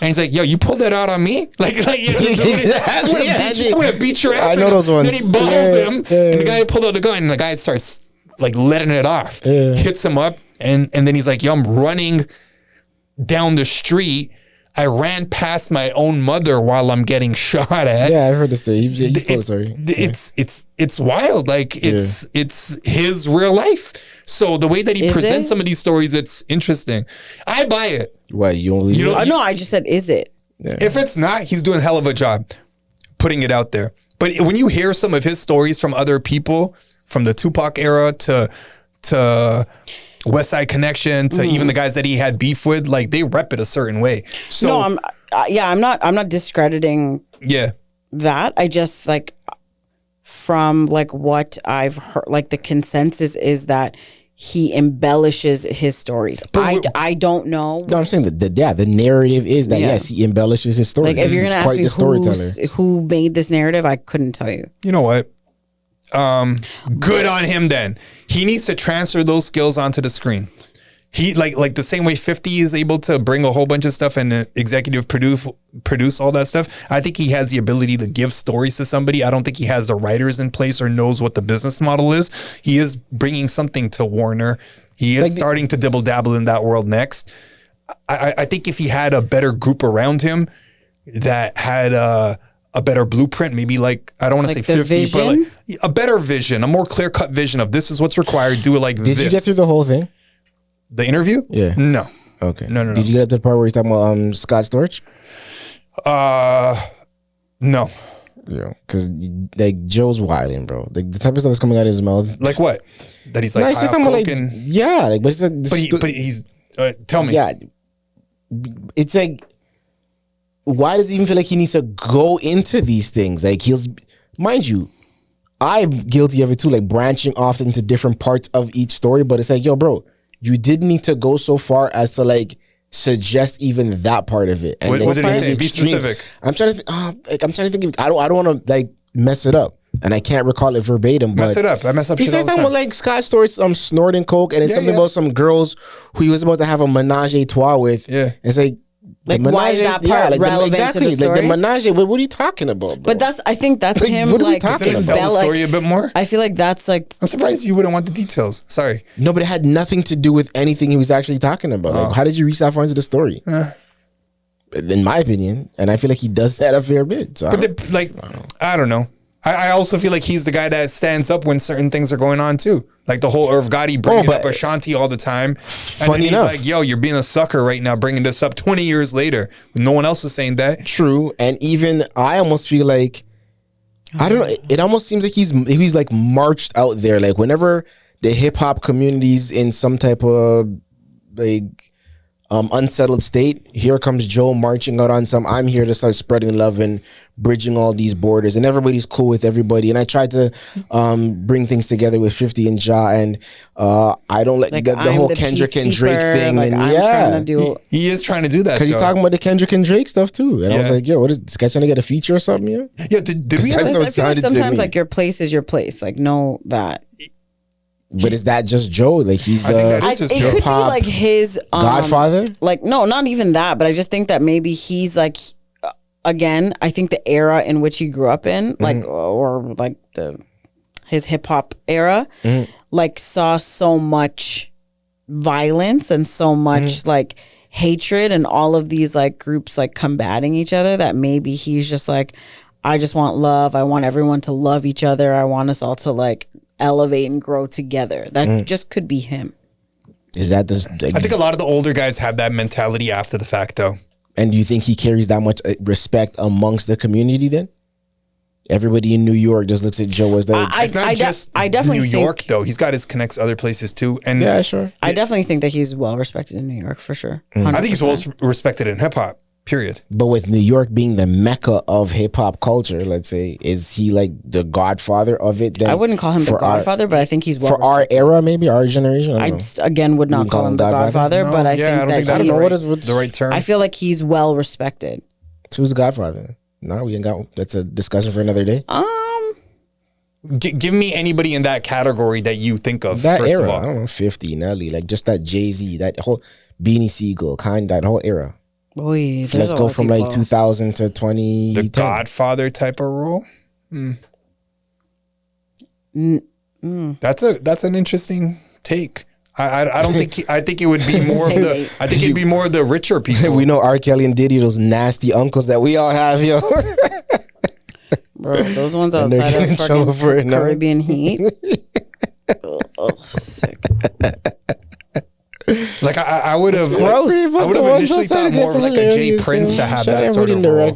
Speaker 1: And he's like, yo, you pulled that out on me? Like you know,
Speaker 3: Exactly.
Speaker 1: I'm gonna beat your ass.
Speaker 3: I know those ones.
Speaker 1: Then he bumbles
Speaker 3: Yeah,
Speaker 1: him,
Speaker 3: yeah.
Speaker 1: and the guy pulled out the gun, and the guy starts like letting it off.
Speaker 3: Yeah.
Speaker 1: Hits him up, and then he's like, yo, I'm running down the street. I ran past my own mother while I'm getting shot at.
Speaker 3: Yeah, I've heard this story. He told the story.
Speaker 1: It's wild. Like it's his real life. So the way that he
Speaker 2: Is
Speaker 1: presents
Speaker 2: it?
Speaker 1: some of these stories, it's interesting. I buy it.
Speaker 3: What, you only
Speaker 1: You don't-
Speaker 2: No, I just said, is it?
Speaker 1: If it's not, he's doing a hell of a job putting it out there. But when you hear some of his stories from other people, from the Tupac era to West Side Connection to even the guys that he had beef with, like they rep it a certain way. So
Speaker 2: No, I'm not discrediting
Speaker 1: yeah,
Speaker 2: that. I just like from like what I've heard, like the consensus is that he embellishes his stories. I don't know.
Speaker 3: No, I'm saying the narrative is that
Speaker 2: Yeah.
Speaker 3: yes, he embellishes his story.
Speaker 2: Like if you're gonna
Speaker 3: He's
Speaker 2: ask
Speaker 3: quite
Speaker 2: me
Speaker 3: the storyteller.
Speaker 2: who made this narrative, I couldn't tell you.
Speaker 1: you know what? Good on him then. He needs to transfer those skills onto the screen. He like the same way 50 is able to bring a whole bunch of stuff and executive produce all that stuff. I think he has the ability to give stories to somebody. I don't think he has the writers in place or knows what the business model is. He is bringing something to Warner. He is starting to dibble dabble in that world next. I think if he had a better group around him that had a better blueprint, maybe like, I don't want to say 50,
Speaker 2: vision?
Speaker 1: but like a better vision, a more clear-cut vision of this is what's required, do it like this.
Speaker 3: Did you get through the whole thing?
Speaker 1: The interview?
Speaker 3: Yeah.
Speaker 1: No.
Speaker 3: Okay.
Speaker 1: No.
Speaker 3: Did you get up to the part where he's talking about Scott Storch?
Speaker 1: No.
Speaker 3: Yeah, because like Joe's wilding, bro. Like the type of stuff that's coming out of his mouth.
Speaker 1: Like what? That he's like,
Speaker 3: it's just
Speaker 1: high off
Speaker 3: like,
Speaker 1: coke and...
Speaker 3: yeah, like, but it's like,
Speaker 1: But he's... tell me.
Speaker 3: yeah, it's like, why does he even feel like he needs to go into these things? Like mind you, I'm guilty of it too, like branching off into different parts of each story. But it's like, yo, bro, you didn't need to go so far as to like suggest even that part of it. And
Speaker 1: What did he
Speaker 3: then
Speaker 1: say? Be
Speaker 3: extremes.
Speaker 1: specific.
Speaker 3: I'm trying to think. I don't want to like mess it up, and I can't recall it verbatim.
Speaker 1: Mess
Speaker 3: but
Speaker 1: it up. I mess up
Speaker 3: he
Speaker 1: shit all
Speaker 3: says
Speaker 1: the
Speaker 3: something
Speaker 1: time.
Speaker 3: about like Scott Storch snorting coke, and it's something about some girls who he was about to have a menage a trois with.
Speaker 1: Yeah.
Speaker 3: It's like
Speaker 2: why is that part relevant to the story?
Speaker 3: Like the menage. What are you talking about, bro?
Speaker 2: But I think that's
Speaker 3: Like,
Speaker 2: him.
Speaker 3: what are we
Speaker 2: Like,
Speaker 3: talking
Speaker 1: Can you
Speaker 3: about?
Speaker 1: tell the story a bit more?
Speaker 2: I feel like that's like
Speaker 1: I'm surprised you wouldn't want the details. Sorry.
Speaker 3: No, but it had nothing to do with anything he was actually talking about. Like, how did you reach that far into the story? In my opinion, and I feel like he does that a fair bit. So
Speaker 1: I don't know. I also feel like he's the guy that stands up when certain things are going on too. Like the whole Irv Gotti bringing up Ashanti all the time. And then he's like, yo, you're being a sucker right now bringing this up 20 years later. No one else is saying that.
Speaker 3: True. And even I almost feel like, I don't know, it almost seems like he's like marched out there. Like whenever the hip hop community's in some type of like unsettled state, here comes Joe marching out on some, I'm here to start spreading love and bridging all these borders, and everybody's cool with everybody. And I tried to bring things together with 50 and Ja, and I don't like the whole Kendrick and Drake thing.
Speaker 2: Like,
Speaker 3: and
Speaker 2: I'm trying to do
Speaker 1: he is trying to do that
Speaker 3: because he's talking about the Kendrick and Drake stuff too. And I was like, yo, what is this guy trying to get a feature or something?
Speaker 1: Yeah, did we
Speaker 3: That's
Speaker 1: have
Speaker 3: what
Speaker 2: I feel like
Speaker 3: sounded to
Speaker 2: sometimes
Speaker 3: me.
Speaker 2: like your place is your place. Like know that.
Speaker 3: But is that just Joe? Like he's
Speaker 1: I think that is just
Speaker 2: it
Speaker 1: Joe.
Speaker 2: could be
Speaker 3: Hip-hop
Speaker 2: like his
Speaker 3: Godfather?
Speaker 2: Like no, not even that. But I just think that maybe he's like, again, I think the era in which he grew up in, like or like his hip hop era, like saw so much violence and so much like hatred and all of these like groups like combating each other, that maybe he's just like, I just want love. I want everyone to love each other. I want us all to like elevate and grow together. That just could be him.
Speaker 3: Is that the?
Speaker 1: I think a lot of the older guys have that mentality after the fact though.
Speaker 3: And do you think he carries that much respect amongst the community then? Everybody in New York just looks at Joe as like,
Speaker 1: It's not just
Speaker 2: I definitely
Speaker 1: New York
Speaker 2: think,
Speaker 1: though. He's got his connects other places too. And
Speaker 3: yeah, sure.
Speaker 2: I definitely think that he's well respected in New York for sure.
Speaker 1: I think he's well
Speaker 2: 100%.
Speaker 1: respected in hip hop. Period.
Speaker 3: But with New York being the mecca of hip hop culture, let's say, is he like the godfather of it? Then
Speaker 2: I wouldn't call him the
Speaker 3: for our-
Speaker 2: godfather, but I think he's well
Speaker 3: for our
Speaker 2: respected.
Speaker 3: era, maybe our generation. I
Speaker 2: I
Speaker 3: don't know.
Speaker 2: just, again would not
Speaker 3: wouldn't
Speaker 2: call him the godfather,
Speaker 1: No,
Speaker 2: but I
Speaker 1: yeah, I don't
Speaker 2: think
Speaker 1: think
Speaker 2: that
Speaker 1: that's
Speaker 2: he's,
Speaker 3: what-
Speaker 1: the right term.
Speaker 2: I feel like he's well respected.
Speaker 3: So who's the godfather? No, we ain't got. That's a discussion for another day.
Speaker 1: Give me anybody in that category that you think of
Speaker 3: That
Speaker 1: first
Speaker 3: era,
Speaker 1: of
Speaker 3: I
Speaker 1: all.
Speaker 3: don't know, 50, Nelly, like just that Jay-Z, that whole Beanie Siegel that whole era.
Speaker 2: Boy,
Speaker 3: Let's go from like 2000 to 2010.
Speaker 1: The Godfather type of role. That's an interesting take. I don't think I think it would be more of the. I think it'd be more of the richer people.
Speaker 3: We know R. Kelly and Diddy, those nasty uncles that we all have, yo.
Speaker 2: Bro, those ones
Speaker 3: And they're
Speaker 2: outside
Speaker 3: getting
Speaker 2: of
Speaker 3: in trouble
Speaker 2: fucking
Speaker 3: for it now.
Speaker 2: Caribbean heat. Oh, sick.
Speaker 1: Like I would have.
Speaker 2: gross.
Speaker 1: I would have initially thought more of like a Jay Prince to have that sort of role.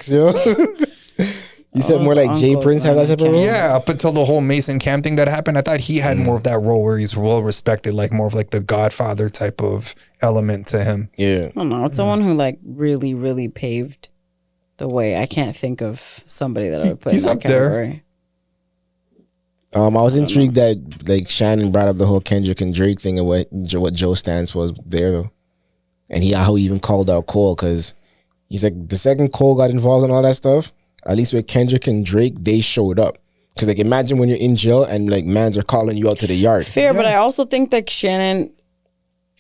Speaker 3: You said more like Jay Prince have that type of role?
Speaker 1: Yeah, up until the whole Mason Camp thing that happened, I thought he had more of that role where he's well respected, like more of like the Godfather type of element to him.
Speaker 3: Yeah.
Speaker 2: I don't know. It's someone who like really, really paved the way. I can't think of somebody that I would put
Speaker 1: He's
Speaker 2: in that
Speaker 1: up there.
Speaker 2: category.
Speaker 3: I was intrigued that like Shannon brought up the whole Kendrick and Drake thing and what Joe stance was there though, and how he even called out Cole because he's like the second Cole got involved in all that stuff. At least with Kendrick and Drake, they showed up. Because like imagine when you're in jail and like mans are calling you out to the yard.
Speaker 2: Fair, but I also think that Shannon,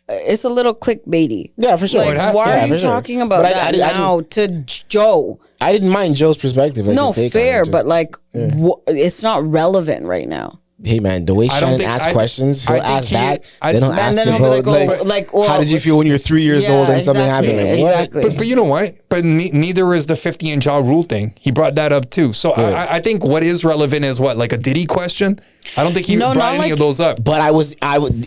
Speaker 2: it's a little clickbaity.
Speaker 3: Yeah, for sure.
Speaker 2: Like,
Speaker 1: it has
Speaker 2: why
Speaker 1: to.
Speaker 2: are
Speaker 3: Yeah,
Speaker 2: you
Speaker 3: for sure.
Speaker 2: talking about
Speaker 3: But
Speaker 2: that
Speaker 3: I
Speaker 2: now to Joe?
Speaker 3: I didn't mind Joe's perspective. Like,
Speaker 2: No,
Speaker 3: his take on it,
Speaker 2: fair,
Speaker 3: just-
Speaker 2: but like, it's not relevant right now.
Speaker 3: Hey man, the way
Speaker 1: I don't
Speaker 3: Shannon
Speaker 1: think-
Speaker 3: asks
Speaker 1: I-
Speaker 3: questions,
Speaker 1: I
Speaker 3: he'll
Speaker 1: think
Speaker 3: ask
Speaker 1: he-
Speaker 3: that.
Speaker 1: I-
Speaker 3: Then he'll
Speaker 1: And
Speaker 3: ask
Speaker 2: then he'll be
Speaker 3: about
Speaker 2: like,
Speaker 3: like,
Speaker 2: well,
Speaker 3: how did you feel when you were 3 years old and something happened? Like, what?
Speaker 2: Exactly.
Speaker 1: But you know what? But neither is the 50 and Ja Rule thing. He brought that up too. So I think what is relevant is what, like a Diddy question. I don't think he
Speaker 2: No,
Speaker 1: brought
Speaker 2: not
Speaker 1: any
Speaker 2: like-
Speaker 1: of those up
Speaker 3: But I was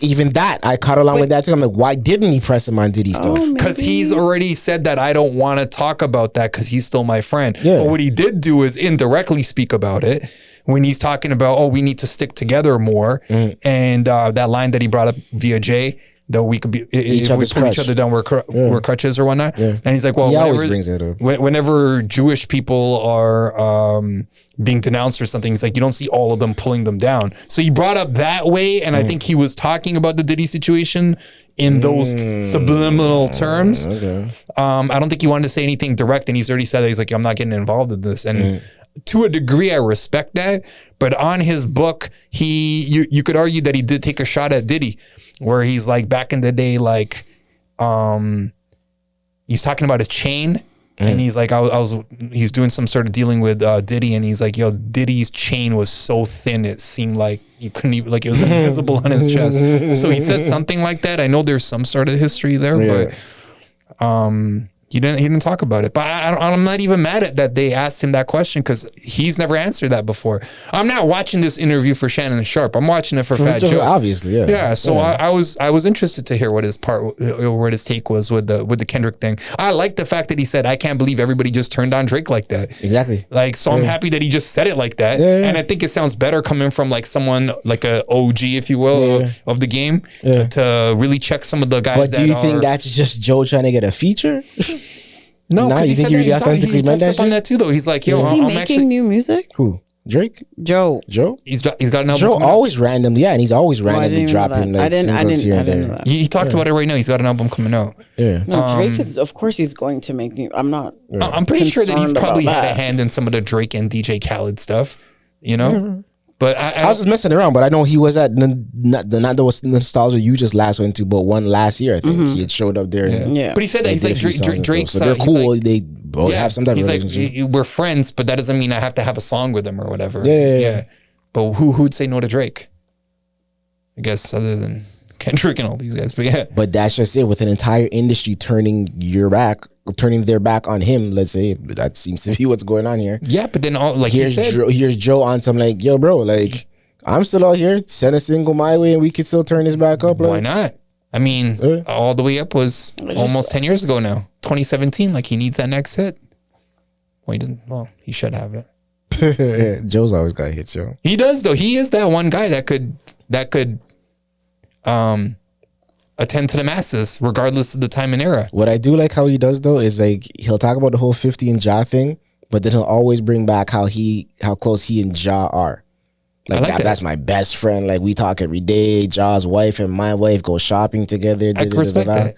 Speaker 3: even that I caught along with that too. I'm like, why didn't he press him on Diddy stuff?
Speaker 1: because he's already said that I don't want to talk about that because he's still my friend.
Speaker 3: Yeah.
Speaker 1: But what he did do is indirectly speak about it when he's talking about, oh, we need to stick together more, and that line that he brought up via Jay. That we could be if we
Speaker 3: other's
Speaker 1: pull each
Speaker 3: crutch.
Speaker 1: other down, we're crutches or whatnot. And he's like, well,
Speaker 3: He always
Speaker 1: whenever,
Speaker 3: brings it up.
Speaker 1: whenever Jewish people are being denounced or something, he's like, you don't see all of them pulling them down. So he brought up that way, and I think he was talking about the Diddy situation in those subliminal terms. I don't think he wanted to say anything direct, and he's already said that he's like, I'm not getting involved in this. And to a degree, I respect that. But on his book, you could argue that he did take a shot at Diddy, where he's like, back in the day, like, he's talking about his chain. And he's like, he's doing some sort of dealing with Diddy, and he's like, yo, Diddy's chain was so thin, it seemed like you couldn't even, like it was invisible on his chest. So he said something like that. I know there's some sort of history there, but he didn't talk about it. But I'm not even mad at that they asked him that question because he's never answered that before. I'm not watching this interview for Shannon Sharp. I'm watching it for Fat Joe.
Speaker 3: Obviously, yeah.
Speaker 1: Yeah, so I was interested to hear what his take was with the Kendrick thing. I like the fact that he said, I can't believe everybody just turned on Drake like that.
Speaker 3: Exactly.
Speaker 1: Like, so I'm happy that he just said it like that. And I think it sounds better coming from like someone like a OG, if you will, of the game to really check some of the guys.
Speaker 3: But do you think that's just Joe trying to get a feature?
Speaker 1: No,
Speaker 3: Nah,
Speaker 1: because
Speaker 3: you
Speaker 1: he
Speaker 3: think
Speaker 1: said
Speaker 3: you
Speaker 1: that
Speaker 3: really authentically
Speaker 1: he
Speaker 3: meant
Speaker 1: touched
Speaker 3: that
Speaker 1: up on
Speaker 3: shit?
Speaker 1: that too, though. He's like, yo,
Speaker 2: Is he
Speaker 1: I'm
Speaker 2: making
Speaker 1: actually.
Speaker 2: new music?
Speaker 3: Who? Drake?
Speaker 2: Joe.
Speaker 1: He's got an album.
Speaker 3: Joe
Speaker 1: coming out.
Speaker 3: always randomly, and he's always randomly
Speaker 2: didn't know
Speaker 3: dropping
Speaker 2: that.
Speaker 3: like singles here and
Speaker 2: I didn't know
Speaker 3: there.
Speaker 2: that.
Speaker 1: He talked about it right now. He's got an album coming out.
Speaker 3: Yeah.
Speaker 2: No, Drake is, of course, he's going to make new. I'm not.
Speaker 1: I'm pretty sure that he's
Speaker 2: concerned
Speaker 1: probably
Speaker 2: about
Speaker 1: had a
Speaker 2: that.
Speaker 1: hand in some of the Drake and DJ Khaled stuff, you know? But
Speaker 3: I was just messing around, but I know he was at not the nostalgia you just last went to, but one last year I think he had showed up there. And
Speaker 2: Yeah.
Speaker 1: But he said that
Speaker 3: they
Speaker 1: he's
Speaker 3: did
Speaker 1: like
Speaker 3: a few songs and stuff.
Speaker 1: Drake's.
Speaker 3: So they're
Speaker 1: he's
Speaker 3: cool.
Speaker 1: like-
Speaker 3: They both have some type
Speaker 1: he's
Speaker 3: of
Speaker 1: like,
Speaker 3: relationship.
Speaker 1: we're friends, but that doesn't mean I have to have a song with him or whatever.
Speaker 3: Yeah.
Speaker 1: But who'd say no to Drake? I guess other than Kendrick and all these guys. But yeah,
Speaker 3: But that's just it. With an entire industry turning their back on him, let's say, that seems to be what's going on here.
Speaker 1: yeah. But then all like
Speaker 3: Here's
Speaker 1: he said,
Speaker 3: here's Joe on some like, yo, bro, like I'm still out here. Send a single my way, and we could still turn this back up. Like,
Speaker 1: why not? I mean, all the way up was almost 10 years ago now. 2017. Like he needs that next hit. Well, he doesn't. Well, he should have it.
Speaker 3: Joe's always got hits, yo.
Speaker 1: He does though. He is that one guy that could attend to the masses regardless of the time and era.
Speaker 3: What I do like how he does though is like he'll talk about the whole 50 and Ja thing, but then he'll always bring back how close he and Ja are. Like,
Speaker 1: like that.
Speaker 3: that's my best friend. Like we talk every day. Ja's wife and my wife go shopping together.
Speaker 1: I can respect that.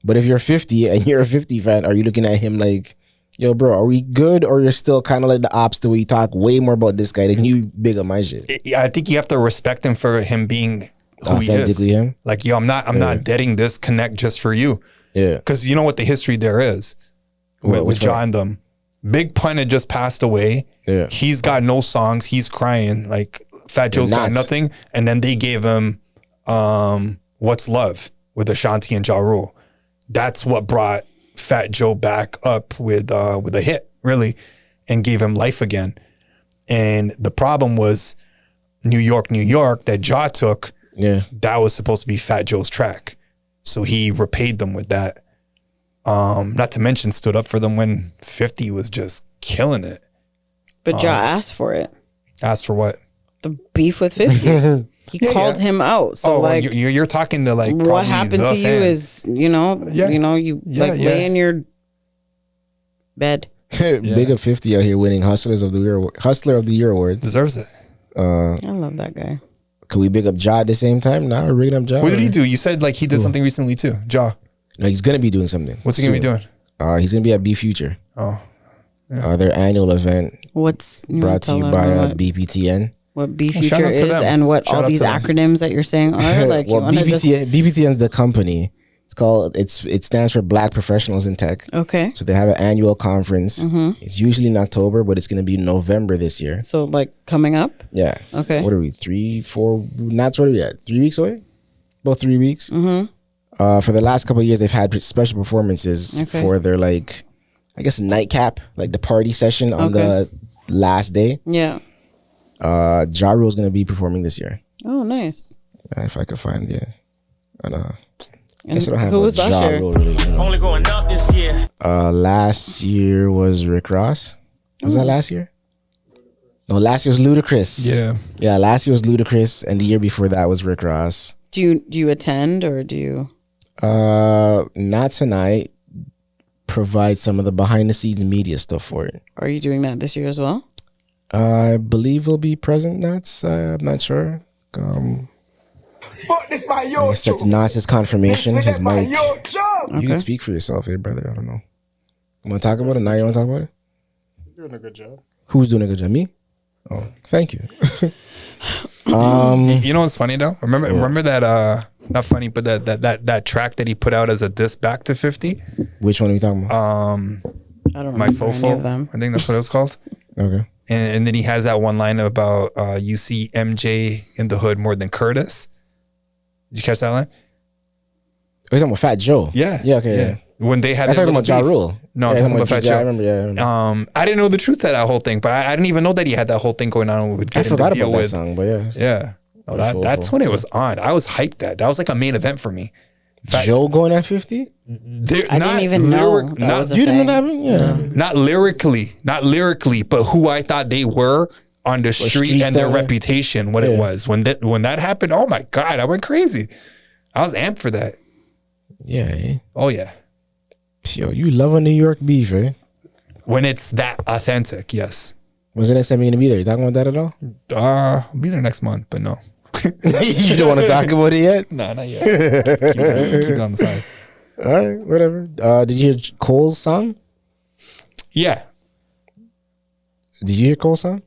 Speaker 3: But if you're 50 and you're a 50 fan, are you looking at him like, yo, bro, are we good? Or you're still kind of like the ops the way you talk way more about this guy than you big on my shit.
Speaker 1: I think you have to respect him for him being who he is.
Speaker 3: Authentically him?
Speaker 1: Like, yo, I'm not deading this connect just for you.
Speaker 3: Yeah.
Speaker 1: Because you know what the history there is with
Speaker 3: which
Speaker 1: John them. Big Pun had just passed away.
Speaker 3: Yeah.
Speaker 1: He's got no songs. He's crying. Like Fat Joe's got
Speaker 3: nuts.
Speaker 1: nothing. And then they gave him What's Love with Ashanti and Ja Rule. That's what brought Fat Joe back up with a hit, really, and gave him life again. And the problem was New York, that Ja took.
Speaker 3: Yeah.
Speaker 1: That was supposed to be Fat Joe's track. So he repaid them with that. Not to mention stood up for them when 50 was just killing it.
Speaker 2: But Ja asked for it.
Speaker 1: Asked for what?
Speaker 2: The beef with 50. He called him out. So like,
Speaker 1: you're talking to like
Speaker 2: what happened to you
Speaker 1: fans.
Speaker 2: is, you lay in your bed.
Speaker 3: Big up 50 out here winning Hustler of the Year awards.
Speaker 1: Deserves it.
Speaker 2: I love that guy.
Speaker 3: Could we big up Ja at the same time? Now we're bigging up Ja.
Speaker 1: What did he do? You said like he did something recently too. Ja.
Speaker 3: No, he's gonna be doing something.
Speaker 1: What's he gonna be doing?
Speaker 3: He's gonna be at B Future.
Speaker 1: Oh.
Speaker 3: Their annual event
Speaker 2: What's
Speaker 3: brought to you by BPTN.
Speaker 2: what B
Speaker 1: shout
Speaker 2: Future
Speaker 1: out to
Speaker 2: is
Speaker 1: them.
Speaker 2: and what
Speaker 1: Shout
Speaker 2: all
Speaker 1: out
Speaker 2: these
Speaker 1: to them.
Speaker 2: acronyms that you're saying are? Like,
Speaker 3: Well,
Speaker 2: you want to just
Speaker 3: BPTN's the company. It stands for Black Professionals in Tech.
Speaker 2: Okay.
Speaker 3: So they have an annual conference. It's usually in October, but it's going to be November this year.
Speaker 2: So like coming up?
Speaker 3: Yeah.
Speaker 2: Okay.
Speaker 3: What are we? 3, 4? Not what are we at? 3 weeks away? About 3 weeks. For the last couple of years, they've had special performances for their like, I guess nightcap, like the party session on the last day.
Speaker 2: Yeah.
Speaker 3: Ja Rule's going to be performing this year.
Speaker 2: Oh, nice.
Speaker 3: If I could find the, I don't know.
Speaker 2: And who was last year?
Speaker 4: Only going up this year.
Speaker 3: Last year was Rick Ross. Was that last year? No, last year was Ludacris. Yeah, last year was Ludacris, and the year before that was Rick Ross.
Speaker 2: Do you attend or do you?
Speaker 3: Not tonight. Provide some of the behind the scenes media stuff for it.
Speaker 2: Are you doing that this year as well?
Speaker 3: I believe we'll be present. Nats. I'm not sure.
Speaker 5: Fuck this my
Speaker 3: I
Speaker 5: yo
Speaker 3: guess that's Nats's confirmation. His mic.
Speaker 5: job.
Speaker 3: You can speak for yourself, here, brother. I don't know. You want to talk about it? Now you want to talk about it?
Speaker 6: You're doing a good job.
Speaker 3: Who's doing a good job? Me? Oh, thank you.
Speaker 1: You know what's funny though? Remember that not funny, but that track that he put out as a diss back to 50?
Speaker 3: Which one are we talking about?
Speaker 2: I don't
Speaker 1: My
Speaker 2: remember any
Speaker 1: Fofo.
Speaker 2: of them.
Speaker 1: I think that's what it was called.
Speaker 3: Okay.
Speaker 1: And then he has that one line about you see MJ in the hood more than Curtis. Did you catch that line?
Speaker 3: Are you talking about Fat Joe?
Speaker 1: Yeah.
Speaker 3: Yeah, okay, yeah.
Speaker 1: When they had
Speaker 3: I
Speaker 1: that
Speaker 3: thought
Speaker 1: little
Speaker 3: about Ja
Speaker 1: beef.
Speaker 3: Rule.
Speaker 1: No, I'm
Speaker 3: Yeah,
Speaker 1: talking about Fat
Speaker 3: Ja,
Speaker 1: Joe.
Speaker 3: I remember.
Speaker 1: I didn't know the truth of that whole thing, but I didn't even know that he had that whole thing going on with
Speaker 3: I
Speaker 1: getting
Speaker 3: forgot
Speaker 1: to deal
Speaker 3: about that
Speaker 1: with.
Speaker 3: song, but yeah.
Speaker 1: Yeah. Oh, that's when it was on. I was hyped that. That was like a main event for me.
Speaker 3: Joe going at 50?
Speaker 2: I didn't even know that was a
Speaker 3: You
Speaker 2: thing.
Speaker 3: didn't know that happened? Yeah.
Speaker 1: Not lyrically, but who I thought they were on the street
Speaker 3: street
Speaker 1: and their
Speaker 3: style.
Speaker 1: reputation, what it was. When that happened, oh my God, I went crazy. I was amped for that.
Speaker 3: Yeah, eh?
Speaker 1: Oh yeah.
Speaker 3: Yo, you love a New York beef, eh?
Speaker 1: When it's that authentic, yes.
Speaker 3: When's the next time you're going to be there? You talking about that at all?
Speaker 1: I'll be there next month, but no.
Speaker 3: You don't want to talk about it yet?
Speaker 1: No, not yet. keep it on the side.
Speaker 3: All right, whatever. Did you hear Cole's song?
Speaker 1: Yeah.
Speaker 3: Did you hear Cole's song?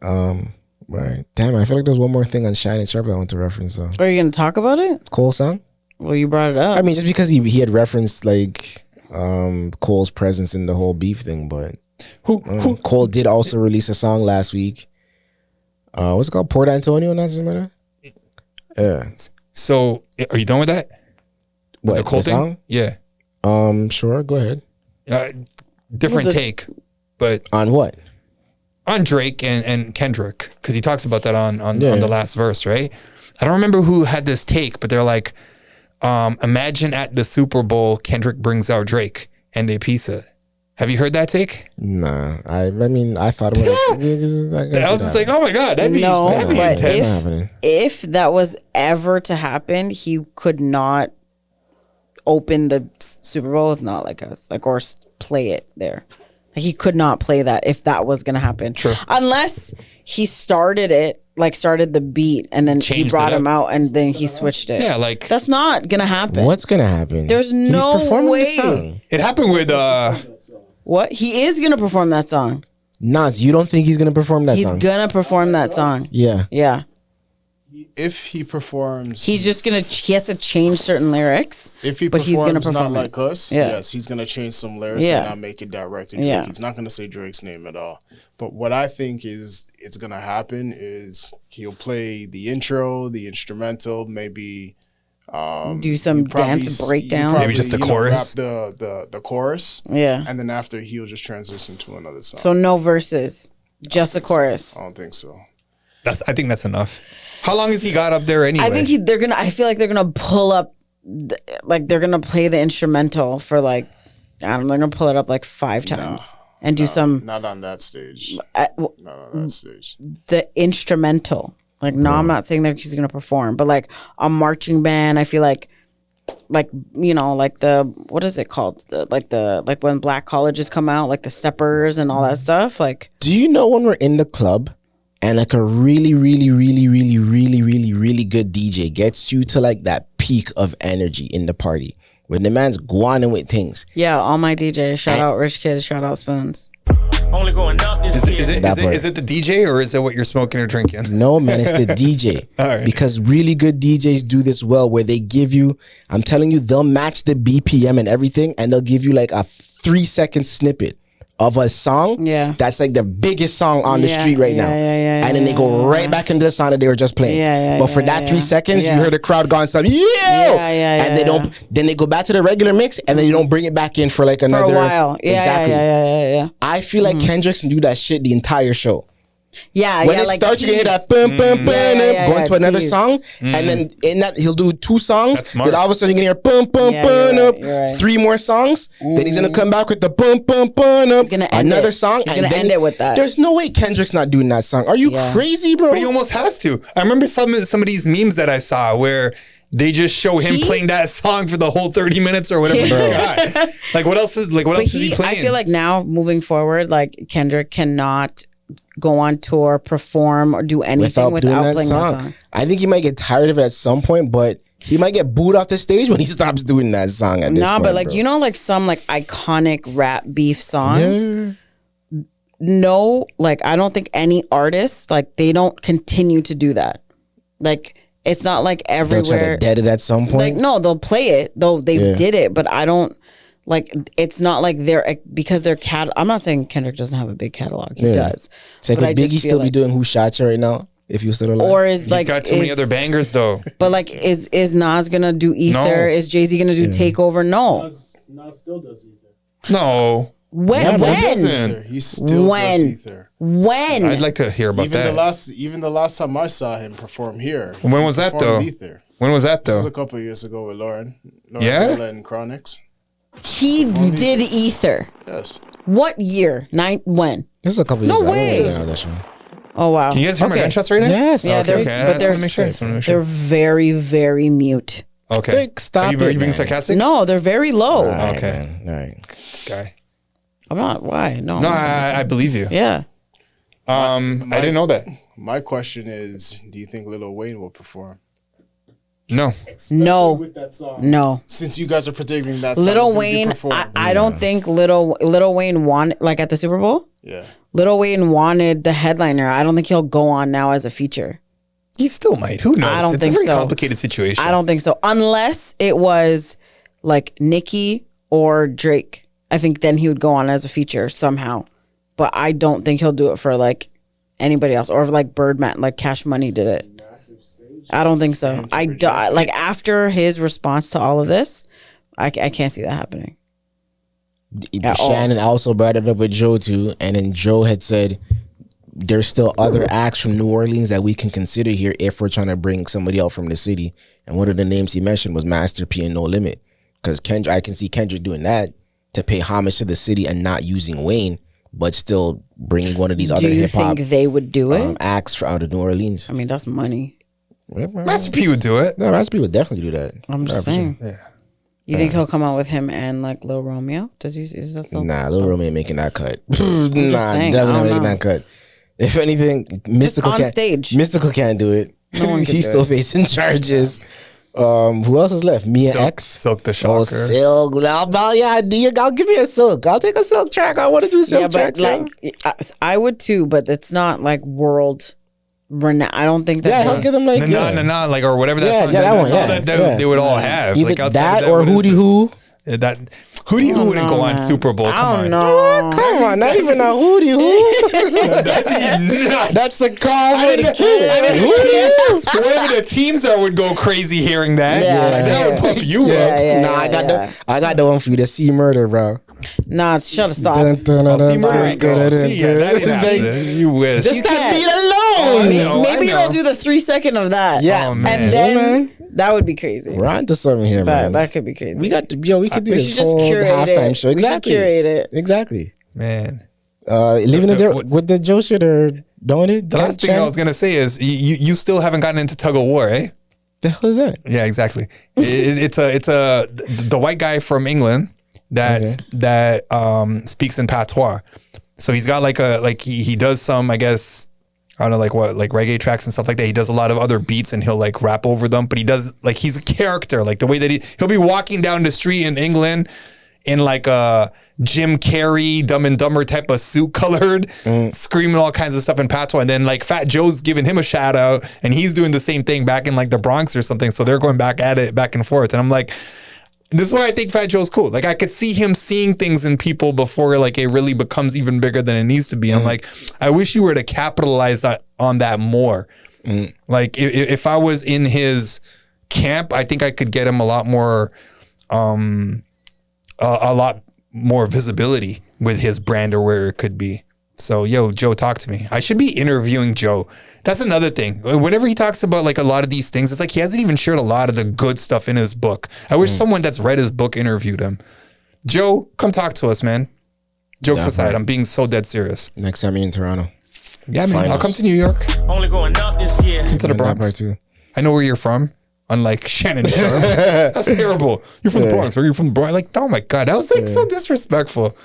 Speaker 3: Right. Damn, I feel like there's one more thing on Shine and Sharp that I want to reference, though.
Speaker 2: Are you going to talk about it?
Speaker 3: Cole's song?
Speaker 2: Well, you brought it up.
Speaker 3: I mean, just because he had referenced, like, Cole's presence in the whole beef thing, but Cole did also release a song last week. What's it called? Port Antonio, not just matter. Yeah.
Speaker 1: So, are you done with that?
Speaker 3: What,
Speaker 1: The Cole
Speaker 3: the
Speaker 1: thing?
Speaker 3: song?
Speaker 1: Yeah.
Speaker 3: Sure, go ahead.
Speaker 1: Different take, but
Speaker 3: On what?
Speaker 1: on Drake and Kendrick, because he talks about that on
Speaker 3: Yeah.
Speaker 1: the last verse, right? I don't remember who had this take, but they're like, imagine at the Super Bowl, Kendrick brings out Drake and they pizza. Have you heard that take?
Speaker 3: Nah, I mean, I thought about it.
Speaker 1: I was just like, oh my God, that'd be
Speaker 2: but
Speaker 1: intense.
Speaker 2: if that was ever to happen, he could not open the Super Bowl with not like us, like, or play it there. Like, he could not play that if that was going to happen.
Speaker 1: True.
Speaker 2: Unless he started it, like started the beat, and then he
Speaker 1: Changed
Speaker 2: brought
Speaker 1: it up.
Speaker 2: him out and then he switched it.
Speaker 1: Yeah, like
Speaker 2: That's not going to happen.
Speaker 3: What's gonna happen?
Speaker 2: There's
Speaker 3: He's
Speaker 2: no
Speaker 3: performing
Speaker 2: way.
Speaker 3: the song.
Speaker 1: it happened with
Speaker 2: What? He is going to perform that song.
Speaker 3: Nas, you don't think he's gonna perform that
Speaker 2: He's
Speaker 3: song?
Speaker 2: going to perform that song.
Speaker 3: Yeah.
Speaker 2: Yeah.
Speaker 6: If he performs,
Speaker 2: He's just going to, he has to change certain lyrics.
Speaker 6: if he
Speaker 2: but
Speaker 6: performs
Speaker 2: he's gonna perform
Speaker 6: not
Speaker 2: it.
Speaker 6: like us,
Speaker 2: Yeah.
Speaker 6: yes, he's gonna change some lyrics
Speaker 2: Yeah.
Speaker 6: and not make it direct to Drake.
Speaker 2: Yeah.
Speaker 6: He's not gonna say Drake's name at all. But what I think is it's gonna happen is he'll play the intro, the instrumental, maybe
Speaker 2: Do some
Speaker 6: you probably
Speaker 2: dance
Speaker 6: s-
Speaker 2: breakdown.
Speaker 6: you
Speaker 1: Maybe just the
Speaker 6: you know,
Speaker 1: chorus?
Speaker 6: rap the chorus,
Speaker 2: Yeah.
Speaker 6: and then after he'll just transition to another song.
Speaker 2: So no verses, just a chorus.
Speaker 6: I don't think so.
Speaker 1: I think that's enough. How long has he got up there anyway?
Speaker 2: I think they're gonna. I feel like they're gonna pull up, like they're gonna play the instrumental for like, I don't know. They're gonna pull it up like 5 times and do some
Speaker 6: Not on that stage.
Speaker 2: uh,
Speaker 6: Not on that stage.
Speaker 2: the instrumental. Like, no, I'm not saying that he's gonna perform, but like a marching band. I feel like you know, like the, what is it called? Like when black colleges come out, like the steppers and all that stuff. Like,
Speaker 3: Do you know when we're in the club and like a really, really, really, really, really, really, really good DJ gets you to like that peak of energy in the party when the man's guaning with things?
Speaker 2: yeah, all my DJs. Shout out Rich Kids. Shout out Spoons.
Speaker 4: Only going up this year.
Speaker 1: Is it the DJ or is it what you're smoking or drinking?
Speaker 3: No, man, it's the DJ.
Speaker 1: All right.
Speaker 3: Because really good DJs do this well, where they give you, I'm telling you, they'll match the BPM and everything, and they'll give you like a 3-second snippet of a song that's like the biggest song on the street right now. And then they go right back into the song that they were just playing. But for that 3 seconds, you heard the crowd going something, and they don't, then they go back to the regular mix and then they don't bring it back in for like another.
Speaker 2: For a while. Exactly.
Speaker 3: I feel like Kendrick's can do that shit the entire show.
Speaker 2: Yeah,
Speaker 3: when it starts, you can hear that bum, bum, bum, go into another song, and then in that he'll do 2 songs. Then all of a sudden you can hear bum, bum, bum, up, 3 more songs. Then he's gonna come back with the bum, bum, bum, up, another song.
Speaker 2: He's gonna end it with that.
Speaker 3: There's no way Kendrick's not doing that song. Are you crazy, bro?
Speaker 1: But he almost has to. I remember some of these memes that I saw where they just show him playing that song for the whole 30 minutes or whatever. Like what else is he playing?
Speaker 2: I feel like now moving forward, like Kendrick cannot go on tour, perform, or do anything without playing that song.
Speaker 3: I think he might get tired of it at some point, but he might get booed off the stage when he stops doing that song at this point.
Speaker 2: But like, bro, you know, like some like iconic rap beef songs. No, like I don't think any artists, like they don't continue to do that. Like it's not like everywhere.
Speaker 3: They'll try to dead it at some point.
Speaker 2: Like no, they'll play it. Though they did it, but I don't. Like it's not like they're because their I'm not saying Kendrick doesn't have a big catalog. He does.
Speaker 3: It's like would Biggie still be doing Who Shot You right now if he was still alive?
Speaker 2: Or is
Speaker 1: he's
Speaker 2: like
Speaker 1: got too many other bangers though.
Speaker 2: But like is Nas gonna do Ether? No. Is Jay-Z gonna do Takeover? No.
Speaker 6: Nas still does Ether.
Speaker 1: No.
Speaker 2: When?
Speaker 6: He still does Ether.
Speaker 2: When?
Speaker 1: I'd like to hear about that.
Speaker 6: Even the last time I saw him perform here.
Speaker 1: When was that though?
Speaker 6: Ether.
Speaker 1: When was that though?
Speaker 6: This was a couple of years ago with Lauren Hill and Chronix.
Speaker 2: He did Ether.
Speaker 6: Yes.
Speaker 2: What year? When?
Speaker 3: This is a couple of years
Speaker 2: ago.
Speaker 3: No way.
Speaker 2: Oh wow.
Speaker 1: Can you guys hear my gunshots right now?
Speaker 3: Yes.
Speaker 2: Yeah, they're very, very mute.
Speaker 1: Okay.
Speaker 3: Stop
Speaker 1: Are you being sarcastic?
Speaker 2: No, they're very low.
Speaker 1: Okay.
Speaker 3: Man. All right.
Speaker 1: This guy.
Speaker 2: I'm not. Why? No.
Speaker 1: No, I believe you.
Speaker 2: Yeah.
Speaker 1: I didn't know that.
Speaker 6: My question is, do you think Lil Wayne will perform?
Speaker 1: No.
Speaker 2: No.
Speaker 6: With that song.
Speaker 2: No.
Speaker 6: Since you guys are predicting that song
Speaker 2: Lil Wayne, I don't think Lil Wayne wanted, like at the Super Bowl.
Speaker 6: Yeah.
Speaker 2: Lil Wayne wanted the headliner. I don't think he'll go on now as a feature.
Speaker 1: He still might. Who knows?
Speaker 2: I don't
Speaker 1: it's
Speaker 2: think
Speaker 1: a very
Speaker 2: so.
Speaker 1: complicated situation.
Speaker 2: I don't think so. Unless it was like Nicki or Drake. I think then he would go on as a feature somehow. But I don't think he'll do it for like anybody else. Or like Birdman, like Cash Money did it. I don't think so. Like after his response to all of this, I can't see that happening.
Speaker 3: Shannon also brought it up with Joe too, and then Joe had said there's still other acts from New Orleans that we can consider here if we're trying to bring somebody out from the city. And one of the names he mentioned was Master P and No Limit, because I can see Kendrick doing that to pay homage to the city and not using Wayne, but still bringing one of these other hip hop.
Speaker 2: Do you think they would do it?
Speaker 3: Acts from out of New Orleans.
Speaker 2: I mean, that's money.
Speaker 1: Master P would do it.
Speaker 3: No, Master P would definitely do that.
Speaker 2: I'm just saying. Yeah. You think he'll come out with him and like Lil Romeo? Does he? Is that something?
Speaker 3: Nah, Lil Romeo ain't making that cut. Definitely not making that cut. If anything, Mystical
Speaker 2: on stage.
Speaker 3: Mystical can't do it.
Speaker 2: No one can
Speaker 3: He's
Speaker 2: do
Speaker 3: still
Speaker 2: it.
Speaker 3: facing charges. Who else is left? Mia X,
Speaker 1: Silk the Shocker.
Speaker 3: Oh, Silk. I'll give me a Silk. I'll take a Silk track. I want to do Silk tracks.
Speaker 2: Like I would too, but it's not like world. I don't think that.
Speaker 3: Yeah, he'll give them like
Speaker 1: nah, like or whatever that song.
Speaker 3: that one.
Speaker 1: That's all that they would all have.
Speaker 3: Either
Speaker 1: like outside
Speaker 3: that or Hootie Who.
Speaker 1: That Hootie Who wouldn't go on Super Bowl.
Speaker 2: I don't know.
Speaker 3: Come on, not even a Hootie Who. That's the call for the kid.
Speaker 1: Whoever the teams are would go crazy hearing that.
Speaker 2: Yeah.
Speaker 1: That would pump you up.
Speaker 3: I got the one for you. The C Murder, bro.
Speaker 2: Nah, shut up. Stop.
Speaker 1: See Murder ain't go. See, yeah, that ain't happening. You wish.
Speaker 3: Just that beat alone.
Speaker 2: Maybe they'll do the 3 second of that.
Speaker 3: Yeah,
Speaker 1: Oh, man.
Speaker 2: and then that would be crazy.
Speaker 3: We're onto something here, man.
Speaker 2: That could be crazy.
Speaker 3: We could do
Speaker 2: We
Speaker 3: this
Speaker 2: should just
Speaker 3: whole
Speaker 2: curate
Speaker 3: halftime
Speaker 2: it.
Speaker 3: show.
Speaker 2: We should
Speaker 3: Exactly.
Speaker 2: curate it.
Speaker 3: Exactly.
Speaker 1: Man.
Speaker 3: Leaving it there with the Joe shit or don't it?
Speaker 1: The last thing I was gonna say is you still haven't gotten into tug of war, eh?
Speaker 3: The hell is that?
Speaker 1: Yeah, exactly. It's the white guy from England that speaks in patois. So he's got he does some, I guess, I don't know, like reggae tracks and stuff like that. He does a lot of other beats and he'll like rap over them, but he does he's a character, like the way that he'll be walking down the street in England in like a Jim Carrey Dumb and Dumber type of suit colored, screaming all kinds of stuff in patois. And then like Fat Joe's giving him a shout out and he's doing the same thing back in like the Bronx or something. So they're going back at it back and forth. And I'm like, this is why I think Fat Joe's cool. Like I could see him seeing things in people before like it really becomes even bigger than it needs to be. I'm like, I wish you were to capitalize on that more. Like if I was in his camp, I think I could get him a lot more visibility with his brand or where it could be. So, yo, Joe, talk to me. I should be interviewing Joe. That's another thing. Whenever he talks about like a lot of these things, it's like he hasn't even shared a lot of the good stuff in his book. I wish someone that's read his book interviewed him. Joe, come talk to us, man. Jokes aside, I'm being so dead serious.
Speaker 3: Next time you're in Toronto.
Speaker 1: Yeah, man. I'll come to New York.
Speaker 4: Only going up this year.
Speaker 1: Come to the Bronx.
Speaker 3: Too.
Speaker 1: I know where you're from. Unlike Shannon Sharp. That's terrible. You're from the Bronx. Or you're from the Bronx. Like, oh my God. That was like so disrespectful.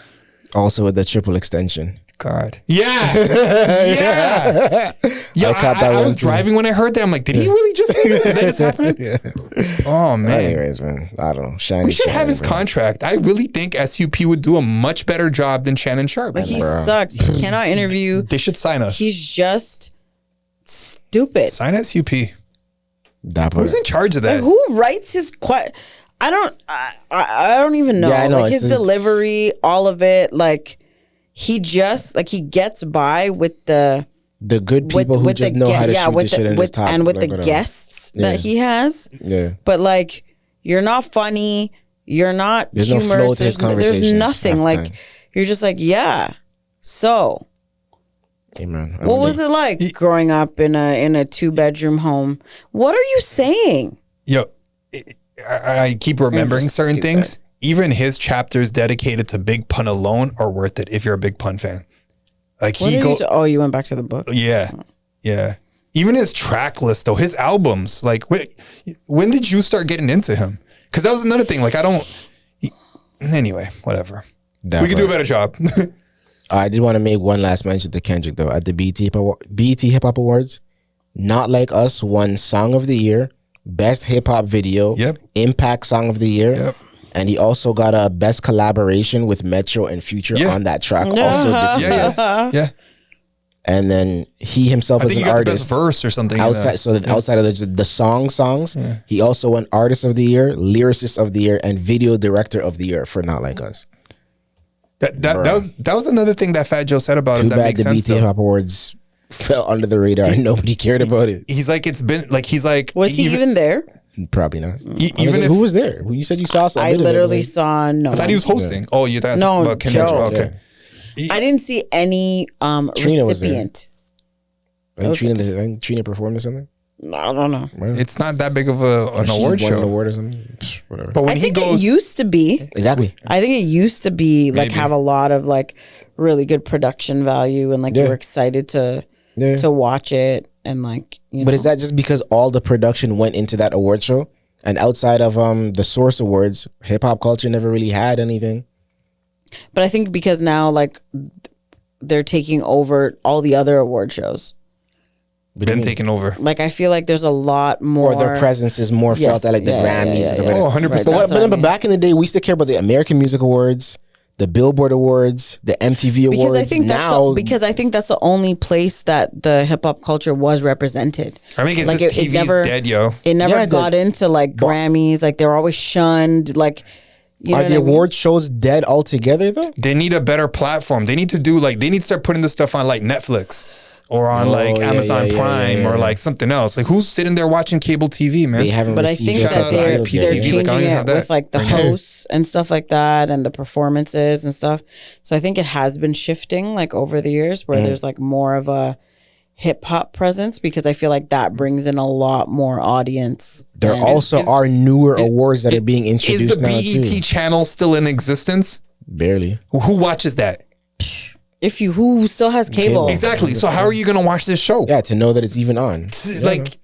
Speaker 3: Also with the triple extension.
Speaker 1: God. Yeah. Yeah. Yeah. I was driving when I heard that. I'm like, did he really just say that? Did that just happen? Oh, man.
Speaker 3: Anyways, man. I don't know. Shannon,
Speaker 1: we should have his contract. I really think SUP would do a much better job than Shannon Sharp.
Speaker 2: Like he sucks. He cannot interview.
Speaker 1: They should sign us.
Speaker 2: He's just stupid.
Speaker 1: Sign SUP.
Speaker 3: That
Speaker 1: Who's in charge of that?
Speaker 2: Like, who writes his I don't even know.
Speaker 3: Yeah, I know.
Speaker 2: Like his delivery, all of it. Like he just like he gets by with the
Speaker 3: good people who just know how to shoot the shit and just talk.
Speaker 2: And with the guests that he has.
Speaker 3: Yeah.
Speaker 2: But like you're not funny. You're not
Speaker 3: there's
Speaker 2: humorous.
Speaker 3: No flow to his
Speaker 2: there's nothing. Like
Speaker 3: time.
Speaker 2: you're just like, yeah. So
Speaker 3: Amen.
Speaker 2: what was it like growing up in a 2-bedroom home? What are you saying?
Speaker 1: Yo, I keep remembering certain things. Even his chapters dedicated to Big Pun alone are worth it if you're a Big Pun fan. Like
Speaker 2: you went back to the book.
Speaker 1: Yeah. Yeah. Even his track list though, his albums, like when did you start getting into him? Because that was another thing. Like anyway, whatever. We could do a better job.
Speaker 3: I did want to make one last mention to Kendrick though. At the BET Hip Hop Awards, Not Like Us won Song of the Year, Best Hip Hop Video, Impact Song of the Year, and he also got a Best Collaboration with Metro and Future on that track. Also this year.
Speaker 1: Yeah.
Speaker 3: And then he himself as an artist,
Speaker 1: the best verse or something.
Speaker 3: Outside of the songs, he also won Artist of the Year, Lyricist of the Year, and Video Director of the Year for Not Like Us.
Speaker 1: That was another thing that Fat Joe said about him that makes sense.
Speaker 3: Too bad the BET Hip Hop Awards fell under the radar and nobody cared about it.
Speaker 1: He's like,
Speaker 2: was he even there?
Speaker 3: Probably not.
Speaker 1: Who
Speaker 3: was there? You said you saw something.
Speaker 2: I literally saw no.
Speaker 1: I thought he was hosting. Yeah. Oh, you thought about Kendrick?
Speaker 2: Joe.
Speaker 1: Okay.
Speaker 2: I didn't see any recipient.
Speaker 3: Trina performed or something?
Speaker 2: I don't know.
Speaker 1: It's not that big of an award show.
Speaker 3: An award or something. Whatever.
Speaker 1: But when
Speaker 2: I think it used to be.
Speaker 3: Exactly.
Speaker 2: I think it used to be like have a lot of like really good production value and like you were excited to watch it and like you know.
Speaker 3: But is that just because all the production went into that award show? And outside of the Source Awards, hip hop culture never really had anything.
Speaker 2: But I think because now like they're taking over all the other award shows.
Speaker 1: Been taken over.
Speaker 2: Like I feel like there's a lot more.
Speaker 3: Or their presence is more felt at like the Grammys and stuff like that.
Speaker 1: 100%.
Speaker 3: But back in the day, we used to care about the American Music Awards, the Billboard Awards, the MTV Awards.
Speaker 2: Because I think that's the only place that the hip hop culture was represented.
Speaker 1: I think it's
Speaker 2: like
Speaker 1: just TV's dead, yo.
Speaker 2: It never got into like Grammys. Like they were always shunned. Like
Speaker 3: are the award shows dead altogether though?
Speaker 1: They need a better platform. They need to start putting this stuff on like Netflix. Or on Amazon Prime or like something else. Like who's sitting there watching cable TV, man?
Speaker 3: They haven't
Speaker 2: but I think that they're changing it with like the hosts and stuff like that and the performances and stuff. So I think it has been shifting like over the years where there's like more of a hip hop presence because I feel like that brings in a lot more audience.
Speaker 3: There also are newer awards that are being introduced now too.
Speaker 1: Is the BET channel still in existence?
Speaker 3: Barely.
Speaker 1: Who watches that?
Speaker 2: Who still has cable?
Speaker 1: Exactly. So how are you going to watch this show?
Speaker 3: Yeah, to know that it's even on.
Speaker 1: Like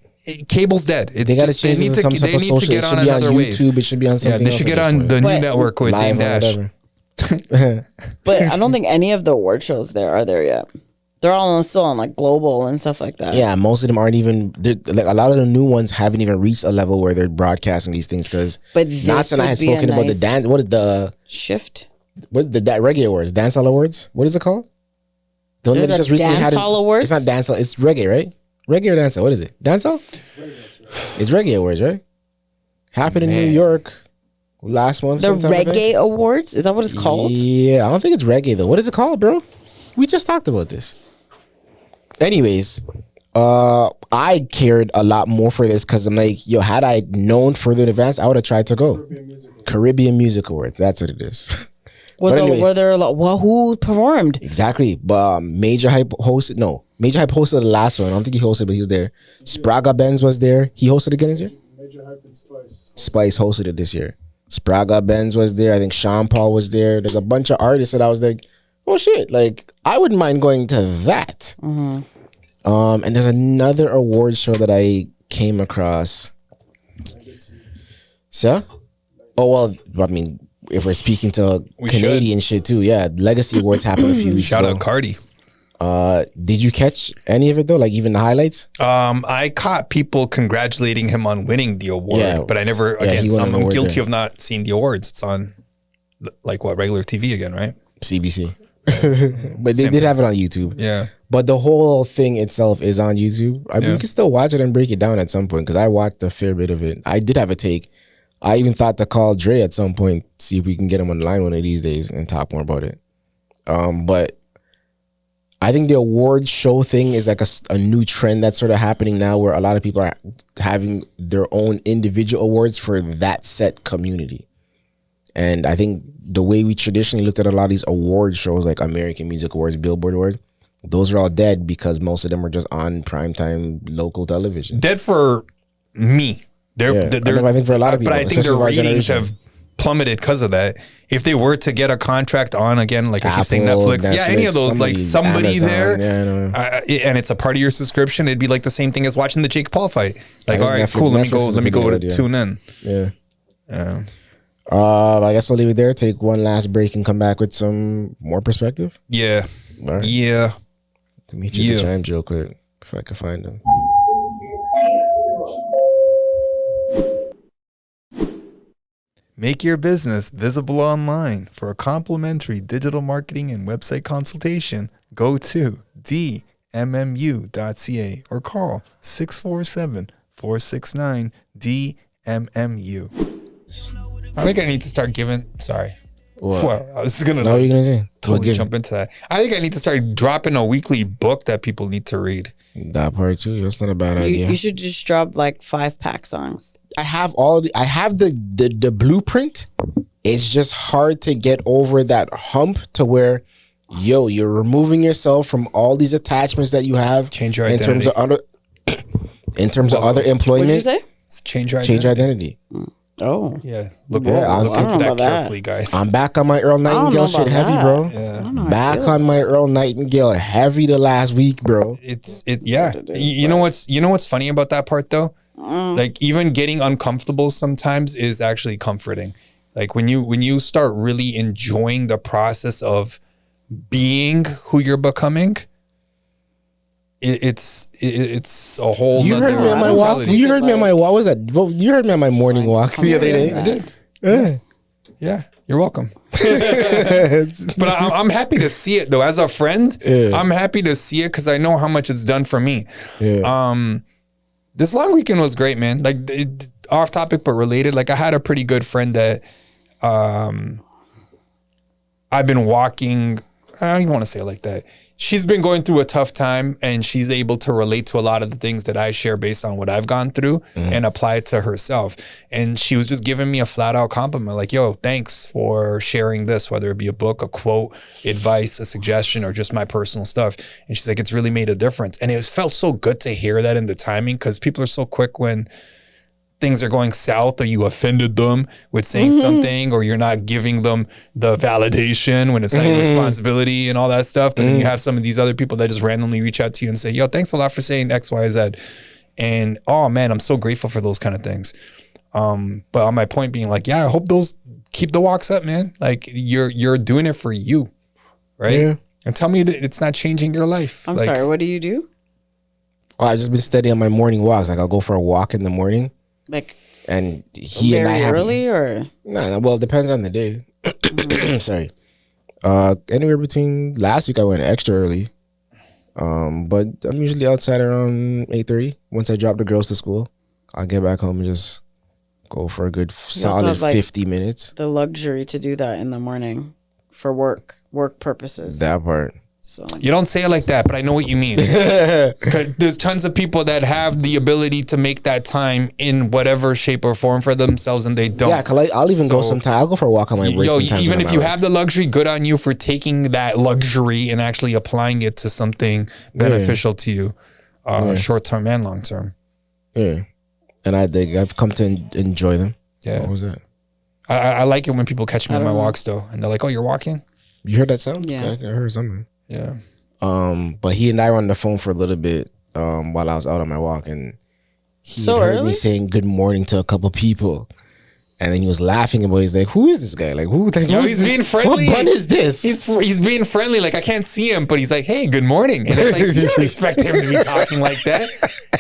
Speaker 1: cable's dead. They got to change it to some type of social.
Speaker 3: They need to get on another wave. YouTube. It should be on something.
Speaker 1: Yeah, they should get on the new network with Dame Dash.
Speaker 2: But I don't think any of the award shows there are there yet. They're all still on like global and stuff like that.
Speaker 3: Yeah, most of them aren't even like a lot of the new ones haven't even reached a level where they're broadcasting these things because
Speaker 2: But this
Speaker 3: Knots and I
Speaker 2: would
Speaker 3: had
Speaker 2: be a
Speaker 3: spoken about the
Speaker 2: nice
Speaker 3: dance. What is the
Speaker 2: shift?
Speaker 3: what's the reggae awards? Dancehall awards? What is it called? The one
Speaker 2: There's
Speaker 3: that
Speaker 2: a
Speaker 3: just recently had
Speaker 2: dancehall awards?
Speaker 3: It's not dancehall. It's reggae, right? Reggae or dancehall? What is it? Dancehall? It's reggae awards, right? Happened in New York last month.
Speaker 2: The
Speaker 3: sometime, I think.
Speaker 2: reggae awards? Is that what it's called?
Speaker 3: Yeah, I don't think it's reggae though. What is it called, bro? We just talked about this. Anyways, I cared a lot more for this because I'm like, yo, had I known further in advance, I would have tried to go. Caribbean Music Awards. That's what it is.
Speaker 2: Were there a lot? Well, who performed?
Speaker 3: Exactly. But Major Hype hosted. No, Major Hype hosted the last one. I don't think he hosted, but he was there. Spraga Benz was there. He hosted again this year.
Speaker 6: Major Hype and Spice.
Speaker 3: Spice hosted it this year. Spraga Benz was there. I think Sean Paul was there. There's a bunch of artists that I was like, oh shit, like I wouldn't mind going to that.
Speaker 2: Mm-hmm.
Speaker 3: And there's another award show that I came across. So, oh well, I mean, if we're speaking to Canadian shit too, yeah, Legacy Awards happened a few weeks
Speaker 1: Shout
Speaker 3: ago.
Speaker 1: out Cardi.
Speaker 3: Did you catch any of it though? Like even the highlights?
Speaker 1: I caught people congratulating him on winning the award, but I never. Again,
Speaker 3: he won an
Speaker 1: I'm
Speaker 3: award
Speaker 1: guilty
Speaker 3: there.
Speaker 1: of not seeing the awards. It's on, like what, regular TV again, right?
Speaker 3: CBC. But they did have it on YouTube.
Speaker 1: Yeah.
Speaker 3: But the whole thing itself is on YouTube. I mean, you can still watch it and break it down at some point because I watched a fair bit of it. I did have a take. I even thought to call Dre at some point, see if we can get him on the line one of these days and talk more about it. But I think the award show thing is like a new trend that's sort of happening now where a lot of people are having their own individual awards for that set community. And I think the way we traditionally looked at a lot of these award shows like American Music Awards, Billboard Awards, those are all dead because most of them are just on primetime local television.
Speaker 1: Dead for me.
Speaker 3: I think for a lot of people,
Speaker 1: but I think their
Speaker 3: especially of our
Speaker 1: ratings
Speaker 3: generation.
Speaker 1: have plummeted because of that. If they were to get a contract on again, like I keep saying
Speaker 3: Apple,
Speaker 1: Netflix, yeah, any of those, like somebody
Speaker 3: Amazon,
Speaker 1: there,
Speaker 3: yeah, I know.
Speaker 1: and it's a part of your subscription, it'd be like the same thing as watching the Jake Paul fight. Like,
Speaker 3: I
Speaker 1: all right,
Speaker 3: think
Speaker 1: cool, let
Speaker 3: Netflix is a
Speaker 1: me
Speaker 3: pretty
Speaker 1: go
Speaker 3: good
Speaker 1: to
Speaker 3: idea.
Speaker 1: tune in.
Speaker 3: Yeah. I guess we'll leave it there. Take one last break and come back with some more perspective.
Speaker 1: Yeah,
Speaker 3: All right.
Speaker 1: yeah.
Speaker 3: Let me hit you the chimes real quick if I can find them.
Speaker 1: Make your business visible online. For a complimentary digital marketing and website consultation, go to dmmu.ca or call 647-469-DMMU. I think I need to start giving, sorry.
Speaker 3: What?
Speaker 1: Well, I was going to
Speaker 3: No, you're gonna say
Speaker 1: totally jump into that. I think I need to start dropping a weekly book that people need to read.
Speaker 3: that part too. That's not a bad idea.
Speaker 2: You should just drop like 5-pack songs.
Speaker 3: I have the blueprint. It's just hard to get over that hump to where, yo, you're removing yourself from all these attachments that you have.
Speaker 1: Change your
Speaker 3: in terms of
Speaker 1: identity.
Speaker 3: other employment.
Speaker 2: What'd you say?
Speaker 1: Change your
Speaker 3: Change
Speaker 1: identity.
Speaker 3: your identity.
Speaker 2: Oh.
Speaker 1: Yeah. Look,
Speaker 3: Yeah,
Speaker 1: look
Speaker 3: I
Speaker 1: into
Speaker 2: don't know
Speaker 1: that
Speaker 2: about that.
Speaker 1: carefully, guys.
Speaker 3: I'm back on my Earl Nightingale shit
Speaker 2: about
Speaker 3: heavy,
Speaker 2: that.
Speaker 3: bro.
Speaker 1: Yeah.
Speaker 3: Back on my Earl Nightingale heavy the last week, bro.
Speaker 1: Yeah. You know what's funny about that part though? Like even getting uncomfortable sometimes is actually comforting. Like when you start really enjoying the process of being who you're becoming, it's a whole.
Speaker 3: You heard me on my walk. You heard me on my walk. What was that? Well, you heard me on my morning walk the other day.
Speaker 1: I did.
Speaker 3: Yeah.
Speaker 1: Yeah, you're welcome. But I'm happy to see it though. As a friend, I'm happy to see it because I know how much it's done for me.
Speaker 3: Yeah.
Speaker 1: This long weekend was great, man. Like off topic but related. Like I had a pretty good friend that I've been walking. I don't even want to say it like that. She's been going through a tough time and she's able to relate to a lot of the things that I share based on what I've gone through and apply it to herself. And she was just giving me a flat out compliment like, yo, thanks for sharing this, whether it be a book, a quote, advice, a suggestion, or just my personal stuff. And she's like, it's really made a difference. And it felt so good to hear that in the timing because people are so quick when things are going south or you offended them with saying something or you're not giving them the validation when it's not your responsibility and all that stuff. But then you have some of these other people that just randomly reach out to you and say, yo, thanks a lot for saying X, Y, Z. And oh man, I'm so grateful for those kind of things. But on my point being like, yeah, I hope those keep the walks up, man. Like you're doing it for you. Right. And tell me that it's not changing your life.
Speaker 2: I'm sorry, what do you do?
Speaker 3: Oh, I've just been steady on my morning walks. Like I'll go for a walk in the morning.
Speaker 2: Like
Speaker 3: And he
Speaker 2: very
Speaker 3: and I have
Speaker 2: early or
Speaker 3: no, well, it depends on the day. Sorry. Anywhere between last week I went extra early. But I'm usually outside around 8:30. Once I drop the girls to school, I'll get back home and just go for a good solid
Speaker 2: have, like,
Speaker 3: 50 minutes.
Speaker 2: the luxury to do that in the morning for work purposes.
Speaker 3: That part.
Speaker 2: So
Speaker 1: You don't say it like that, but I know what you mean. 'Cause there's tons of people that have the ability to make that time in whatever shape or form for themselves, and they don't.
Speaker 3: Yeah, cause I'll even go
Speaker 1: So-
Speaker 3: sometime. I'll go for a walk on my break.
Speaker 1: Yo,
Speaker 3: sometimes
Speaker 1: even
Speaker 3: when
Speaker 1: if
Speaker 3: I'm
Speaker 1: you
Speaker 3: out.
Speaker 1: have the luxury, good on you for taking that luxury and actually applying it to something beneficial to you, short term and long term.
Speaker 3: Yeah, and I've come to enjoy them.
Speaker 1: Yeah,
Speaker 3: What was that?
Speaker 1: I like it when people catch me on my
Speaker 2: don't know.
Speaker 1: walks though, and they're like, "Oh, you're walking."
Speaker 3: You heard that sound?
Speaker 2: Yeah.
Speaker 3: I heard something.
Speaker 1: Yeah.
Speaker 3: But he and I were on the phone for a little bit while I was out on my walk, and he
Speaker 2: So
Speaker 3: had heard me
Speaker 2: early?
Speaker 3: saying good morning to a couple people, and then he was laughing about. He's like, "Who is this guy? Like, who? Like,
Speaker 1: Yo,
Speaker 3: who-
Speaker 1: he's being friendly.
Speaker 3: What bun is this?"
Speaker 1: He's being friendly. Like I can't see him, but he's like, "Hey, good morning." And it's like you don't expect him to be talking like that.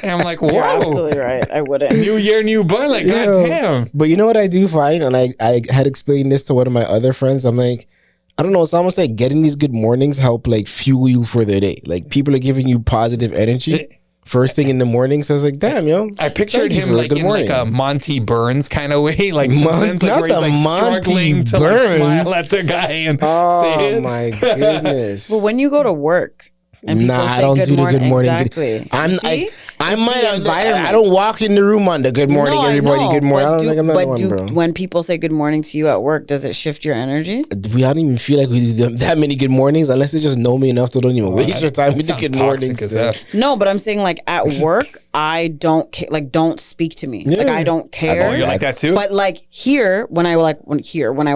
Speaker 1: And I'm like,
Speaker 2: you're
Speaker 1: "Whoa,
Speaker 2: absolutely right. I wouldn't.
Speaker 1: new year, new bun." Like,
Speaker 3: Yo,
Speaker 1: goddamn.
Speaker 3: But you know what I do find, and I had explained this to one of my other friends. I'm like, I don't know. It's almost like getting these good mornings help like fuel you for the day. Like people are giving you positive energy first thing in the morning. So I was like, damn, yo.
Speaker 1: I pictured
Speaker 3: Thank you
Speaker 1: him
Speaker 3: for a
Speaker 1: like
Speaker 3: good
Speaker 1: in
Speaker 3: morning.
Speaker 1: like a Monty Burns kind of way, like some sense, like
Speaker 3: not
Speaker 1: where he's
Speaker 3: the
Speaker 1: like
Speaker 3: Monty
Speaker 1: struggling to like
Speaker 3: Burns.
Speaker 1: smile at the guy and say
Speaker 3: Oh
Speaker 1: it.
Speaker 3: my goodness.
Speaker 2: But when you go to work and people
Speaker 3: Nah,
Speaker 2: say
Speaker 3: I don't
Speaker 2: good
Speaker 3: do the
Speaker 2: morning,
Speaker 3: good morning.
Speaker 2: exactly.
Speaker 3: I
Speaker 2: It's
Speaker 3: might
Speaker 2: the environment.
Speaker 3: I don't walk in the room on the good morning,
Speaker 2: No, I
Speaker 3: everybody.
Speaker 2: know,
Speaker 3: Good morning. I
Speaker 2: but
Speaker 3: don't think I'm not one, bro.
Speaker 2: when people say good morning to you at work, does it shift your energy?
Speaker 3: I don't even feel like we do that many good mornings unless they just know me enough to don't even waste your time with the
Speaker 1: Sounds
Speaker 3: good
Speaker 1: toxic
Speaker 3: mornings.
Speaker 1: as
Speaker 3: thing.
Speaker 1: F.
Speaker 2: No, but I'm saying like at work, I don't don't speak to me. Like
Speaker 3: Yeah.
Speaker 2: I don't care.
Speaker 1: Oh, you're like that too?
Speaker 2: But like here, when I walk when I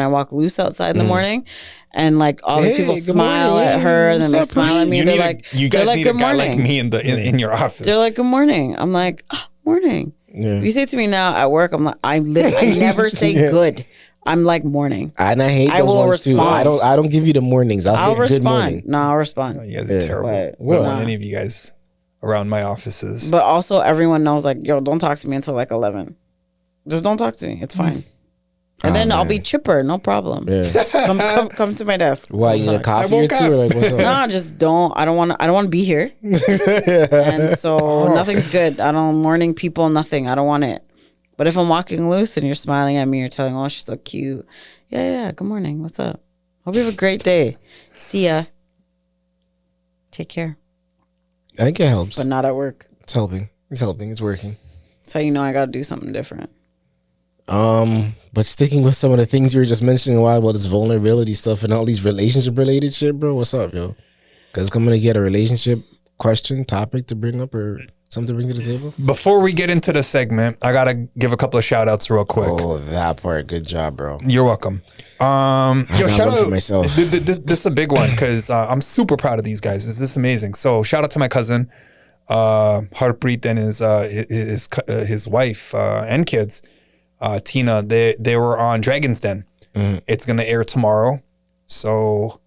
Speaker 2: walk loose outside in the morning, and like all these
Speaker 3: Hey,
Speaker 2: people
Speaker 3: good
Speaker 2: smile
Speaker 3: morning.
Speaker 2: at her, and then
Speaker 3: What's
Speaker 2: they
Speaker 3: up,
Speaker 2: smile at
Speaker 3: Pree?
Speaker 2: me.
Speaker 1: You
Speaker 2: They're
Speaker 1: need
Speaker 2: like,
Speaker 1: you
Speaker 2: they're
Speaker 1: guys
Speaker 2: like,
Speaker 1: need a
Speaker 2: good
Speaker 1: guy like
Speaker 2: morning.
Speaker 1: me in your office.
Speaker 2: They're like, good morning. I'm like, oh, morning.
Speaker 3: Yeah.
Speaker 2: If you say to me now at work, I'm like, I never say good. I'm like morning.
Speaker 3: And I hate those
Speaker 2: I will
Speaker 3: ones too.
Speaker 2: respond.
Speaker 3: I don't give you the mornings. I'll
Speaker 2: I'll
Speaker 3: say good morning.
Speaker 2: respond. No, I'll respond.
Speaker 1: You guys are terrible.
Speaker 2: But-
Speaker 1: I don't want
Speaker 2: Nah.
Speaker 1: any of you guys around my offices.
Speaker 2: But also, everyone knows like, yo, don't talk to me until like 11. Just don't talk to me. It's fine. And then I'll be chipper. No problem.
Speaker 3: Yeah.
Speaker 2: Come to my desk.
Speaker 3: Why, you need a coffee or
Speaker 1: woke
Speaker 3: two?
Speaker 1: up.
Speaker 3: Or like, what's up?
Speaker 2: No, just don't. I don't want to be here. And so nothing's good. I don't morning people. Nothing. I don't want it. But if I'm walking loose and you're smiling at me, you're telling, oh, she's so cute. Yeah. Good morning. What's up? Hope you have a great day. See ya. Take care.
Speaker 3: I think it helps.
Speaker 2: But not at work.
Speaker 3: It's helping. It's helping. It's working.
Speaker 2: That's how you know I got to do something different.
Speaker 3: But sticking with some of the things you were just mentioning a while about this vulnerability stuff and all these relationship related shit, bro. What's up, yo? Because I'm gonna get a relationship question topic to bring up or something to bring to the table.
Speaker 1: Before we get into the segment, I gotta give a couple of shout outs real quick.
Speaker 3: Oh, that part. Good job, bro.
Speaker 1: You're welcome. Yo,
Speaker 3: got
Speaker 1: shout
Speaker 3: one for
Speaker 1: out
Speaker 3: myself.
Speaker 1: This is a big one because I'm super proud of these guys. This is amazing. So shout out to my cousin, Harpreet, and his wife and kids, Tina. They were on Dragon's Den. It's gonna air tomorrow. So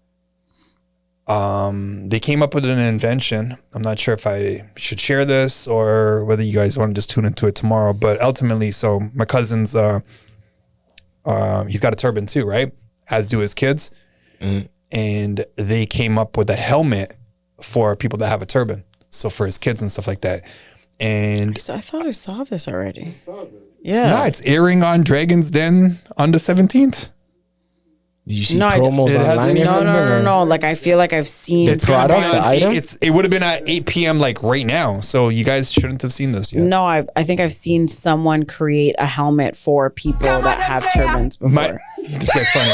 Speaker 1: they came up with an invention. I'm not sure if I should share this or whether you guys want to just tune into it tomorrow. But ultimately, so my cousin's he's got a turban too, right? As do his kids. And they came up with a helmet for people that have a turban. So for his kids and stuff like that. And
Speaker 2: So I thought I saw this already. Yeah.
Speaker 1: no, it's airing on Dragon's Den on the 17th.
Speaker 3: Do you see
Speaker 2: No, I-
Speaker 3: promos
Speaker 1: it hasn't-
Speaker 3: online or
Speaker 2: No,
Speaker 3: something? or-
Speaker 2: no. Like I feel like I've seen.
Speaker 1: It's gonna
Speaker 3: product,
Speaker 1: be on
Speaker 3: the item?
Speaker 1: It would have been at 8 p.m. like right now. So you guys shouldn't have seen this yet.
Speaker 2: No, I think I've seen someone create a helmet for people that have turbans before.
Speaker 1: This guy's funny.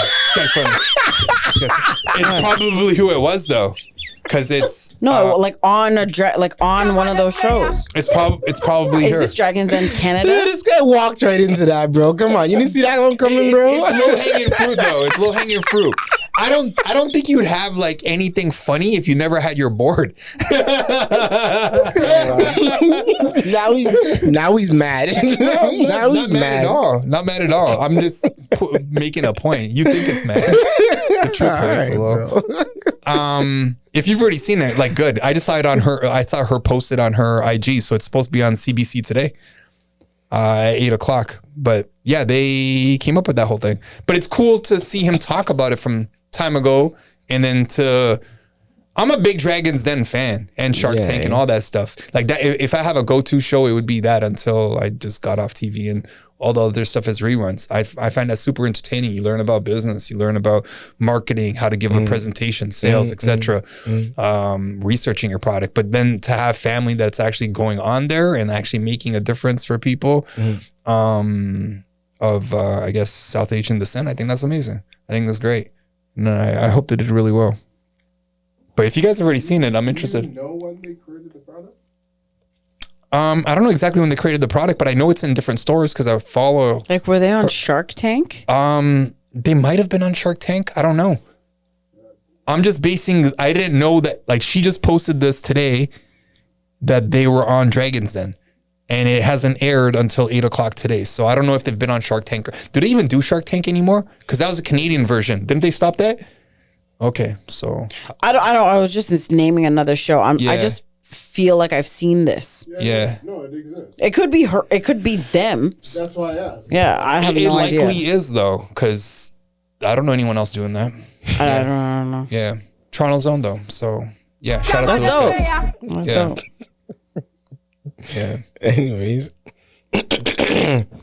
Speaker 1: It's probably who it was though, because it's
Speaker 2: No, like on on one of those shows.
Speaker 1: it's probably
Speaker 2: Is
Speaker 1: her.
Speaker 2: this Dragons Den
Speaker 3: Yeah,
Speaker 2: Canada?
Speaker 3: this guy walked right into that, bro. Come on, you didn't see that one coming, bro.
Speaker 1: It's low hanging fruit though. It's low hanging fruit. I don't think you'd have like anything funny if you never had your board.
Speaker 3: now he's mad. now he's
Speaker 1: Not mad at all. Not mad at all. I'm just making a point. You think it's mad. The truth hurts a little. if you've already seen it, like, good. I just saw it on her. I saw her posted on her IG, so it's supposed to be on CBC today at 8:00. But yeah, they came up with that whole thing. But it's cool to see him talk about it from time ago, and then I'm a big Dragon's Den fan and Shark Tank and all that stuff. Like that, if I have a go-to show, it would be that until I just got off TV and all the other stuff is reruns. I find that super entertaining. You learn about business, you learn about marketing, how to give a presentation, sales, etc. Researching your product. But then to have family that's actually going on there and actually making a difference for people of, I guess, South Asian descent, I think that's amazing. I think that's great. And I hope they did really well. But if you guys have already seen it, I'm interested.
Speaker 6: Do you know when they created the product?
Speaker 1: I don't know exactly when they created the product, but I know it's in different stores because I follow.
Speaker 2: Like, were they on Shark Tank?
Speaker 1: They might have been on Shark Tank. I don't know. I'm just basing. I didn't know that. Like, she just posted this today that they were on Dragon's Den, and it hasn't aired until 8:00 today. So I don't know if they've been on Shark Tank. Do they even do Shark Tank anymore? Because that was a Canadian version. Didn't they stop that? Okay, so
Speaker 2: I don't. I was just naming another show. I just feel like I've seen this.
Speaker 1: yeah.
Speaker 6: No, it exists.
Speaker 2: It could be her. It could be them.
Speaker 6: That's why I asked.
Speaker 2: Yeah, I have
Speaker 1: It
Speaker 2: no idea.
Speaker 1: likely is though, because I don't know anyone else doing that.
Speaker 2: I don't know.
Speaker 1: Yeah, Toronto's own though. So yeah, shout out to
Speaker 2: That's
Speaker 1: those
Speaker 2: dope.
Speaker 1: guys.
Speaker 2: That's
Speaker 1: Yeah.
Speaker 2: dope.
Speaker 1: Yeah,
Speaker 3: Anyways, you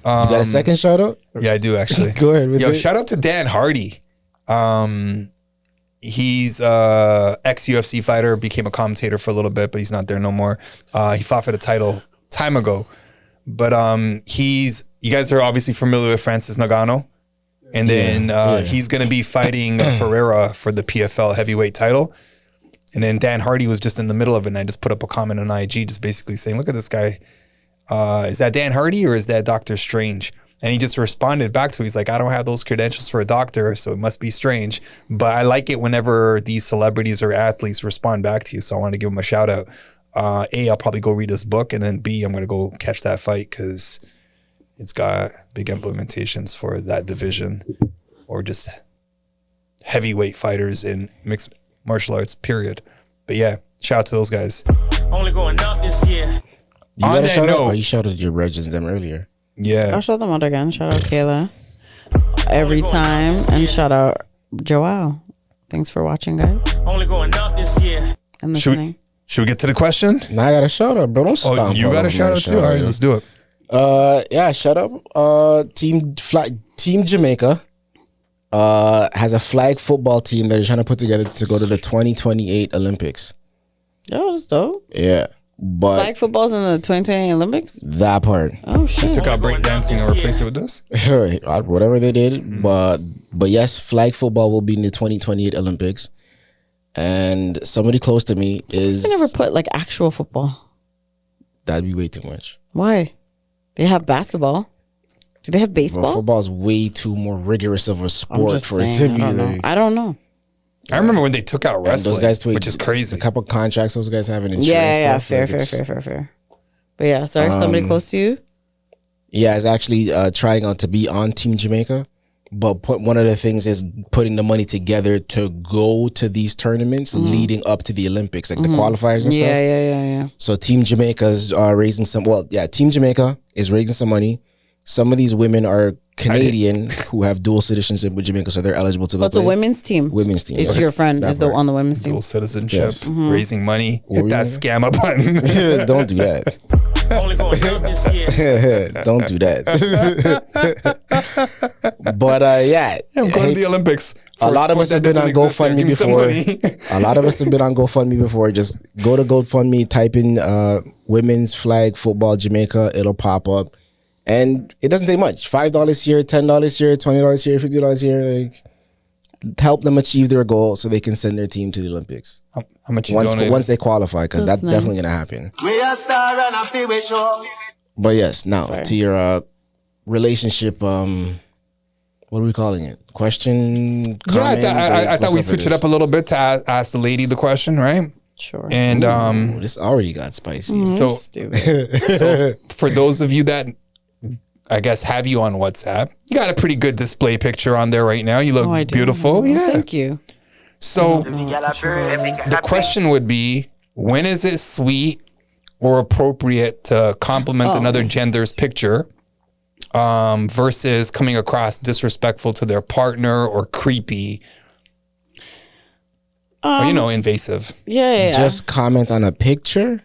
Speaker 3: got a second shout out?
Speaker 1: yeah, I do actually.
Speaker 3: Go ahead with
Speaker 1: Yo,
Speaker 3: it.
Speaker 1: shout out to Dan Hardy. He's ex-UFC fighter, became a commentator for a little bit, but he's not there no more. He fought for the title time ago. But you guys are obviously familiar with Francis Ngannou. And then he's going to be fighting Ferreira for the PFL heavyweight title. And then Dan Hardy was just in the middle of it, and I just put up a comment on IG just basically saying, look at this guy. Is that Dan Hardy or is that Doctor Strange? And he just responded back to it. He's like, I don't have those credentials for a doctor, so it must be strange. But I like it whenever these celebrities or athletes respond back to you. So I want to give him a shout out. A, I'll probably go read his book. And then B, I'm going to go catch that fight because it's got big implementations for that division or just heavyweight fighters in mixed martial arts, period. But yeah, shout out to those guys.
Speaker 4: Only going up this year.
Speaker 3: You got
Speaker 1: On
Speaker 3: a
Speaker 1: that
Speaker 3: shout out?
Speaker 1: note-
Speaker 3: Or you shouted your Regis them earlier?
Speaker 1: Yeah.
Speaker 2: I'll shout them out again. Shout out Kayla every time, and shout out Joao. Thanks for watching, guys,
Speaker 4: Only going up this year.
Speaker 2: and
Speaker 1: Should
Speaker 2: listening.
Speaker 1: Should we get to the question?
Speaker 3: Now I got a shout out, bro. Don't stomp.
Speaker 1: Oh, you
Speaker 3: all
Speaker 1: got a
Speaker 3: over
Speaker 1: shout
Speaker 3: my
Speaker 1: out too? All right, let's do it.
Speaker 3: Yeah, shout out. Team Jamaica has a flag football team that they're trying to put together to go to the 2028 Olympics.
Speaker 2: Oh, that's dope.
Speaker 3: Yeah, but
Speaker 2: Flag football's in the 2020 Olympics.
Speaker 3: that part,
Speaker 2: Oh shit!
Speaker 1: Took out break dancing and replaced it with this.
Speaker 3: whatever they did, but yes, flag football will be in the 2028 Olympics. And somebody close to me is
Speaker 2: They never put like actual football.
Speaker 3: that'd be way too much.
Speaker 2: Why? They have basketball. Do they have
Speaker 3: But
Speaker 2: baseball?
Speaker 3: football is way too more rigorous of a
Speaker 2: I'm
Speaker 3: sport
Speaker 2: just
Speaker 3: for it
Speaker 2: saying.
Speaker 3: to be
Speaker 2: I don't know.
Speaker 3: like.
Speaker 2: I don't know.
Speaker 1: I remember when they took out
Speaker 3: And
Speaker 1: wrestling,
Speaker 3: those guys,
Speaker 1: which is crazy.
Speaker 3: A couple contracts those guys have in insurance.
Speaker 2: Yeah.
Speaker 3: stuff, like,
Speaker 2: Fair. But yeah, sorry, somebody close to you.
Speaker 3: Yeah, it's actually trying out to be on Team Jamaica. But one of the things is putting the money together to go to these tournaments leading up to the Olympics, like the qualifiers and stuff.
Speaker 2: Yeah.
Speaker 3: So Team Jamaica is raising some. Well, yeah, Team Jamaica is raising some money. Some of these women are Canadian who have dual citizenship with Jamaica, so they're eligible to go.
Speaker 2: What's a
Speaker 3: play.
Speaker 2: women's team?
Speaker 3: Women's team.
Speaker 2: It's
Speaker 3: Okay.
Speaker 2: your friend
Speaker 3: That
Speaker 2: is the
Speaker 3: part.
Speaker 2: on the women's team.
Speaker 1: Dual citizenship,
Speaker 3: Yes.
Speaker 1: raising money.
Speaker 3: What
Speaker 1: Hit
Speaker 3: were
Speaker 1: that
Speaker 3: you
Speaker 1: scammer button.
Speaker 3: Don't do that.
Speaker 4: Only going up this year.
Speaker 3: Don't do that. But yeah,
Speaker 1: I'm going to the Olympics.
Speaker 3: a
Speaker 1: for
Speaker 3: lot of
Speaker 1: sport
Speaker 3: us have
Speaker 1: that
Speaker 3: been on
Speaker 1: doesn't exist there.
Speaker 3: GoFundMe
Speaker 1: Give me some
Speaker 3: before.
Speaker 1: money.
Speaker 3: A lot of us have been on GoFundMe before. Just go to GoFundMe, type in women's flag football Jamaica. It'll pop up. And it doesn't take much. $5 here, $10 here, $20 here, $50 here. Like, help them achieve their goal so they can send their team to the Olympics.
Speaker 1: How much you donated?
Speaker 3: Once they qualify, because that's
Speaker 2: That's
Speaker 3: definitely
Speaker 2: nice.
Speaker 3: going to happen.
Speaker 5: We are star and I feel we show.
Speaker 3: But yes, now to your relationship, what are we calling it? Question?
Speaker 1: Yeah,
Speaker 3: comment?
Speaker 1: I thought we
Speaker 3: What's
Speaker 1: switched
Speaker 3: with
Speaker 1: it up a little bit to ask the lady the question, right?
Speaker 2: Sure.
Speaker 1: And
Speaker 3: this? This already got spicy.
Speaker 1: so
Speaker 2: Stupid.
Speaker 1: so for those of you that I guess have you on WhatsApp, you got a pretty good display picture on there right now. You look
Speaker 2: Oh, I do.
Speaker 1: beautiful. Yeah.
Speaker 2: Thank you.
Speaker 1: So the question would be, when is it sweet or appropriate to compliment another gender's picture versus coming across disrespectful to their partner or creepy or, invasive?
Speaker 2: Yeah.
Speaker 3: Just comment on a picture?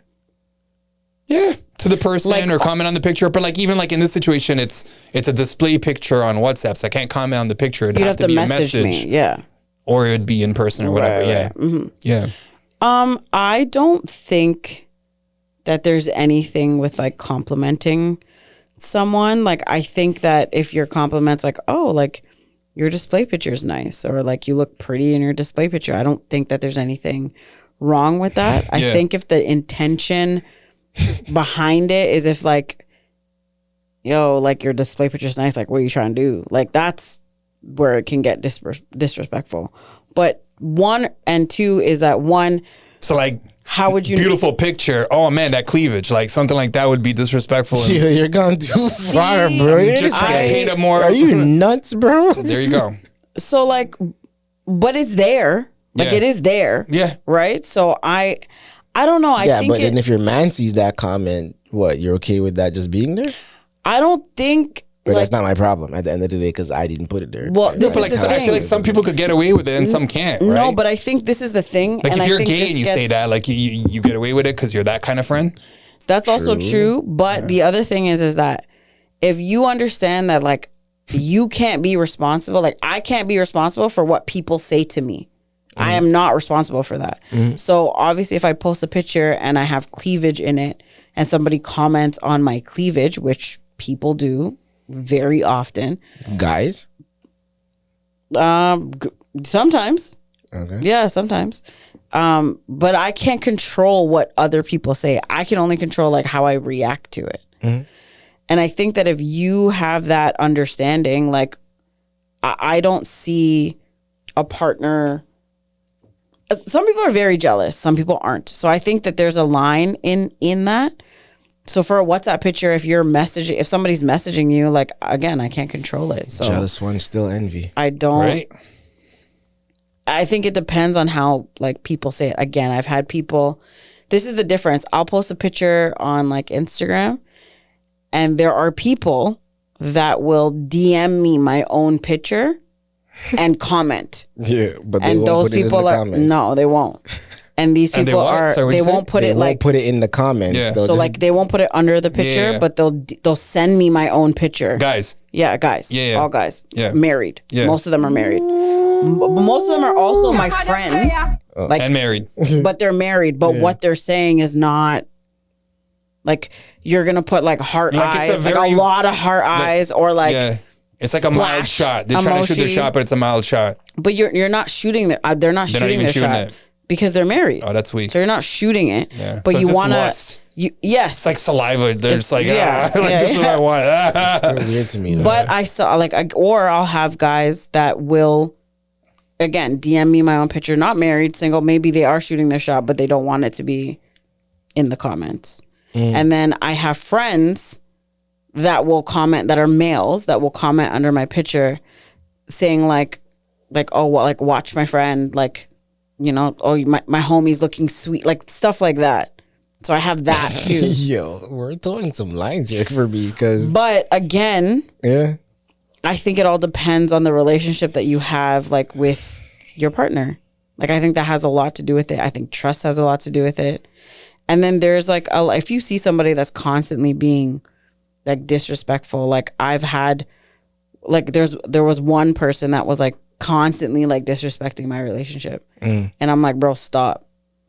Speaker 1: Yeah, to the person or comment on the picture. But like even like in this situation, it's a display picture on WhatsApp, so I can't comment on the picture. It'd have to be a message.
Speaker 2: Me. Yeah.
Speaker 1: Or it'd be in person or whatever.
Speaker 2: Right.
Speaker 1: Yeah.
Speaker 2: Mm-hmm.
Speaker 1: Yeah.
Speaker 2: I don't think that there's anything with like complimenting someone. Like I think that if your compliment's like, oh, like your display picture is nice, or like you look pretty in your display picture, I don't think that there's anything wrong with that. I think if the intention behind it is if like, yo, like your display picture's nice, like what are you trying to do? Like that's where it can get disrespectful. But 1 and 2 is that one.
Speaker 1: So like,
Speaker 2: how would you
Speaker 1: beautiful picture? Oh man, that cleavage, like something like that would be disrespectful.
Speaker 3: You're going too far, bro. You're
Speaker 1: Just trying to paint a more.
Speaker 3: Are you nuts, bro?
Speaker 1: There you go.
Speaker 2: So like, but it's there. Like it is there.
Speaker 1: Yeah.
Speaker 2: Right. So I don't know. I think
Speaker 3: but then if your man sees that comment, what, you're okay with that just being there?
Speaker 2: I don't think.
Speaker 3: But that's not my problem at the end of the day because I didn't put it there.
Speaker 2: Well, this
Speaker 1: But
Speaker 2: is
Speaker 1: like,
Speaker 2: the
Speaker 1: I
Speaker 2: thing.
Speaker 1: feel like some people could get away with it and some can't. Right?
Speaker 2: No, but I think this is the thing.
Speaker 1: like
Speaker 2: and
Speaker 1: if
Speaker 2: I
Speaker 1: you're
Speaker 2: think
Speaker 1: gay
Speaker 2: this
Speaker 1: and you say
Speaker 2: gets-
Speaker 1: that, like you get away with it because you're that kind of friend.
Speaker 2: That's also true. But the other thing is that if you understand that like you can't be responsible, like I can't be responsible for what people say to me. I am not responsible for that. So obviously if I post a picture and I have cleavage in it and somebody comments on my cleavage, which people do very often.
Speaker 3: Guys?
Speaker 2: Sometimes.
Speaker 3: Okay.
Speaker 2: Yeah, sometimes. But I can't control what other people say. I can only control like how I react to it. And I think that if you have that understanding, like I don't see a partner. Some people are very jealous. Some people aren't. So I think that there's a line in that. So for a WhatsApp picture, if somebody's messaging you, like again, I can't control it. So
Speaker 3: Jealous ones still envy.
Speaker 2: I don't.
Speaker 1: Right.
Speaker 2: I think it depends on how like people say it. Again, I've had people. This is the difference. I'll post a picture on like Instagram, and there are people that will DM me my own picture and comment.
Speaker 3: Yeah, but they
Speaker 2: And
Speaker 3: won't
Speaker 2: those
Speaker 3: put it in
Speaker 2: people
Speaker 3: the
Speaker 2: are
Speaker 3: comments.
Speaker 2: no, they won't. And these
Speaker 1: And they
Speaker 2: people
Speaker 1: what?
Speaker 2: are
Speaker 1: Sorry, what'd
Speaker 2: they
Speaker 1: you say?
Speaker 2: won't put
Speaker 3: They
Speaker 2: it
Speaker 3: won't
Speaker 2: like
Speaker 3: put it in the comments.
Speaker 1: Yeah.
Speaker 3: They'll
Speaker 2: so
Speaker 3: just-
Speaker 2: like they won't put it under the picture,
Speaker 1: yeah.
Speaker 2: but they'll send me my own picture.
Speaker 1: Guys.
Speaker 2: Yeah, guys.
Speaker 1: Yeah.
Speaker 2: All guys.
Speaker 1: Yeah.
Speaker 2: Married.
Speaker 1: Yeah.
Speaker 2: Most of them are married. But most of them are also my friends. Like
Speaker 1: And married.
Speaker 2: but they're married. But what they're saying is not like you're gonna put like heart
Speaker 1: Like, it's a
Speaker 2: eyes, like
Speaker 1: very-
Speaker 2: a lot of heart eyes, or like
Speaker 1: Yeah. It's like a mild
Speaker 2: splash
Speaker 1: shot. They're trying to shoot their
Speaker 2: emoji.
Speaker 1: shot, but it's a mild shot.
Speaker 2: But you're not shooting their. They're not
Speaker 1: They're not
Speaker 2: shooting
Speaker 1: even
Speaker 2: their
Speaker 1: shooting
Speaker 2: shot
Speaker 1: it.
Speaker 2: because they're married.
Speaker 1: Oh, that's weak.
Speaker 2: So you're not shooting it.
Speaker 1: Yeah.
Speaker 2: But
Speaker 1: So it's
Speaker 2: you
Speaker 1: just
Speaker 2: want to.
Speaker 1: lust.
Speaker 2: Yes.
Speaker 1: It's like saliva. They're just like,
Speaker 2: yeah,
Speaker 1: like
Speaker 2: yeah,
Speaker 1: this is what I want.
Speaker 3: Still weird to me. Though.
Speaker 2: But I saw or I'll have guys that will, again, DM me my own picture. Not married, single. Maybe they are shooting their shot, but they don't want it to be in the comments. And then I have friends that will comment, that are males, that will comment under my picture, saying like oh, well, like watch my friend, like oh my homie's looking sweet, like stuff like that. So I have that too.
Speaker 3: Yo, we're throwing some lines here for me because
Speaker 2: But again,
Speaker 3: yeah,
Speaker 2: I think it all depends on the relationship that you have like with your partner. Like I think that has a lot to do with it. I think trust has a lot to do with it. And then there's like if you see somebody that's constantly being like disrespectful, like I've had like there was one person that was like constantly like disrespecting my relationship. And I'm like, bro, stop.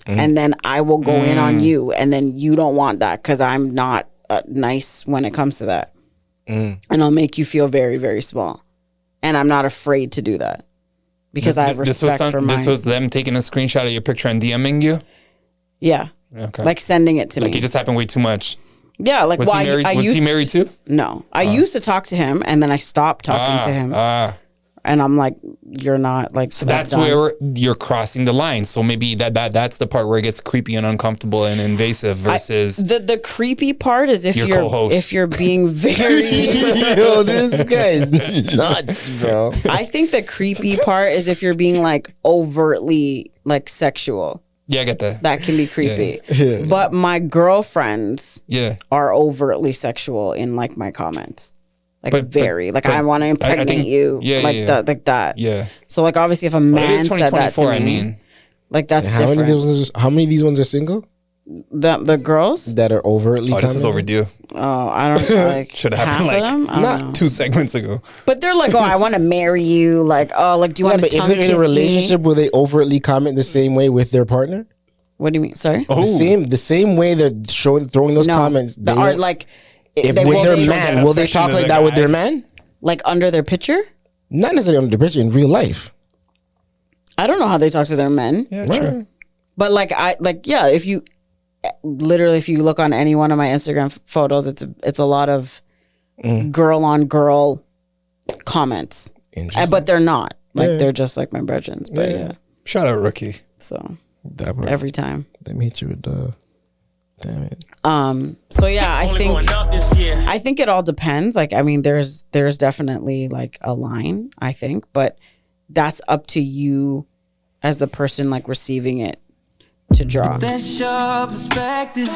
Speaker 2: And then I will go in on you, and then you don't want that because I'm not nice when it comes to that. And I'll make you feel very, very small. And I'm not afraid to do that because I have respect for mine.
Speaker 1: This was them taking a screenshot of your picture and DMing you?
Speaker 2: Yeah.
Speaker 1: Okay.
Speaker 2: Like sending it to
Speaker 1: Like
Speaker 2: me.
Speaker 1: it just happened way too much.
Speaker 2: Yeah. Like
Speaker 1: Was
Speaker 2: why
Speaker 1: he married? Was he married too?
Speaker 2: No. I used to talk to him and then I stopped talking to him. and I'm like, you're not like.
Speaker 1: So that's where you're crossing the line. So maybe that's the part where it gets creepy and uncomfortable and invasive versus
Speaker 2: the creepy part is if
Speaker 1: your
Speaker 2: you're
Speaker 1: co-host.
Speaker 2: if you're being very.
Speaker 3: Yo, this guy's nuts, bro.
Speaker 2: I think the creepy part is if you're being like overtly like sexual.
Speaker 1: Yeah, I get that.
Speaker 2: That can be creepy.
Speaker 3: Yeah.
Speaker 2: But my girlfriends
Speaker 1: Yeah.
Speaker 2: are overtly sexual in like my comments. Like
Speaker 1: But
Speaker 2: I want to impregnate
Speaker 1: think-
Speaker 2: you.
Speaker 1: yeah,
Speaker 2: like
Speaker 1: yeah.
Speaker 2: that like that.
Speaker 1: Yeah.
Speaker 2: So like obviously if a
Speaker 1: But
Speaker 2: man
Speaker 1: it is
Speaker 2: said that to
Speaker 1: 2024,
Speaker 2: me,
Speaker 1: I mean.
Speaker 2: like that's
Speaker 3: How many,
Speaker 2: different.
Speaker 3: how many of these ones are single
Speaker 2: The girls?
Speaker 3: that are overtly?
Speaker 1: Oh, this is
Speaker 3: commenting?
Speaker 1: overdue.
Speaker 2: Oh, I don't like
Speaker 1: Should
Speaker 2: half
Speaker 1: happen
Speaker 2: of them. I don't know.
Speaker 1: 2 segments ago.
Speaker 2: But they're like, oh, I want to marry you. Like, oh, like, do you
Speaker 3: Yeah,
Speaker 2: want to
Speaker 3: but if
Speaker 2: tongue
Speaker 3: they're in
Speaker 2: kiss
Speaker 3: a relationship
Speaker 2: me?
Speaker 3: where they overtly comment the same way with their partner,
Speaker 2: What do you mean? Sorry.
Speaker 1: Oh,
Speaker 3: the same way they're throwing those
Speaker 2: No,
Speaker 3: comments.
Speaker 2: the
Speaker 3: They
Speaker 2: are
Speaker 3: will-
Speaker 2: like,
Speaker 3: if
Speaker 2: they
Speaker 3: with
Speaker 2: will
Speaker 3: their
Speaker 2: show
Speaker 3: man,
Speaker 1: that
Speaker 3: will they
Speaker 1: affection
Speaker 3: talk
Speaker 1: to
Speaker 3: like
Speaker 1: the
Speaker 3: that with
Speaker 1: guy.
Speaker 3: their man?
Speaker 2: like under their picture.
Speaker 3: Not necessarily on the picture in real life.
Speaker 2: I don't know how they talk to their men,
Speaker 1: yeah,
Speaker 3: Right.
Speaker 1: true.
Speaker 2: but like yeah, if you look on any one of my Instagram photos, it's a lot of girl on girl comments,
Speaker 3: Interesting.
Speaker 2: but they're not like
Speaker 3: Yeah.
Speaker 2: they're just like my brethrens. But yeah,
Speaker 1: Shout out, Rookie.
Speaker 2: so
Speaker 3: That part.
Speaker 2: every time.
Speaker 3: Let me hit you with the. Damn it.
Speaker 2: So yeah, I
Speaker 4: Only
Speaker 2: think
Speaker 4: going up this year.
Speaker 2: I think it all depends. Like, I mean, there's definitely like a line, I think, but that's up to you as the person like receiving it to draw.
Speaker 4: That's your perspective.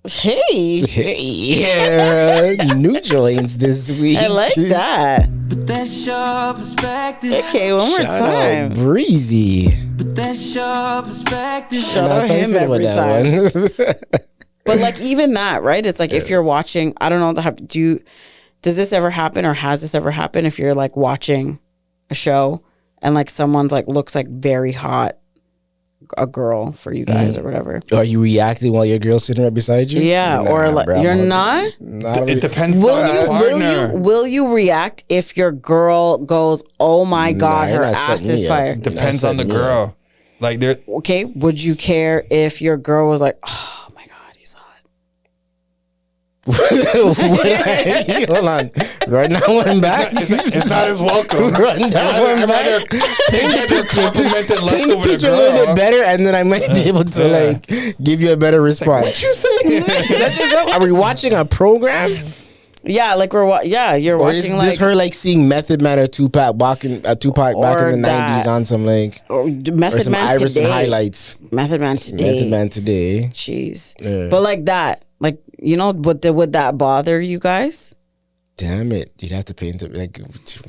Speaker 2: Hey,
Speaker 3: Hey, yeah, new joints this week.
Speaker 2: I like that.
Speaker 4: But that's your perspective.
Speaker 2: Okay, one more
Speaker 3: Shout
Speaker 2: time.
Speaker 3: out Breezy.
Speaker 4: But that's your perspective.
Speaker 2: Shout out
Speaker 3: That's how you
Speaker 2: him
Speaker 3: feel about
Speaker 2: every
Speaker 3: that
Speaker 2: time.
Speaker 3: one.
Speaker 2: But like even that, right? It's like if you're watching, I don't know, does this ever happen or has this ever happened if you're like watching a show and like someone's like looks like very hot, a girl for you guys or whatever.
Speaker 3: Are you reacting while your girl's sitting right beside you?
Speaker 2: Yeah,
Speaker 3: Nah,
Speaker 2: or like
Speaker 3: bro,
Speaker 2: you're
Speaker 3: I'm
Speaker 2: not.
Speaker 1: It depends on the partner.
Speaker 2: Will you react if your girl goes, "Oh my god,
Speaker 3: you're
Speaker 2: her
Speaker 3: not
Speaker 2: ass
Speaker 3: setting
Speaker 2: is
Speaker 3: me up.
Speaker 2: fire"?
Speaker 1: Depends on the
Speaker 3: Yeah.
Speaker 1: girl. Like there,
Speaker 2: Okay, would you care if your girl was like, "Oh my god, he's hot"?
Speaker 3: Hold on. Right now I'm back.
Speaker 1: it's not as welcome.
Speaker 3: Right now I'm
Speaker 1: I'd rather
Speaker 3: back.
Speaker 1: take the complimented less
Speaker 3: Paint the
Speaker 1: over the
Speaker 3: picture a little bit
Speaker 1: girl.
Speaker 3: better, and then I might be able to
Speaker 1: Yeah.
Speaker 3: like give you a better response.
Speaker 1: What you saying?
Speaker 3: Set this up. Are we watching a program,
Speaker 2: Yeah, like you're
Speaker 3: or is
Speaker 2: watching
Speaker 3: this
Speaker 2: like
Speaker 3: her like seeing Method Man or Tupac back in
Speaker 2: Or
Speaker 3: the
Speaker 2: that.
Speaker 3: '90s on some like
Speaker 2: or
Speaker 3: or
Speaker 2: Method
Speaker 3: some
Speaker 2: Man
Speaker 3: Iverson
Speaker 2: today.
Speaker 3: highlights?
Speaker 2: Method Man today.
Speaker 3: Method Man today.
Speaker 2: Jeez.
Speaker 3: Yeah.
Speaker 2: But like that, like would that bother you guys?
Speaker 3: Damn it! You'd have to paint it like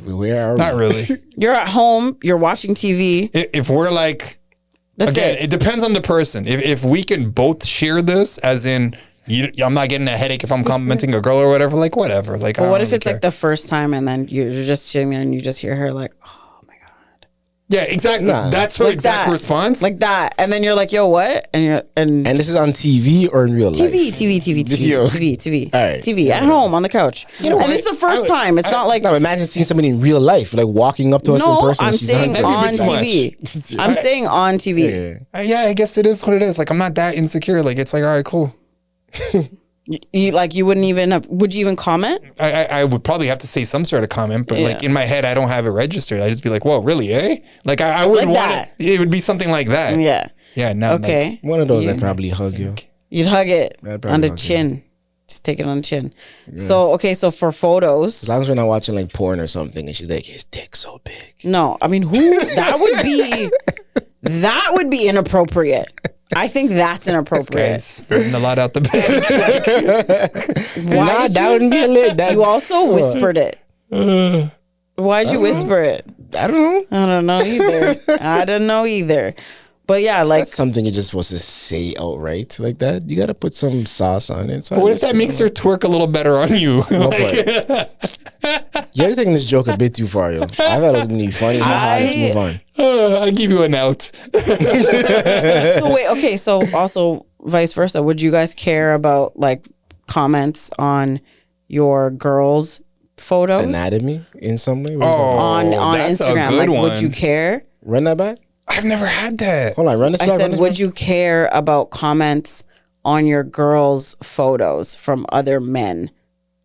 Speaker 3: where are we?
Speaker 1: Not really.
Speaker 2: You're at home, you're watching TV.
Speaker 1: If we're like,
Speaker 2: That's
Speaker 1: again,
Speaker 2: it.
Speaker 1: it depends on the person. If we can both share this, as in, I'm not getting a headache if I'm complimenting a girl or whatever. Like whatever. Like,
Speaker 2: But what if it's like the first time and then you're just sitting there and you just hear her like, "Oh my god,"
Speaker 1: yeah, exactly.
Speaker 3: Nah.
Speaker 1: That's her
Speaker 2: Like
Speaker 1: exact
Speaker 2: that.
Speaker 1: response.
Speaker 2: like that, and then you're like, "Yo, what?" And
Speaker 3: And this is on TV or in real life? Yo.
Speaker 2: TV,
Speaker 3: All right.
Speaker 2: TV at home on the couch.
Speaker 1: You know
Speaker 2: and
Speaker 1: what?
Speaker 2: this is the first time. It's not like
Speaker 3: No, imagine seeing somebody in real life, like walking up to us in
Speaker 2: no.
Speaker 3: person.
Speaker 2: I'm
Speaker 3: She's
Speaker 2: saying
Speaker 3: on
Speaker 2: on
Speaker 1: That'd be a bit
Speaker 2: TV. I'm saying on TV.
Speaker 3: Yeah.
Speaker 1: Yeah, I guess it is what it is. Like I'm not that insecure. Like it's like all right, cool.
Speaker 2: You wouldn't even have. Would you even comment?
Speaker 1: I would probably have to say some sort of comment, but like
Speaker 2: Yeah.
Speaker 1: in my head, I don't have it registered. I just be like, whoa, really, eh? Like I wouldn't
Speaker 2: Like
Speaker 1: want
Speaker 2: that.
Speaker 1: it. It would be something like that.
Speaker 2: Yeah.
Speaker 1: Yeah. No.
Speaker 2: Okay.
Speaker 3: One of those
Speaker 2: Yeah.
Speaker 3: I'd probably hug you.
Speaker 2: You'd hug it
Speaker 3: I'd probably
Speaker 2: on the
Speaker 3: hug it.
Speaker 2: chin. Just take it on the chin. So okay, so for photos,
Speaker 3: As long as we're not watching like porn or something, and she's like, his dick's so big.
Speaker 2: no, I mean that would be inappropriate. I think that's inappropriate.
Speaker 1: Guys, putting a lot out the bag.
Speaker 2: Why did
Speaker 3: that
Speaker 2: you,
Speaker 3: wouldn't be a lit. That,
Speaker 2: you also whispered it? Why'd you whisper it?
Speaker 3: I don't know.
Speaker 2: I don't know either. I don't know either. But yeah, like
Speaker 3: That's something you're just supposed to say outright like that. You got to put some sauce on it. So
Speaker 1: What if that makes her twerk a little better on you?
Speaker 3: Go for it. You're taking this joke a bit too far, yo. I thought it was gonna be funny. Let's move on.
Speaker 1: I'll give you an out.
Speaker 2: so wait, okay, so also vice versa. Would you guys care about like comments on your girls' photos
Speaker 3: Anatomy in some way.
Speaker 2: on
Speaker 1: that's a
Speaker 2: Instagram?
Speaker 1: good
Speaker 2: Like, would
Speaker 1: one.
Speaker 2: you care?
Speaker 3: Run that back.
Speaker 1: I've never had that.
Speaker 3: Hold on, run this
Speaker 2: I
Speaker 3: back.
Speaker 2: said, would you care about comments on your girls' photos from other men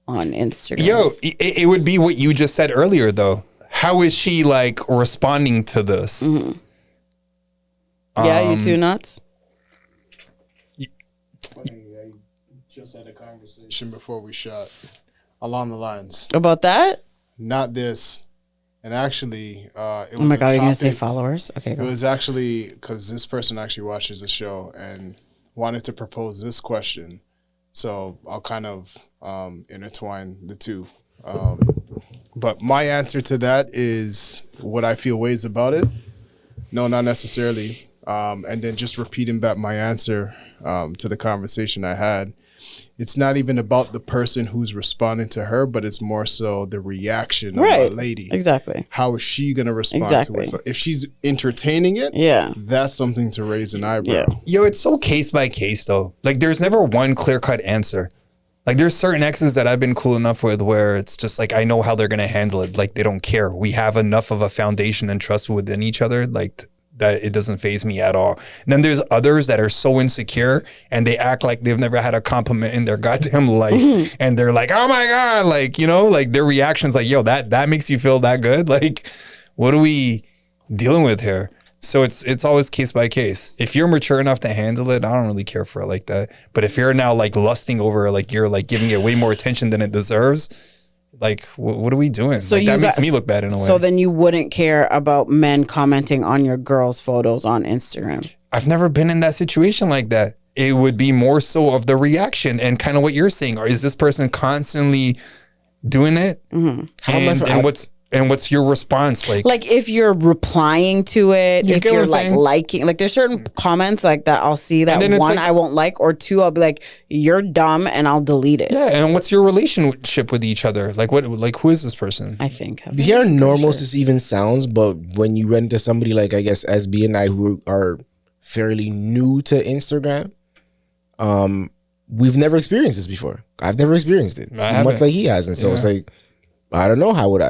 Speaker 2: on Instagram?
Speaker 1: Yo, it would be what you just said earlier, though. how is she like responding to this?
Speaker 2: Yeah, you two nuts.
Speaker 6: I just had a conversation before we shot along the lines.
Speaker 2: About that?
Speaker 6: Not this. And actually, it was
Speaker 2: Oh my God, are you going to say
Speaker 6: topic-
Speaker 2: followers? Okay,
Speaker 6: It
Speaker 2: go.
Speaker 6: was actually because this person actually watches the show and wanted to propose this question. So I'll kind of intertwine the two. But my answer to that is would I feel ways about it? No, not necessarily. And then just repeating back my answer to the conversation I had. It's not even about the person who's responding to her, but it's more so the reaction of a lady.
Speaker 2: Exactly.
Speaker 6: How is she going to respond
Speaker 2: Exactly.
Speaker 6: to it? So if she's entertaining it,
Speaker 2: Yeah.
Speaker 6: that's something to raise an eyebrow.
Speaker 2: Yeah.
Speaker 1: Yo, it's so case by case though. Like there's never one clear cut answer. Like there's certain exes that I've been cool enough with where it's just like I know how they're gonna handle it. Like they don't care. We have enough of a foundation and trust within each other. Like that it doesn't faze me at all. And then there's others that are so insecure and they act like they've never had a compliment in their goddamn life. And they're like, oh my God, like, you know, like their reaction's like, yo, that makes you feel that good. Like, what are we dealing with here? So it's always case by case. If you're mature enough to handle it, I don't really care for it like that. But if you're now like lusting over, like you're like giving it way more attention than it deserves, like what are we doing?
Speaker 2: So
Speaker 1: like, that makes me look bad in a way.
Speaker 2: So then you wouldn't care about men commenting on your girls' photos on Instagram.
Speaker 1: I've never been in that situation like that. It would be more so of the reaction and kind of what you're saying. Or is this person constantly doing it? And what's your response like?
Speaker 2: Like if you're replying to it,
Speaker 1: You
Speaker 2: if
Speaker 1: get what
Speaker 2: you're
Speaker 1: I'm
Speaker 2: like
Speaker 1: saying?
Speaker 2: liking, like there's certain comments like that I'll see that
Speaker 1: then it's
Speaker 2: one
Speaker 1: like-
Speaker 2: I won't like, or two I'll be like, you're dumb, and I'll delete it.
Speaker 1: Yeah, and what's your relationship with each other? Like who is this person?
Speaker 2: I think.
Speaker 3: Here normal this even sounds, but when you run into somebody like I guess SB and I who are fairly new to Instagram, we've never experienced this before. I've never experienced it.
Speaker 1: I
Speaker 3: So
Speaker 1: haven't.
Speaker 3: much like he has. And so it's like, I don't know how would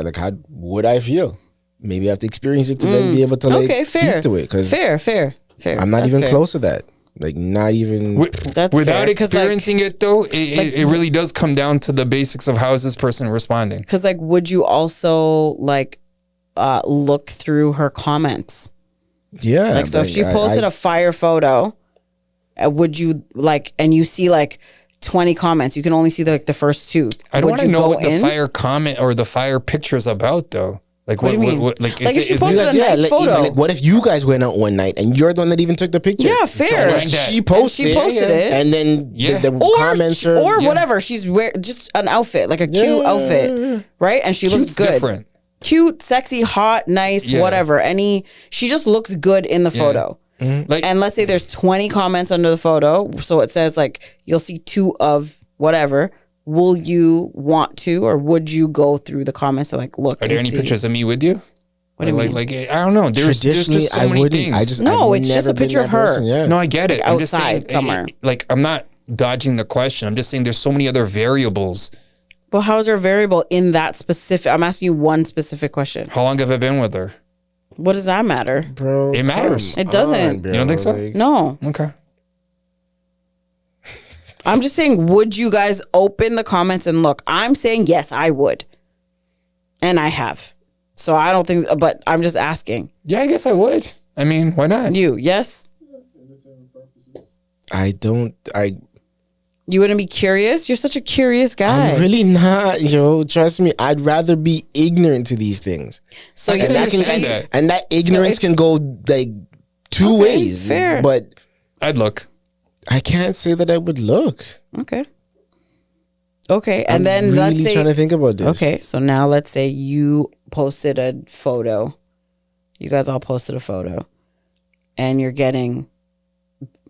Speaker 3: I feel? Maybe I have to experience it to then be able to like
Speaker 2: Okay, fair.
Speaker 3: speak to it. Because
Speaker 2: Fair.
Speaker 3: I'm not
Speaker 2: That's
Speaker 3: even
Speaker 2: fair.
Speaker 3: close to that. Like not even
Speaker 2: That's
Speaker 1: Without
Speaker 2: fair, 'cause, like-
Speaker 1: experiencing it though, it really does come down to the basics of how is this person responding.
Speaker 2: Because like, would you also like look through her comments?
Speaker 3: yeah.
Speaker 2: Like, so if she posted a fire photo, would you like, and you see like 20 comments, you can only see the first two.
Speaker 1: I don't
Speaker 2: Would
Speaker 1: want to
Speaker 2: you
Speaker 1: know
Speaker 2: go
Speaker 1: what the
Speaker 2: in?
Speaker 1: fire comment or the fire picture is about though. Like
Speaker 2: What do you mean?
Speaker 1: like,
Speaker 2: Like, if she
Speaker 1: is
Speaker 2: posted
Speaker 1: it-
Speaker 2: a nice
Speaker 3: like,
Speaker 2: photo.
Speaker 3: even, like, what if you guys went out one night and you're the one that even took the picture?
Speaker 2: Yeah, fair.
Speaker 1: Don't like that.
Speaker 3: She posted,
Speaker 2: And she posted it.
Speaker 3: and then
Speaker 1: Yeah.
Speaker 3: the
Speaker 2: Or,
Speaker 3: comments are
Speaker 2: or
Speaker 1: yeah.
Speaker 2: whatever. She's just an outfit, like a cute outfit, right? And she looks
Speaker 1: Cute's
Speaker 2: good.
Speaker 1: different.
Speaker 2: Cute, sexy, hot, nice,
Speaker 1: Yeah.
Speaker 2: whatever. She just looks good in the photo.
Speaker 1: Like
Speaker 2: And let's say there's 20 comments under the photo. So it says like, you'll see two of whatever. Will you want to, or would you go through the comments to like look?
Speaker 1: are there
Speaker 2: and
Speaker 1: any
Speaker 2: see?
Speaker 1: pictures of me with you?
Speaker 2: What do you mean?
Speaker 1: Like I don't know. There's
Speaker 3: traditionally
Speaker 1: just so
Speaker 3: I
Speaker 1: many
Speaker 3: wouldn't.
Speaker 1: things.
Speaker 3: I just
Speaker 2: No,
Speaker 3: I've
Speaker 2: it's just
Speaker 3: never
Speaker 2: a picture
Speaker 3: been
Speaker 2: of
Speaker 3: that
Speaker 2: her.
Speaker 3: person, Yeah.
Speaker 1: No, I get it. I'm just saying,
Speaker 2: outside somewhere.
Speaker 1: like I'm not dodging the question. I'm just saying there's so many other variables.
Speaker 2: Well, how is there a variable in that specific? I'm asking you one specific question.
Speaker 1: How long have I been with her?
Speaker 2: What does that matter?
Speaker 3: Bro,
Speaker 1: It matters.
Speaker 3: come
Speaker 2: It doesn't.
Speaker 3: on, bro.
Speaker 1: You don't think so?
Speaker 3: Like,
Speaker 2: No.
Speaker 1: Okay.
Speaker 2: I'm just saying, would you guys open the comments and look? I'm saying yes, I would. And I have. So I don't think, but I'm just asking.
Speaker 1: Yeah, I guess I would. I mean, why not?
Speaker 2: You, yes?
Speaker 3: I don't.
Speaker 2: You wouldn't be curious? You're such a curious guy.
Speaker 3: I'm really not, yo. Trust me. I'd rather be ignorant to these things.
Speaker 2: So you
Speaker 1: can
Speaker 2: can
Speaker 1: understand
Speaker 2: see,
Speaker 1: that.
Speaker 3: And that ignorance
Speaker 2: if-
Speaker 3: can go like two
Speaker 2: Okay,
Speaker 3: ways.
Speaker 2: fair.
Speaker 3: But
Speaker 1: I'd look.
Speaker 3: I can't say that I would look.
Speaker 2: Okay. Okay, and
Speaker 3: I'm
Speaker 2: then
Speaker 3: really
Speaker 2: let's say,
Speaker 3: trying to think about this.
Speaker 2: okay, so now let's say you posted a photo. You guys all posted a photo, and you're getting,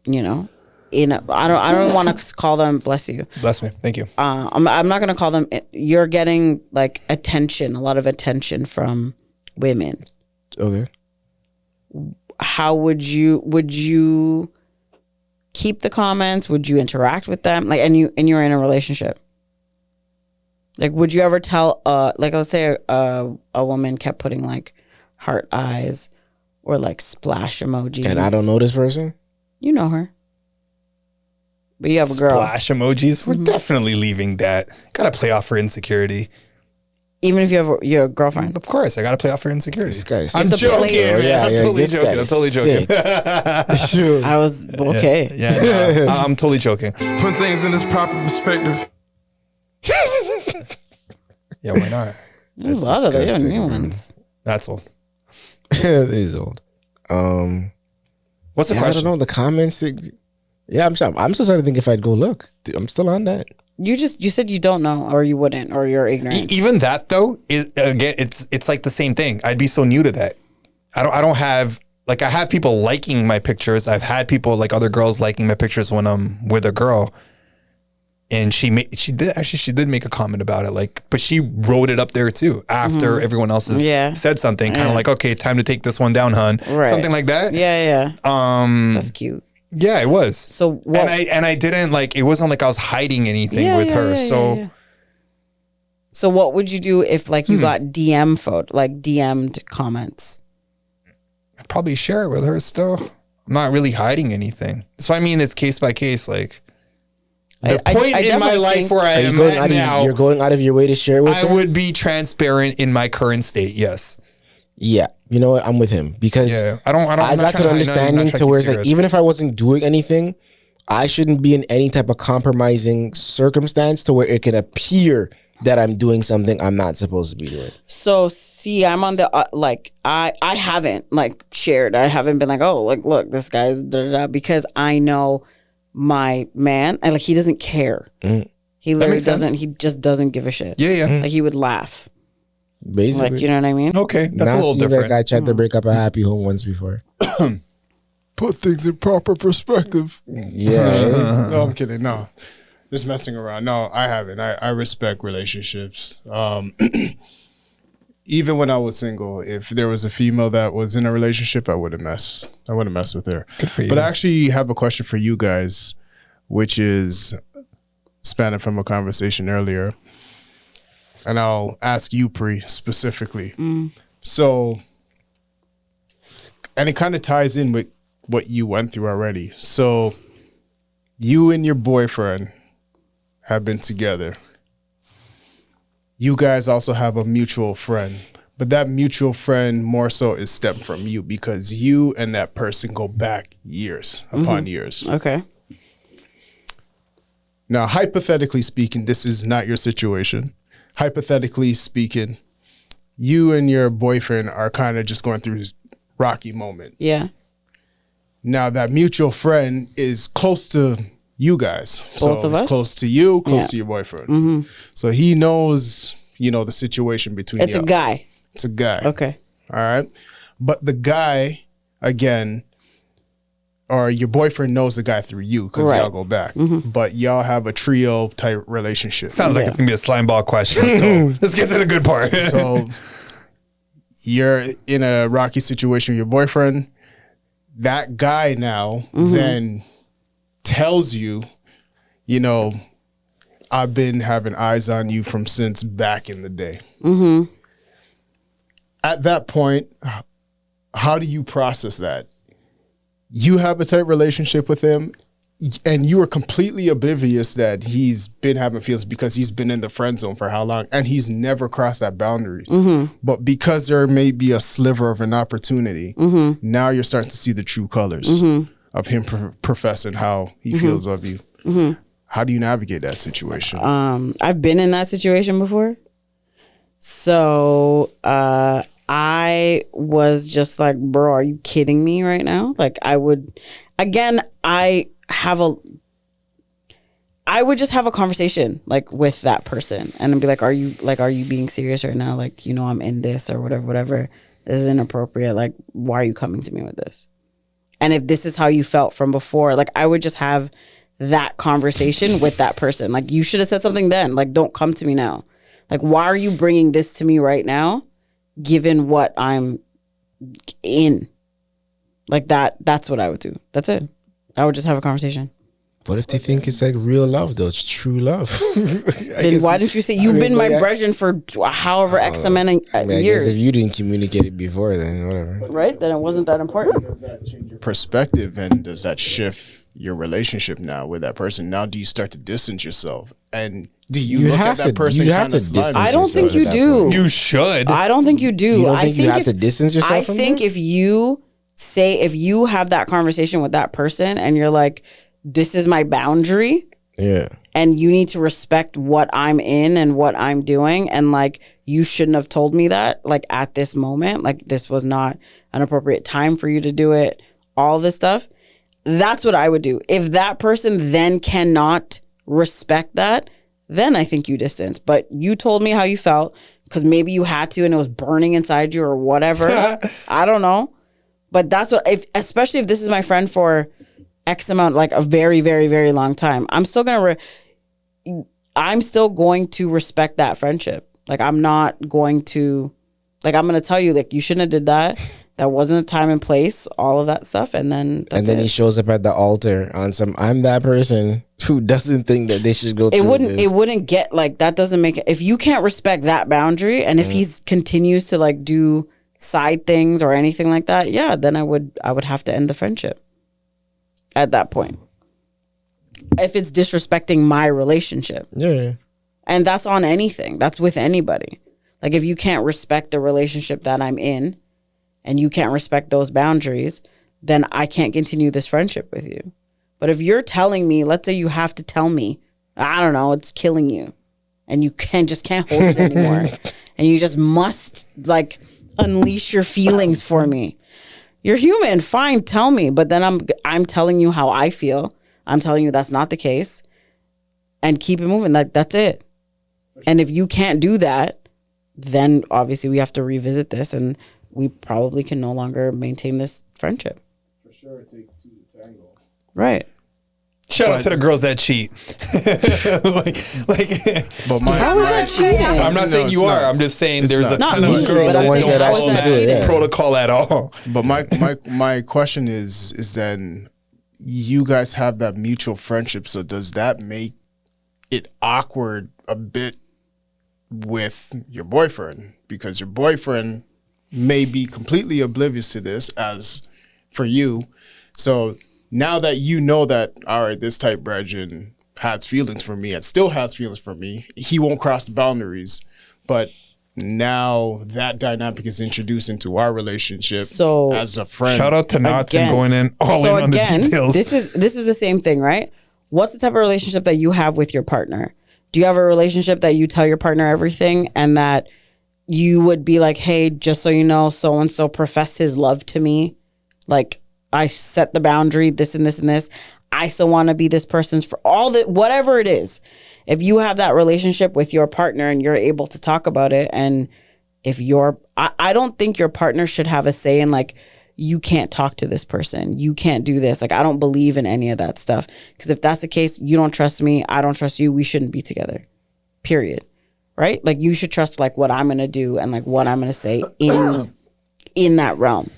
Speaker 2: you know, I don't want to call them. Bless you.
Speaker 1: Bless me. Thank you.
Speaker 2: I'm not going to call them. You're getting like attention, a lot of attention from women.
Speaker 3: Okay.
Speaker 2: How would you keep the comments? Would you interact with them? Like, and you're in a relationship. Like, would you ever tell, like, let's say a woman kept putting like heart eyes or like splash emojis,
Speaker 3: And I don't know this person?
Speaker 2: You know her, but you have a girl.
Speaker 1: Splash emojis. We're definitely leaving that. Gotta play off her insecurity.
Speaker 2: Even if you have your girlfriend.
Speaker 1: Of course, I gotta play off her insecurity.
Speaker 3: This guy's
Speaker 1: I'm
Speaker 3: sick.
Speaker 1: joking,
Speaker 2: player.
Speaker 1: man. I'm totally
Speaker 3: this
Speaker 1: joking. I'm
Speaker 3: guy's
Speaker 1: totally joking.
Speaker 3: sick.
Speaker 2: I was okay.
Speaker 1: Yeah, no, I'm totally joking.
Speaker 7: Put things in its proper perspective.
Speaker 1: Yeah, why not?
Speaker 2: There's a lot of those
Speaker 3: disgusting,
Speaker 2: new
Speaker 3: man.
Speaker 2: ones.
Speaker 1: That's all.
Speaker 3: It is old.
Speaker 1: What's the
Speaker 3: I
Speaker 1: question?
Speaker 3: don't know the comments. I'm still trying to think if I'd go look. I'm still on that.
Speaker 2: You said you don't know, or you wouldn't, or you're ignorant.
Speaker 1: Even that though is again, it's like the same thing. I'd be so new to that. I don't have like I have people liking my pictures. I've had people like other girls liking my pictures when I'm with a girl. And she did make a comment about it, like, but she wrote it up there too after everyone else has said something, kind of like, okay, time to take this one down, hun, something like that.
Speaker 2: Yeah. That's cute.
Speaker 1: Yeah, it was.
Speaker 2: So what?
Speaker 1: And I didn't like. It wasn't like I was hiding anything with her.
Speaker 2: So what would you do if like you got DM photo, like DM'd comments?
Speaker 1: I'd probably share it with her still. I'm not really hiding anything. So I mean, it's case by case, like. The point in my life where I am at now,
Speaker 3: you're going out of your way to share it with
Speaker 1: I
Speaker 3: her?
Speaker 1: would be transparent in my current state. Yes.
Speaker 3: Yeah, you know what? I'm with him because
Speaker 1: I
Speaker 3: got to an understanding to where it's like even if I wasn't doing anything, I shouldn't be in any type of compromising circumstance to where it can appear that I'm doing something I'm not supposed to be doing.
Speaker 2: So see, I'm on the like I haven't like shared. I haven't been like, oh, like look, this guy's because I know my man, and like he doesn't care. He literally doesn't. He just doesn't give a shit.
Speaker 1: Yeah.
Speaker 2: Like he would laugh.
Speaker 3: Basically,
Speaker 2: Like you know what I mean?
Speaker 1: Okay, that's a little
Speaker 3: That
Speaker 1: different.
Speaker 3: guy tried to break up a happy home once before.
Speaker 6: Put things in proper perspective.
Speaker 3: Yeah.
Speaker 6: No, I'm kidding. No, just messing around. No, I haven't. I respect relationships. Even when I was single, if there was a female that was in a relationship, I wouldn't mess with her.
Speaker 1: Good for you.
Speaker 6: But I actually have a question for you guys, which is spanning from a conversation earlier. And I'll ask you, Pree, specifically. So, and it kind of ties in with what you went through already. So, you and your boyfriend have been together. You guys also have a mutual friend, but that mutual friend more so is stemmed from you because you and that person go back years upon years.
Speaker 2: Okay.
Speaker 6: Now, hypothetically speaking, this is not your situation. Hypothetically speaking, you and your boyfriend are kind of just going through this rocky moment.
Speaker 2: Yeah.
Speaker 6: Now, that mutual friend is close to you guys.
Speaker 2: Both of
Speaker 6: it's
Speaker 2: us?
Speaker 6: close to you, close to your boyfriend. So he knows, the situation between
Speaker 2: It's
Speaker 6: you.
Speaker 2: a guy.
Speaker 6: It's a guy.
Speaker 2: Okay.
Speaker 6: All right. But the guy, again, or your boyfriend knows the guy through you because
Speaker 2: Right.
Speaker 6: y'all go back. But y'all have a trio type relationship.
Speaker 1: Sounds like it's gonna be a slime ball question. Let's go. Let's get to the good part.
Speaker 6: So you're in a rocky situation with your boyfriend. That guy now then tells you, I've been having eyes on you from since back in the day. At that point, how do you process that? You have a tight relationship with him and you are completely oblivious that he's been having feelings because he's been in the friend zone for how long and he's never crossed that boundary. But because there may be a sliver of an opportunity, now you're starting to see the true colors of him professing how he feels of you. How do you navigate that situation?
Speaker 2: I've been in that situation before. So I was just like, bro, are you kidding me right now? Like I would just have a conversation like with that person and I'd be like, are you being serious right now? Like, I'm in this or whatever. This is inappropriate. Like, why are you coming to me with this? And if this is how you felt from before, like I would just have that conversation with that person. Like, you should have said something then. Like, don't come to me now. Like, why are you bringing this to me right now, given what I'm in? Like, that's what I would do. That's it. I would just have a conversation.
Speaker 3: What if they think it's like real love though? It's true love.
Speaker 2: Then why didn't you say you've been my brethren for however X amount of years?
Speaker 3: I guess if you didn't communicate it before, then whatever.
Speaker 2: Right? Then it wasn't that important.
Speaker 6: Does that change your perspective and does that shift your relationship now with that person? Now, do you start to distance yourself? And do you,
Speaker 3: You
Speaker 6: look
Speaker 3: have
Speaker 6: at that
Speaker 3: to-
Speaker 6: person
Speaker 3: you have
Speaker 6: kind
Speaker 3: to
Speaker 6: of sliding?
Speaker 3: distance
Speaker 2: I don't
Speaker 3: yourself
Speaker 2: think you
Speaker 3: at that
Speaker 2: do.
Speaker 3: point.
Speaker 1: You should.
Speaker 2: I don't think you do.
Speaker 3: You don't
Speaker 2: I
Speaker 3: think you have to distance yourself
Speaker 2: I
Speaker 3: from
Speaker 2: think
Speaker 3: them?
Speaker 2: if you say, if you have that conversation with that person and you're like, this is my boundary
Speaker 3: Yeah.
Speaker 2: and you need to respect what I'm in and what I'm doing, and like, you shouldn't have told me that, like, at this moment, like, this was not an appropriate time for you to do it, all this stuff. That's what I would do. If that person then cannot respect that, then I think you distance. But you told me how you felt because maybe you had to and it was burning inside you or whatever. I don't know. But that's what, if, especially if this is my friend for X amount, like a very, very, very long time, I'm still going to respect that friendship. Like, I'm not going to, like, I'm going to tell you, like, you shouldn't have did that. That wasn't a time and place, all of that stuff. And then that's
Speaker 3: He shows up at the altar on some, I'm that person who doesn't think that they should go through this.
Speaker 2: It wouldn't get, like, that doesn't make it, if you can't respect that boundary and if he's continues to like do side things or anything like that, yeah, then I would have to end the friendship at that point. If it's disrespecting my relationship.
Speaker 3: Yeah.
Speaker 2: And that's on anything. That's with anybody. Like, if you can't respect the relationship that I'm in and you can't respect those boundaries, then I can't continue this friendship with you. But if you're telling me, let's say you have to tell me, I don't know, it's killing you and you can't hold it anymore and you just must like unleash your feelings for me. You're human, fine, tell me. But then I'm telling you how I feel. I'm telling you that's not the case and keep it moving. Like, that's it. And if you can't do that, then obviously we have to revisit this and we probably can no longer maintain this friendship.
Speaker 6: For sure, it takes two to tango.
Speaker 2: Right.
Speaker 1: Shout out to the girls that cheat.
Speaker 6: But my,
Speaker 2: How is that cheating?
Speaker 1: I'm not saying
Speaker 6: it's
Speaker 1: you are.
Speaker 6: not.
Speaker 1: I'm just saying
Speaker 6: It's
Speaker 1: there's a
Speaker 6: not.
Speaker 1: ton
Speaker 2: Not
Speaker 1: of
Speaker 2: me,
Speaker 1: girls
Speaker 2: but I'm
Speaker 1: that
Speaker 2: saying,
Speaker 1: don't
Speaker 2: how is
Speaker 1: follow
Speaker 2: that
Speaker 1: that
Speaker 2: cheating?
Speaker 1: protocol at all.
Speaker 6: But my question is then you guys have that mutual friendship, so does that make it awkward a bit with your boyfriend? Because your boyfriend may be completely oblivious to this as for you. So now that you know that, all right, this type Bregin has feelings for me and still has feelings for me, he won't cross the boundaries. But now that dynamic is introduced into our relationship
Speaker 2: So
Speaker 6: as a friend.
Speaker 1: Shout out to Knots and
Speaker 2: Again.
Speaker 1: going in all in on the details.
Speaker 2: This is the same thing, right? What's the type of relationship that you have with your partner? Do you have a relationship that you tell your partner everything and that you would be like, hey, just so you know, so and so professed his love to me, like, I set the boundary, this and this and this. I still want to be this person's for all that, whatever it is. If you have that relationship with your partner and you're able to talk about it, and if I don't think your partner should have a say in like, you can't talk to this person, you can't do this. Like, I don't believe in any of that stuff. Because if that's the case, you don't trust me, I don't trust you, we shouldn't be together. Period. Right? Like, you should trust like what I'm gonna do and like what I'm gonna say in that realm.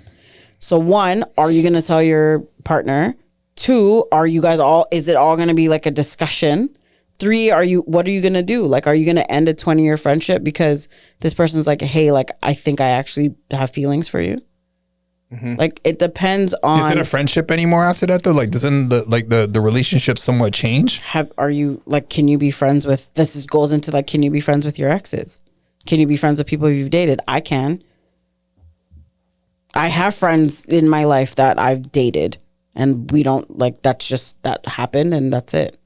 Speaker 2: So 1, are you going to tell your partner? 2, are you guys is it all going to be like a discussion? 3, what are you going to do? Like, are you going to end a 20-year friendship because this person's like, hey, like, I think I actually have feelings for you? Mm-hmm. Like, it depends on.
Speaker 1: Is it a friendship anymore after that though? Like, doesn't the relationship somewhat change?
Speaker 2: Are you like, can you be friends with, goes into like, can you be friends with your exes? Can you be friends with people you've dated? I can. I have friends in my life that I've dated and we don't like, that's just, that happened and that's it.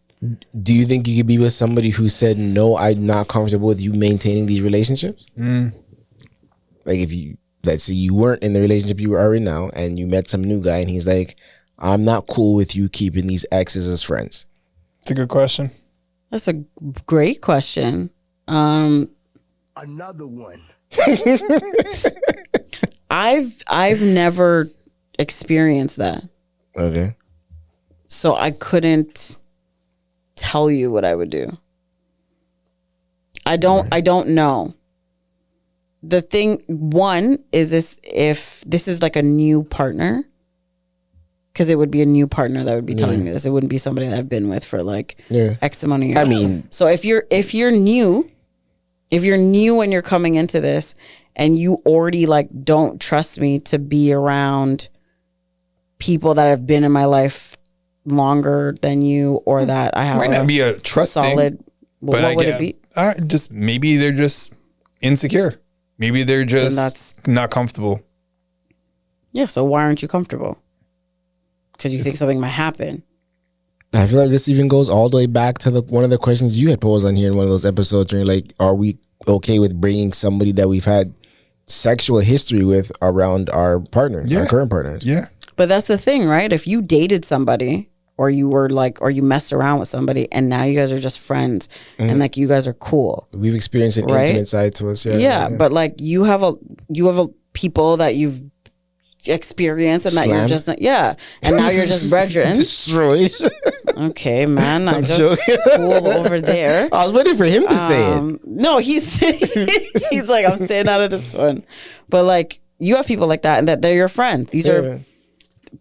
Speaker 3: Do you think you could be with somebody who said, no, I'm not comfortable with you maintaining these relationships? Like, if you, let's say you weren't in the relationship you are in now and you met some new guy and he's like, I'm not cool with you keeping these exes as friends.
Speaker 1: It's a good question.
Speaker 2: That's a great question.
Speaker 5: Another one.
Speaker 2: I've never experienced that.
Speaker 3: Okay.
Speaker 2: So I couldn't tell you what I would do. I don't know. The thing, 1 is this, if this is like a new partner, because it would be a new partner that would be telling me this. It wouldn't be somebody that I've been with for like X amount of years.
Speaker 3: I mean,
Speaker 2: so if you're new when you're coming into this and you already like don't trust me to be around people that have been in my life longer than you, or that I have
Speaker 1: Might not be a trust
Speaker 2: solid.
Speaker 1: thing,
Speaker 2: What
Speaker 1: I
Speaker 2: would
Speaker 1: get,
Speaker 2: it be?
Speaker 1: just maybe they're just insecure. Maybe they're just
Speaker 2: that's-
Speaker 1: not comfortable.
Speaker 2: Yeah. So why aren't you comfortable? Because you think something might happen.
Speaker 3: I feel like this even goes all the way back to one of the questions you had posed on here in one of those episodes where you're like, are we okay with bringing somebody that we've had sexual history with around our partners, our current partners?
Speaker 1: Yeah.
Speaker 2: But that's the thing, right? If you dated somebody, or you were like, or you messed around with somebody, and now you guys are just friends, and like you guys are cool.
Speaker 3: We've experienced an
Speaker 2: Right?
Speaker 3: intimate side to us.
Speaker 2: Yeah, but like you have a people that you've experienced, and that you're
Speaker 3: Slammed.
Speaker 2: just not, and now you're just brethren.
Speaker 3: Destroyed.
Speaker 2: Okay, man, I just
Speaker 3: joking.
Speaker 2: cool over there.
Speaker 3: I was waiting for him to say it.
Speaker 2: No, he's like, I'm staying out of this one. But like, you have people like that, and that they're your friend.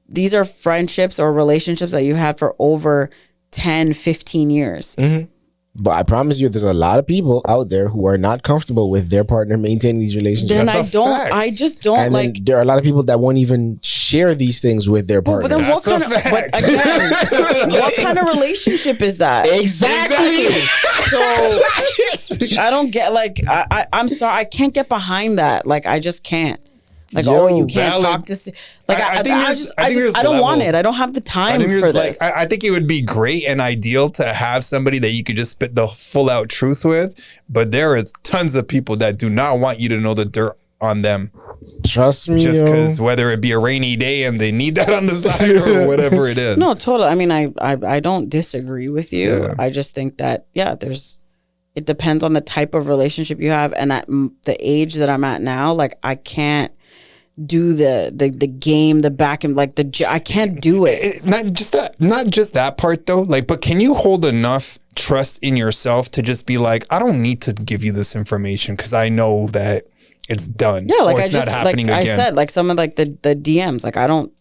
Speaker 2: These are friendships or relationships that you have for over 10, 15 years.
Speaker 3: But I promise you, there's a lot of people out there who are not comfortable with their partner maintaining these relationships.
Speaker 2: Then
Speaker 1: That's a fact.
Speaker 2: I just don't
Speaker 3: And
Speaker 2: like.
Speaker 3: then there are a lot of people that won't even share these things with their partner.
Speaker 2: But then what kind of? But again, what kind of relationship is that?
Speaker 3: Exactly.
Speaker 2: So I don't get, like, I'm sorry, I can't get behind that. Like, I just can't. Like,
Speaker 3: Yo,
Speaker 2: you can't
Speaker 1: valid.
Speaker 2: talk to. Like,
Speaker 1: I think there's
Speaker 2: I don't want
Speaker 1: levels.
Speaker 2: it. I don't have the
Speaker 1: I
Speaker 2: time
Speaker 1: think
Speaker 2: for this.
Speaker 1: I think it would be great and ideal to have somebody that you could just spit the full out truth with, but there is tons of people that do not want you to know the dirt on them,
Speaker 3: Trust me,
Speaker 1: just
Speaker 3: yo.
Speaker 1: because whether it be a rainy day and they need that on the side or whatever it is.
Speaker 2: No, totally. I mean, I don't disagree with you.
Speaker 1: Yeah.
Speaker 2: I just think that, it depends on the type of relationship you have. And at the age that I'm at now, like, I can't do the game, the back and like I can't do it.
Speaker 1: Not just that part though. Like, but can you hold enough trust in yourself to just be like, I don't need to give you this information because I know that it's done.
Speaker 2: Yeah, like
Speaker 1: or
Speaker 2: I
Speaker 1: it's
Speaker 2: just
Speaker 1: not happening
Speaker 2: like
Speaker 1: again.
Speaker 2: I said, like some of like the DMs, like I don't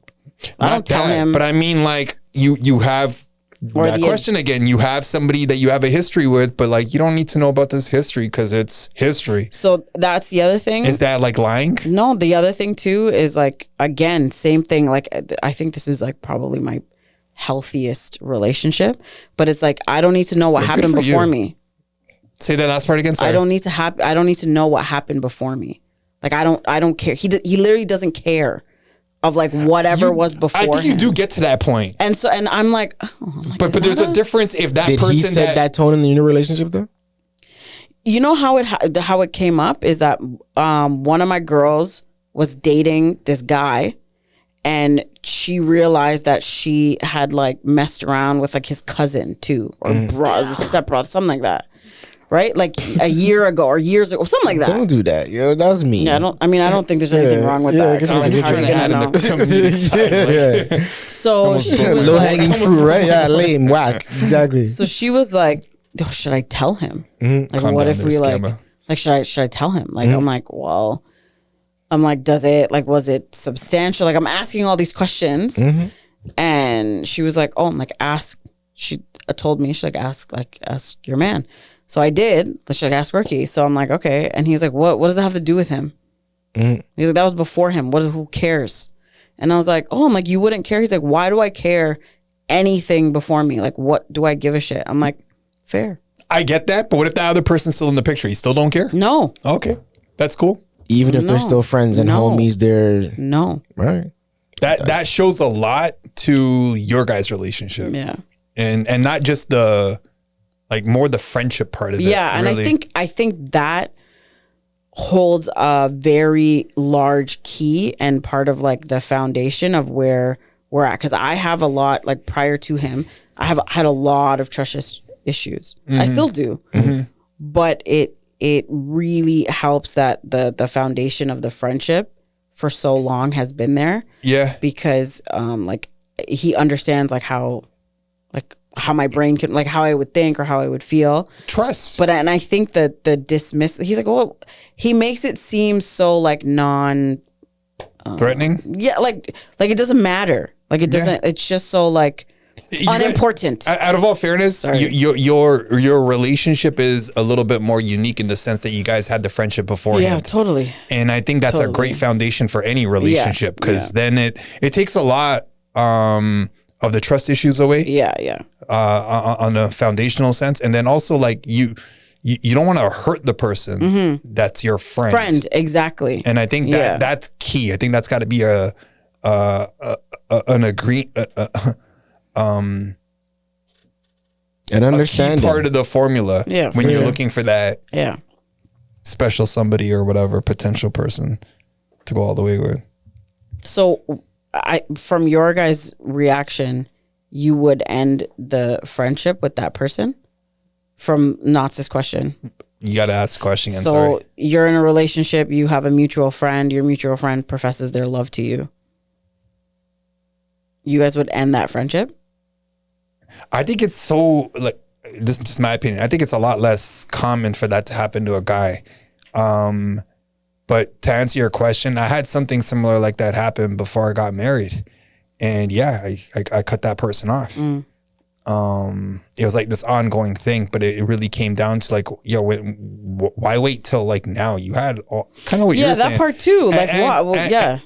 Speaker 2: tell him.
Speaker 1: But I mean, like you have
Speaker 2: Or
Speaker 1: that
Speaker 2: the-
Speaker 1: question again. You have somebody that you have a history with, but like you don't need to know about this history because it's history.
Speaker 2: So that's the other thing.
Speaker 1: Is that like lying?
Speaker 2: No, the other thing too is like, again, same thing. Like, I think this is like probably my healthiest relationship, but it's like, I don't need to know what
Speaker 1: Good
Speaker 2: happened
Speaker 1: for
Speaker 2: before
Speaker 1: you.
Speaker 2: me.
Speaker 1: Say that last part again. Sorry.
Speaker 2: I don't need to know what happened before me. Like, I don't care. He literally doesn't care of like whatever was before
Speaker 1: I think you
Speaker 2: him.
Speaker 1: do get to that point,
Speaker 2: And so, and I'm like,
Speaker 1: but there's a difference if that
Speaker 3: Did
Speaker 1: person
Speaker 3: he set that tone in your relationship though?
Speaker 2: you know how it came up is that one of my girls was dating this guy, and she realized that she had like messed around with like his cousin too, or stepbrother, something like that, right? Like a year ago or years ago, something like that.
Speaker 3: Don't do that, yo. That was me.
Speaker 2: Yeah, I don't think there's anything wrong with that. 'cause
Speaker 1: I'm
Speaker 2: like,
Speaker 1: just
Speaker 2: how are
Speaker 1: trying
Speaker 2: you
Speaker 1: to add
Speaker 2: gonna
Speaker 1: in the
Speaker 2: know?
Speaker 1: comedic side. Like,
Speaker 2: So she was
Speaker 3: Low
Speaker 2: like,
Speaker 3: hanging fruit, right? Yeah, lame, whack. Exactly.
Speaker 2: so she was like, oh, should I tell him? Like,
Speaker 1: Calm
Speaker 2: what
Speaker 1: down
Speaker 2: if
Speaker 1: there,
Speaker 2: we like,
Speaker 1: Scammer.
Speaker 2: like, should I tell him? Like, I'm like, well, I'm like, was it substantial? Like, I'm asking all these questions, and she was like, oh, I'm like, ask. She told me, she's like, ask your man. So I did. She's like, ask Ricky. So I'm like, okay. And he's like, what does that have to do with him? He's like, that was before him. Who cares? And I was like, oh, I'm like, you wouldn't care? He's like, why do I care anything before me? Like, what do I give a shit? I'm like, fair.
Speaker 1: I get that, but what if the other person's still in the picture? You still don't care?
Speaker 2: No,
Speaker 1: Okay, that's cool.
Speaker 3: Even if they're
Speaker 2: No.
Speaker 3: still friends and
Speaker 2: No.
Speaker 3: homies, they're
Speaker 2: no.
Speaker 3: right.
Speaker 1: That shows a lot to your guys' relationship,
Speaker 2: Yeah.
Speaker 1: and not just the like more the friendship part of it.
Speaker 2: Yeah, and
Speaker 1: really.
Speaker 2: I think that holds a very large key and part of like the foundation of where we're at. Because I have a lot, like prior to him, I have had a lot of trust issues. I still do, but it really helps that the foundation of the friendship for so long has been there,
Speaker 1: Yeah,
Speaker 2: because like he understands like how my brain can, like how I would think or how I would feel.
Speaker 1: trust.
Speaker 2: But and I think that the dismiss, he's like, well, he makes it seem so like
Speaker 1: Threatening.
Speaker 2: yeah, like it doesn't matter. Like it doesn't. It's just so like unimportant.
Speaker 1: Out of all fairness, your relationship is a little bit more unique in the sense that you guys had the friendship beforehand.
Speaker 2: Yeah, totally.
Speaker 1: And I think that's a great foundation for any relationship, because then it takes a lot of the trust issues away.
Speaker 2: Yeah.
Speaker 1: On a foundational sense, and then also like you don't want to hurt the person that's your friend.
Speaker 2: Exactly.
Speaker 1: And I think that that's key. I think that's got to be an
Speaker 3: understanding
Speaker 1: part of the formula.
Speaker 2: Yeah,
Speaker 1: when you're looking for that special somebody or whatever potential person to go all the way with.
Speaker 2: So, from your guys' reaction, you would end the friendship with that person? From Knott's question.
Speaker 1: You got to ask the question again.
Speaker 2: So you're in a relationship, you have a mutual friend, your mutual friend professes their love to you. You guys would end that friendship?
Speaker 1: I think it's so, like, this is just my opinion. I think it's a lot less common for that to happen to a guy. But to answer your question, I had something similar like that happen before I got married. And yeah, I cut that person off. It was like this ongoing thing, but it really came down to like, yo, why wait till like now? You had kind of what you're saying.
Speaker 2: Yeah, that part too. Like,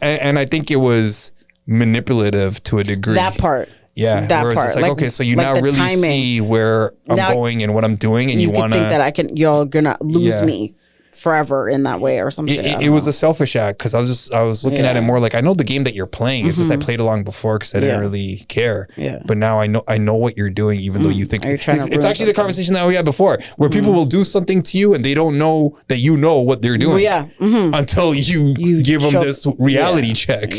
Speaker 1: and I think it was manipulative to a degree.
Speaker 2: That part.
Speaker 1: Yeah,
Speaker 2: that
Speaker 1: whereas
Speaker 2: part.
Speaker 1: it's like, okay, so you now really see where I'm going and what I'm doing, and you want to
Speaker 2: think that you're gonna lose me forever in that way or something.
Speaker 1: It was a selfish act because I was looking at it more like, I know the game that you're playing. It's just I played along before because I didn't really care. Yeah. But now I know what you're doing, even though you think it's actually the conversation that we had before, where people will do something to you and they don't know that you know what they're doing. Until you give them this reality check.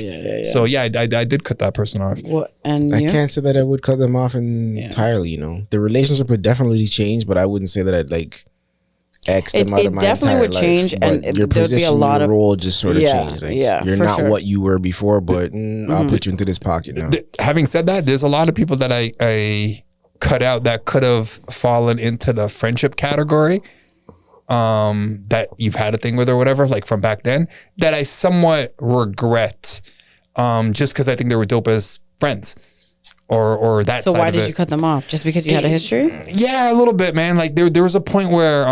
Speaker 1: So yeah, I did cut that person off.
Speaker 2: And
Speaker 3: I can't say that I would cut them off entirely. You know, the relationship would definitely change, but I wouldn't say that I'd like X them out of my
Speaker 2: definitely
Speaker 3: entire
Speaker 2: would change,
Speaker 3: life,
Speaker 2: and
Speaker 3: your
Speaker 2: there'd be a lot
Speaker 3: your
Speaker 2: of
Speaker 3: role just sort of changed. Like, you're not what you were before, but I'll put you into this pocket now.
Speaker 1: Having said that, there's a lot of people that I cut out that could have fallen into the friendship category, that you've had a thing with or whatever, like from back then, that I somewhat regret, just because I think they were dope as friends. Or that.
Speaker 2: So why did you cut them off? Just because you had a history?
Speaker 1: Yeah, a little bit, man. Like there was a point where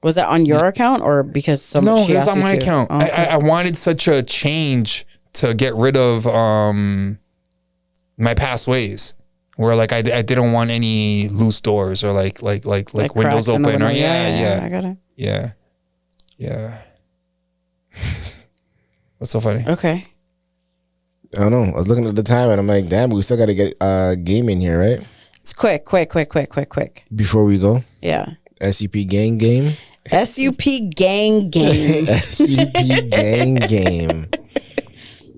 Speaker 2: was that on your account or because
Speaker 1: no, it was on my account. Oh, okay. I wanted such a change to get rid of my past ways, where like I didn't want any loose doors or like windows open or
Speaker 2: I got it.
Speaker 1: Yeah. What's so funny?
Speaker 2: Okay.
Speaker 3: I don't know. I was looking at the time and I'm like, damn, we still got to get a game in here, right?
Speaker 2: It's quick.
Speaker 3: Before we go?
Speaker 2: Yeah.
Speaker 3: SUP gang game?
Speaker 2: SUP gang game.
Speaker 3: SUP gang game.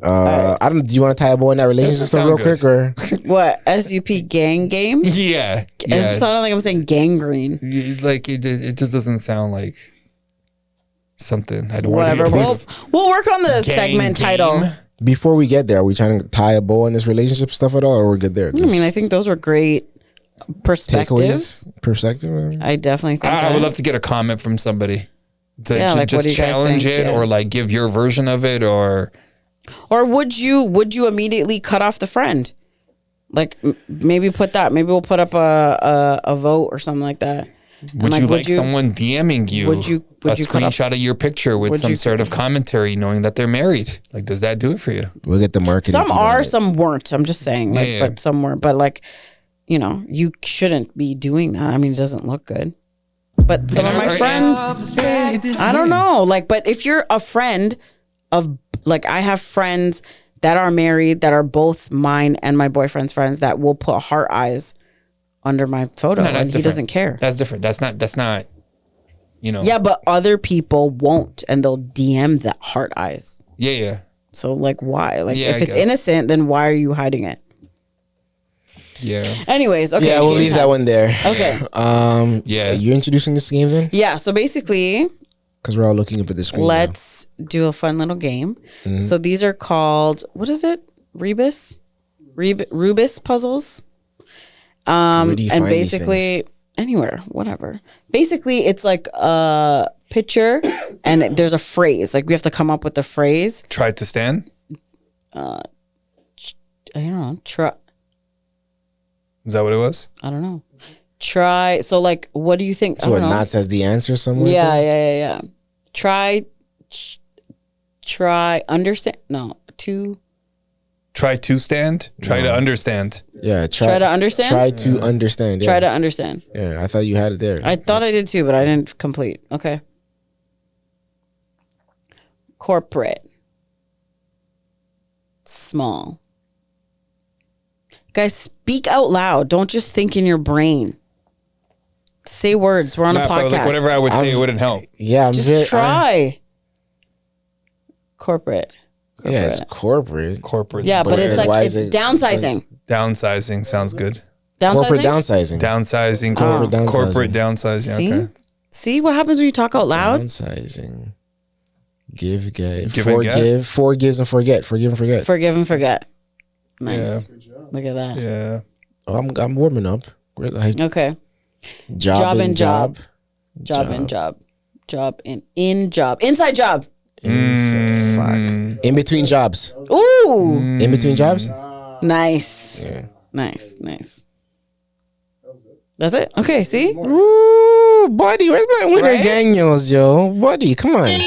Speaker 3: I don't. Do you want to tie a bow in that relationship stuff real quick or
Speaker 2: what? SUP gang game?
Speaker 1: Yeah.
Speaker 2: It sounded like I'm saying gangrene.
Speaker 1: Like it just doesn't sound like something. I don't
Speaker 2: Whatever.
Speaker 1: want to.
Speaker 2: We'll work on the segment title.
Speaker 3: Before we get there, are we trying to tie a bow on this relationship stuff at all, or we're good there?
Speaker 2: I mean, I think those were great perspectives.
Speaker 3: Perspective.
Speaker 2: I definitely think
Speaker 1: I would love to get a comment from somebody to
Speaker 2: like,
Speaker 1: just challenge it or like give your version of it or
Speaker 2: would you immediately cut off the friend? Like maybe we'll put up a vote or something like that.
Speaker 1: Would you like someone DMing you
Speaker 2: would you
Speaker 1: screenshot of your picture with some sort of commentary knowing that they're married? Like, does that do it for you?
Speaker 3: We'll get the marketing.
Speaker 2: Some are, some weren't. I'm just saying, like, but some were. But like, you know, you shouldn't be doing that. I mean, it doesn't look good. But some of my friends, I don't know. Like, but if you're a friend of, like, I have friends that are married that are both mine and my boyfriend's friends that will put heart eyes under my photo, and he doesn't care.
Speaker 1: That's different. That's not, you know.
Speaker 2: Yeah, but other people won't, and they'll DM the heart eyes.
Speaker 1: Yeah.
Speaker 2: So like, why? Like, if it's innocent, then why are you hiding it?
Speaker 1: Yeah.
Speaker 2: Anyways, okay.
Speaker 3: Yeah, we'll leave that one there.
Speaker 2: Okay.
Speaker 1: Yeah.
Speaker 3: Are you introducing this game then?
Speaker 2: Yeah. So basically,
Speaker 3: because we're all looking up at the screen.
Speaker 2: Let's do a fun little game. Mm-hmm. So these are called, what is it? Rubus puzzles.
Speaker 3: Where do you
Speaker 2: and
Speaker 3: find
Speaker 2: basically anywhere, whatever. Basically, it's like a picture and there's a phrase. Like we have to come up with the phrase.
Speaker 1: Try to stand.
Speaker 2: I don't know. Try.
Speaker 1: Is that what it was?
Speaker 2: I don't know. Try. So like, what do you think?
Speaker 3: So what? Not says the answer somewhere.
Speaker 2: Yeah. Try. Understand. No. To.
Speaker 1: Try to stand. Try to understand.
Speaker 3: Yeah,
Speaker 2: Try to understand?
Speaker 3: Try to understand. Yeah.
Speaker 2: Try to understand.
Speaker 3: Yeah, I thought you had it there.
Speaker 2: I thought I did too, but I didn't complete. Okay. Corporate. Small. Guys, speak out loud. Don't just think in your brain. Say words. We're on a
Speaker 1: Nah, but
Speaker 2: podcast.
Speaker 1: like whatever I would say, it wouldn't help.
Speaker 3: Yeah, I'm
Speaker 2: Just try. Corporate.
Speaker 3: Yeah, it's corporate.
Speaker 1: Corporate.
Speaker 2: Yeah, but it's
Speaker 3: Why
Speaker 2: like
Speaker 3: is
Speaker 2: it's
Speaker 3: it-
Speaker 2: downsizing.
Speaker 1: Downsizing sounds good.
Speaker 3: Corporate
Speaker 2: Downsizing.
Speaker 3: downsizing.
Speaker 1: Downsizing.
Speaker 3: Corporate
Speaker 1: Corporate
Speaker 3: downsizing.
Speaker 1: downsizing.
Speaker 2: See?
Speaker 1: Okay.
Speaker 2: See what happens when you talk out loud?
Speaker 3: Downsizing. Give, get.
Speaker 1: Give and get?
Speaker 3: Forgive. Forgives and forget. Forgive and forget.
Speaker 2: Forgive and forget. Nice. Look at that.
Speaker 1: Yeah.
Speaker 3: Oh, I'm warming up. Like,
Speaker 2: Okay.
Speaker 3: job and job.
Speaker 2: Job and job. Job and in job. Inside job.
Speaker 3: Fuck. In between jobs.
Speaker 2: Ooh.
Speaker 3: In between jobs?
Speaker 2: Nice.
Speaker 3: Yeah.
Speaker 2: Nice. That's it? Okay, see?
Speaker 3: Ooh, buddy, where's my winner
Speaker 2: Right?
Speaker 3: Daniels, yo? Buddy, come on.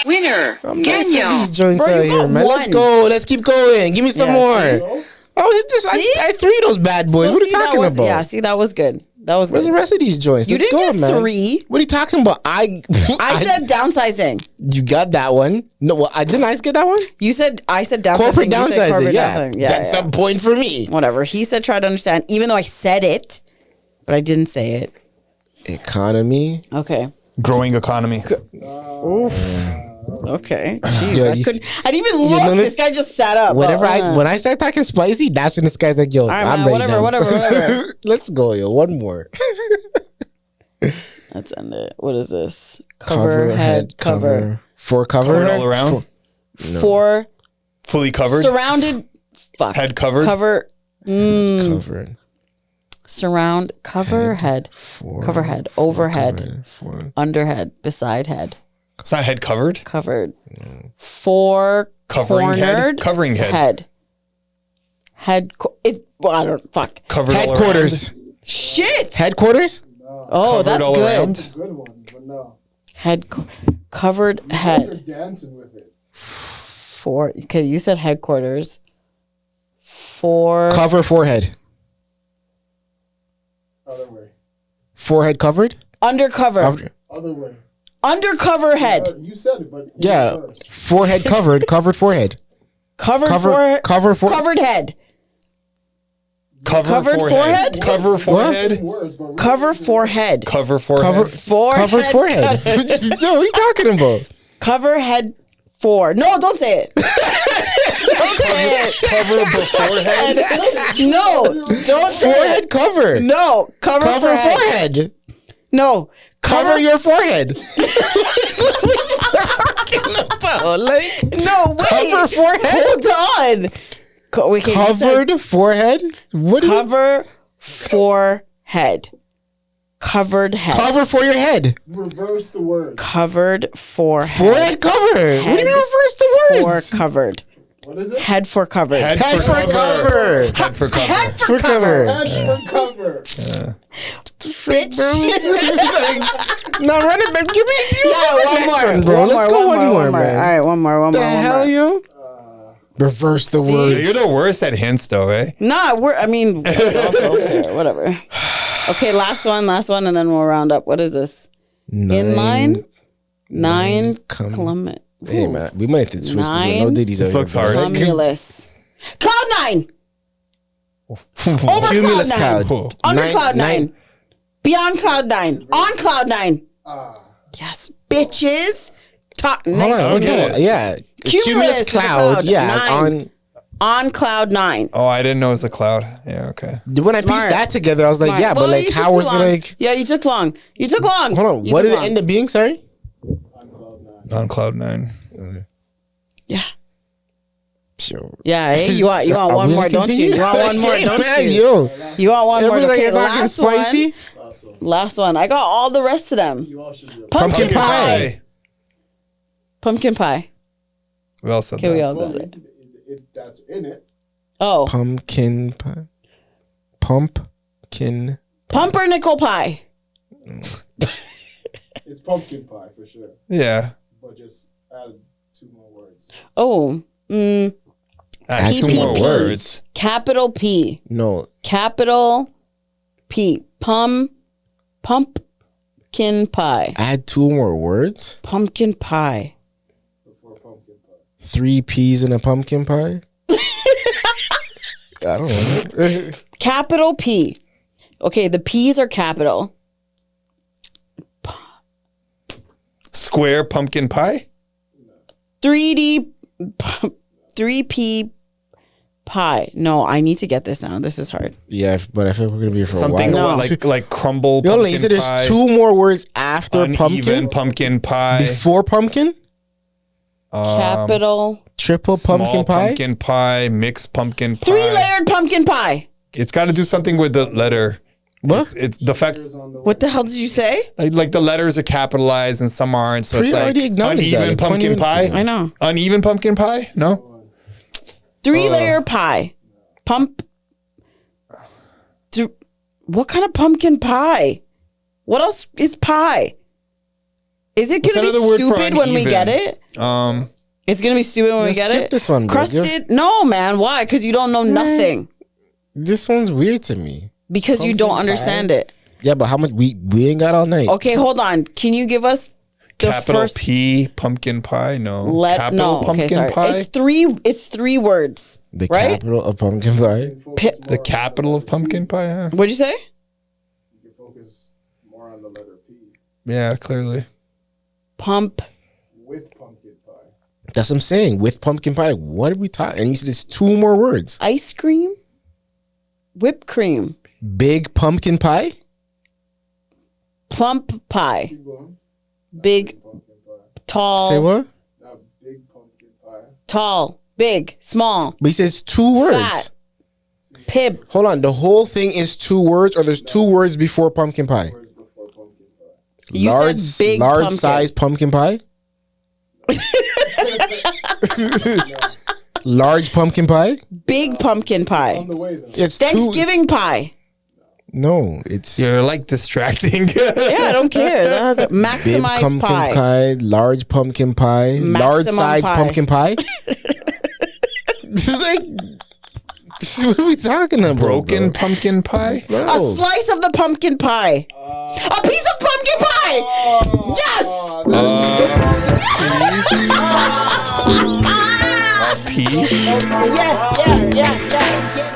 Speaker 8: Winner.
Speaker 3: I'm nice with these joints
Speaker 2: Bro, you
Speaker 3: out here,
Speaker 2: got
Speaker 3: man. Let's
Speaker 2: one.
Speaker 3: go. Let's keep going. Give me some
Speaker 2: Yeah,
Speaker 3: more. Oh, I threw those bad boys.
Speaker 2: So
Speaker 3: What are you
Speaker 2: see, that
Speaker 3: talking
Speaker 2: was,
Speaker 3: about?
Speaker 2: Yeah, see, that was good. That was
Speaker 3: Where's
Speaker 2: good.
Speaker 3: the rest of these joints?
Speaker 2: You
Speaker 3: Let's
Speaker 2: didn't
Speaker 3: go,
Speaker 2: get
Speaker 3: man.
Speaker 2: 3.
Speaker 3: What are you talking about? I
Speaker 2: I said downsizing.
Speaker 3: you got that one. No, well, I didn't. I get that one.
Speaker 2: I said downsizing.
Speaker 3: Corporate
Speaker 2: You said
Speaker 3: downsizing.
Speaker 2: corporate
Speaker 3: Yeah,
Speaker 2: downsizing. Yeah,
Speaker 3: that's
Speaker 2: yeah.
Speaker 3: a point for me.
Speaker 2: Whatever. He said try to understand, even though I said it, but I didn't say it.
Speaker 3: Economy.
Speaker 2: Okay.
Speaker 1: Growing economy.
Speaker 2: Okay. Jeez,
Speaker 3: Yo,
Speaker 2: I
Speaker 3: you
Speaker 2: didn't even look.
Speaker 3: know,
Speaker 2: This guy just sat up.
Speaker 3: Whenever
Speaker 2: Oh,
Speaker 3: when I start talking spicy, that's when this guy's like, "Yo,
Speaker 2: right,
Speaker 3: I'm
Speaker 2: man,
Speaker 3: ready now."
Speaker 2: whatever.
Speaker 3: Let's go, yo. One more.
Speaker 2: Let's end it. What is this? Cover, head, cover.
Speaker 3: For cover.
Speaker 1: Covered all around.
Speaker 2: For
Speaker 1: Fully covered.
Speaker 2: surrounded. Fuck.
Speaker 1: Head covered.
Speaker 2: Cover.
Speaker 3: Covered.
Speaker 2: Surround. Cover head. Cover head. Overhead.
Speaker 3: For
Speaker 2: Underhead. Beside head.
Speaker 1: It's not head covered.
Speaker 2: Covered. For
Speaker 1: Covering head.
Speaker 2: cornered
Speaker 1: Covering head.
Speaker 2: Head. I don't. Fuck.
Speaker 1: Covered all
Speaker 3: headquarters.
Speaker 2: Shit.
Speaker 3: Headquarters.
Speaker 2: Oh,
Speaker 1: Covered
Speaker 2: that's
Speaker 1: all
Speaker 2: good.
Speaker 1: around.
Speaker 5: Good one, but no.
Speaker 2: Covered
Speaker 5: You're
Speaker 2: head.
Speaker 5: dancing with it.
Speaker 2: For okay, you said headquarters. For
Speaker 3: Cover forehead.
Speaker 5: Other way.
Speaker 3: Forehead covered.
Speaker 2: undercover.
Speaker 5: Other way.
Speaker 2: Undercover head.
Speaker 5: You said it, but
Speaker 3: Yeah.
Speaker 5: reverse.
Speaker 3: Forehead covered. Covered forehead.
Speaker 2: Covered
Speaker 3: Cover.
Speaker 2: covered head.
Speaker 1: Cover
Speaker 2: Covered forehead?
Speaker 1: Cover forehead.
Speaker 5: Words, but
Speaker 2: Cover forehead.
Speaker 1: Cover forehead.
Speaker 3: Cover.
Speaker 2: Forehead.
Speaker 3: Covered forehead. So what are you talking about?
Speaker 2: Cover head for. No, don't say it. Don't say it.
Speaker 1: Cover beforehand.
Speaker 2: No, don't say
Speaker 3: Forehead
Speaker 2: it.
Speaker 3: cover.
Speaker 2: No, cover forehead.
Speaker 3: Forehead.
Speaker 2: No,
Speaker 3: Cover your forehead. Like
Speaker 2: No, wait.
Speaker 3: Cover forehead?
Speaker 2: Hold on. Wait, okay, you said
Speaker 3: covered forehead. What do you
Speaker 2: cover forehead. Covered head.
Speaker 3: cover for your head?
Speaker 5: reverse the word.
Speaker 2: Covered forehead.
Speaker 3: Forehead cover. What do you mean reverse the
Speaker 2: For
Speaker 3: words?
Speaker 2: covered.
Speaker 5: What is it?
Speaker 2: Head for covered.
Speaker 1: Head
Speaker 3: Head
Speaker 1: for
Speaker 3: for
Speaker 1: cover.
Speaker 3: cover.
Speaker 1: Head for cover.
Speaker 2: Head for
Speaker 3: For
Speaker 2: cover.
Speaker 3: cover.
Speaker 5: Head for cover.
Speaker 2: Bitch.
Speaker 3: No, run it back. Give me
Speaker 2: Yeah,
Speaker 3: the
Speaker 2: one
Speaker 3: next
Speaker 2: more.
Speaker 3: one, bro. Let's go one more,
Speaker 2: All
Speaker 3: man.
Speaker 2: right, one more.
Speaker 3: The hell, yo? Reverse the
Speaker 1: Yeah,
Speaker 3: words.
Speaker 1: you're the worst at hints, though, eh?
Speaker 2: Nah, I mean, also fair, whatever. Okay, last one, and then we'll round up. What is this? In line? 9 kilometers.
Speaker 3: Hey, man. We might have to switch this one.
Speaker 2: 9
Speaker 3: No ditties
Speaker 1: This
Speaker 3: out
Speaker 1: looks
Speaker 3: here,
Speaker 1: hard.
Speaker 3: bro.
Speaker 2: Cumulus. Cloud 9. Over
Speaker 3: Cumulus
Speaker 2: cloud 9.
Speaker 3: cloud.
Speaker 2: Under cloud 9. Beyond cloud 9. On cloud 9. Yes, bitches. Talk
Speaker 3: Hold
Speaker 2: nice.
Speaker 3: on,
Speaker 1: don't get it.
Speaker 3: Yeah.
Speaker 2: Cumulus is a cloud.
Speaker 3: Yeah.
Speaker 2: 9. On cloud 9.
Speaker 1: Oh, I didn't know it was a cloud. Yeah, okay.
Speaker 3: When I pieced
Speaker 2: Smart.
Speaker 3: that together, I was like,
Speaker 2: Smart.
Speaker 3: yeah, but
Speaker 2: Well,
Speaker 3: like,
Speaker 2: you took
Speaker 3: how
Speaker 2: too
Speaker 3: was it
Speaker 2: long.
Speaker 3: like?
Speaker 2: Yeah, you took long. You took long.
Speaker 3: Hold on.
Speaker 2: You
Speaker 3: What
Speaker 2: took
Speaker 3: did it
Speaker 2: long.
Speaker 3: end up being? Sorry.
Speaker 1: On cloud 9.
Speaker 2: Yeah.
Speaker 3: Yo.
Speaker 2: Yeah, hey, you want
Speaker 3: Are
Speaker 2: one
Speaker 3: we
Speaker 2: more,
Speaker 3: gonna
Speaker 2: don't you?
Speaker 3: continue?
Speaker 2: You want one more,
Speaker 3: Yeah,
Speaker 2: don't
Speaker 3: man,
Speaker 2: you?
Speaker 3: Yo.
Speaker 2: You want one more?
Speaker 3: Everybody
Speaker 2: Okay,
Speaker 3: like talking
Speaker 2: last
Speaker 3: spicy.
Speaker 2: one. Last one. I got all the rest of them.
Speaker 3: Pumpkin pie.
Speaker 2: Pumpkin pie.
Speaker 1: We all said
Speaker 2: Okay, we
Speaker 1: that.
Speaker 2: all got it.
Speaker 5: That's in it.
Speaker 2: Oh,
Speaker 3: Pumpkin pie. Pumpkin.
Speaker 2: pumpernickel pie.
Speaker 5: It's pumpkin pie for sure,
Speaker 1: Yeah.
Speaker 5: but just add 2 more words.
Speaker 2: Oh,
Speaker 1: Add
Speaker 3: P,
Speaker 1: two
Speaker 3: P,
Speaker 1: more
Speaker 3: P.
Speaker 1: words.
Speaker 2: Capital P.
Speaker 3: No.
Speaker 2: Capital P. Pumpkin pie.
Speaker 3: Add 2 more words.
Speaker 2: Pumpkin pie.
Speaker 3: 3 peas in a pumpkin pie. I don't know.
Speaker 2: Capital P. Okay, the P's are capital.
Speaker 1: Square pumpkin pie.
Speaker 2: 3D 3P pie. No, I need to get this down. This is hard.
Speaker 3: Yeah, but I feel we're gonna be here for
Speaker 1: Something
Speaker 3: a while.
Speaker 1: like crumble
Speaker 3: Yo,
Speaker 1: pumpkin
Speaker 3: you said there's
Speaker 1: pie.
Speaker 3: 2 more words after
Speaker 1: Uneven
Speaker 3: pumpkin.
Speaker 1: pumpkin pie.
Speaker 3: Before pumpkin.
Speaker 2: Capital.
Speaker 3: Triple
Speaker 1: Small
Speaker 3: pumpkin pie.
Speaker 1: pumpkin pie. Mixed pumpkin pie.
Speaker 2: 3-layered pumpkin pie.
Speaker 1: It's got to do something with the letter.
Speaker 3: What?
Speaker 1: It's the fact.
Speaker 2: What the hell did you say?
Speaker 1: Like the letters are capitalized and some aren't. So
Speaker 3: Pree
Speaker 1: it's like
Speaker 3: already acknowledged that,
Speaker 1: uneven
Speaker 3: like 20
Speaker 1: pumpkin
Speaker 3: minutes
Speaker 1: pie.
Speaker 3: ago.
Speaker 2: I know.
Speaker 1: Uneven pumpkin pie. No.
Speaker 2: 3-layer pie. What kind of pumpkin pie? What else is pie? Is it
Speaker 1: What's
Speaker 2: gonna
Speaker 1: another
Speaker 2: be
Speaker 1: word for
Speaker 2: stupid when we
Speaker 1: uneven?
Speaker 2: get it? It's gonna be stupid when we get
Speaker 3: skip
Speaker 2: it.
Speaker 3: this one, bro.
Speaker 2: Crusted? No, man. Why? Because you don't know nothing.
Speaker 3: This one's weird to me.
Speaker 2: Because you don't understand it.
Speaker 3: Yeah, but how much we ain't got all night.
Speaker 2: Okay, hold on. Can you give us the
Speaker 1: Capital
Speaker 2: first
Speaker 1: P pumpkin pie. No. Capital
Speaker 2: no? Okay,
Speaker 1: pumpkin
Speaker 2: sorry.
Speaker 1: pie.
Speaker 2: It's three words.
Speaker 3: The
Speaker 2: right?
Speaker 3: capital of pumpkin pie.
Speaker 1: The capital of pumpkin pie. Huh?
Speaker 2: What'd you say?
Speaker 6: You can focus more on the letter P
Speaker 1: Yeah, clearly.
Speaker 2: Pump.
Speaker 6: with pumpkin pie.
Speaker 3: That's what I'm saying. With pumpkin pie. What are we talking? And you said it's 2 more words.
Speaker 2: Ice cream. Whipped cream.
Speaker 3: Big pumpkin pie.
Speaker 2: Plump pie. Big. Tall.
Speaker 3: Say what?
Speaker 6: Not big pumpkin pie.
Speaker 2: Tall. Big. Small.
Speaker 3: But he says 2 words.
Speaker 2: Fat. Pib.
Speaker 3: Hold on. The whole thing is 2 words, or there's 2 words before pumpkin pie.
Speaker 2: You
Speaker 3: large,
Speaker 2: said big
Speaker 3: large
Speaker 2: pumpkin.
Speaker 3: size pumpkin pie. Large pumpkin pie.
Speaker 2: Big pumpkin pie.
Speaker 6: On the way though.
Speaker 3: It's
Speaker 2: Thanksgiving pie.
Speaker 3: No, it's
Speaker 1: You're like distracting.
Speaker 2: Yeah, I don't care. That has a
Speaker 3: big
Speaker 2: maximized
Speaker 3: pumpkin
Speaker 2: pie.
Speaker 3: pie. Large pumpkin pie, large
Speaker 2: Maximum
Speaker 3: size
Speaker 2: pie.
Speaker 3: pumpkin pie. Like, what are we talking about?
Speaker 1: Broken
Speaker 3: bro?
Speaker 1: pumpkin pie.
Speaker 2: A
Speaker 3: No.
Speaker 2: slice of the pumpkin pie. A piece of pumpkin pie. Yes.
Speaker 1: A piece.
Speaker 2: Yeah.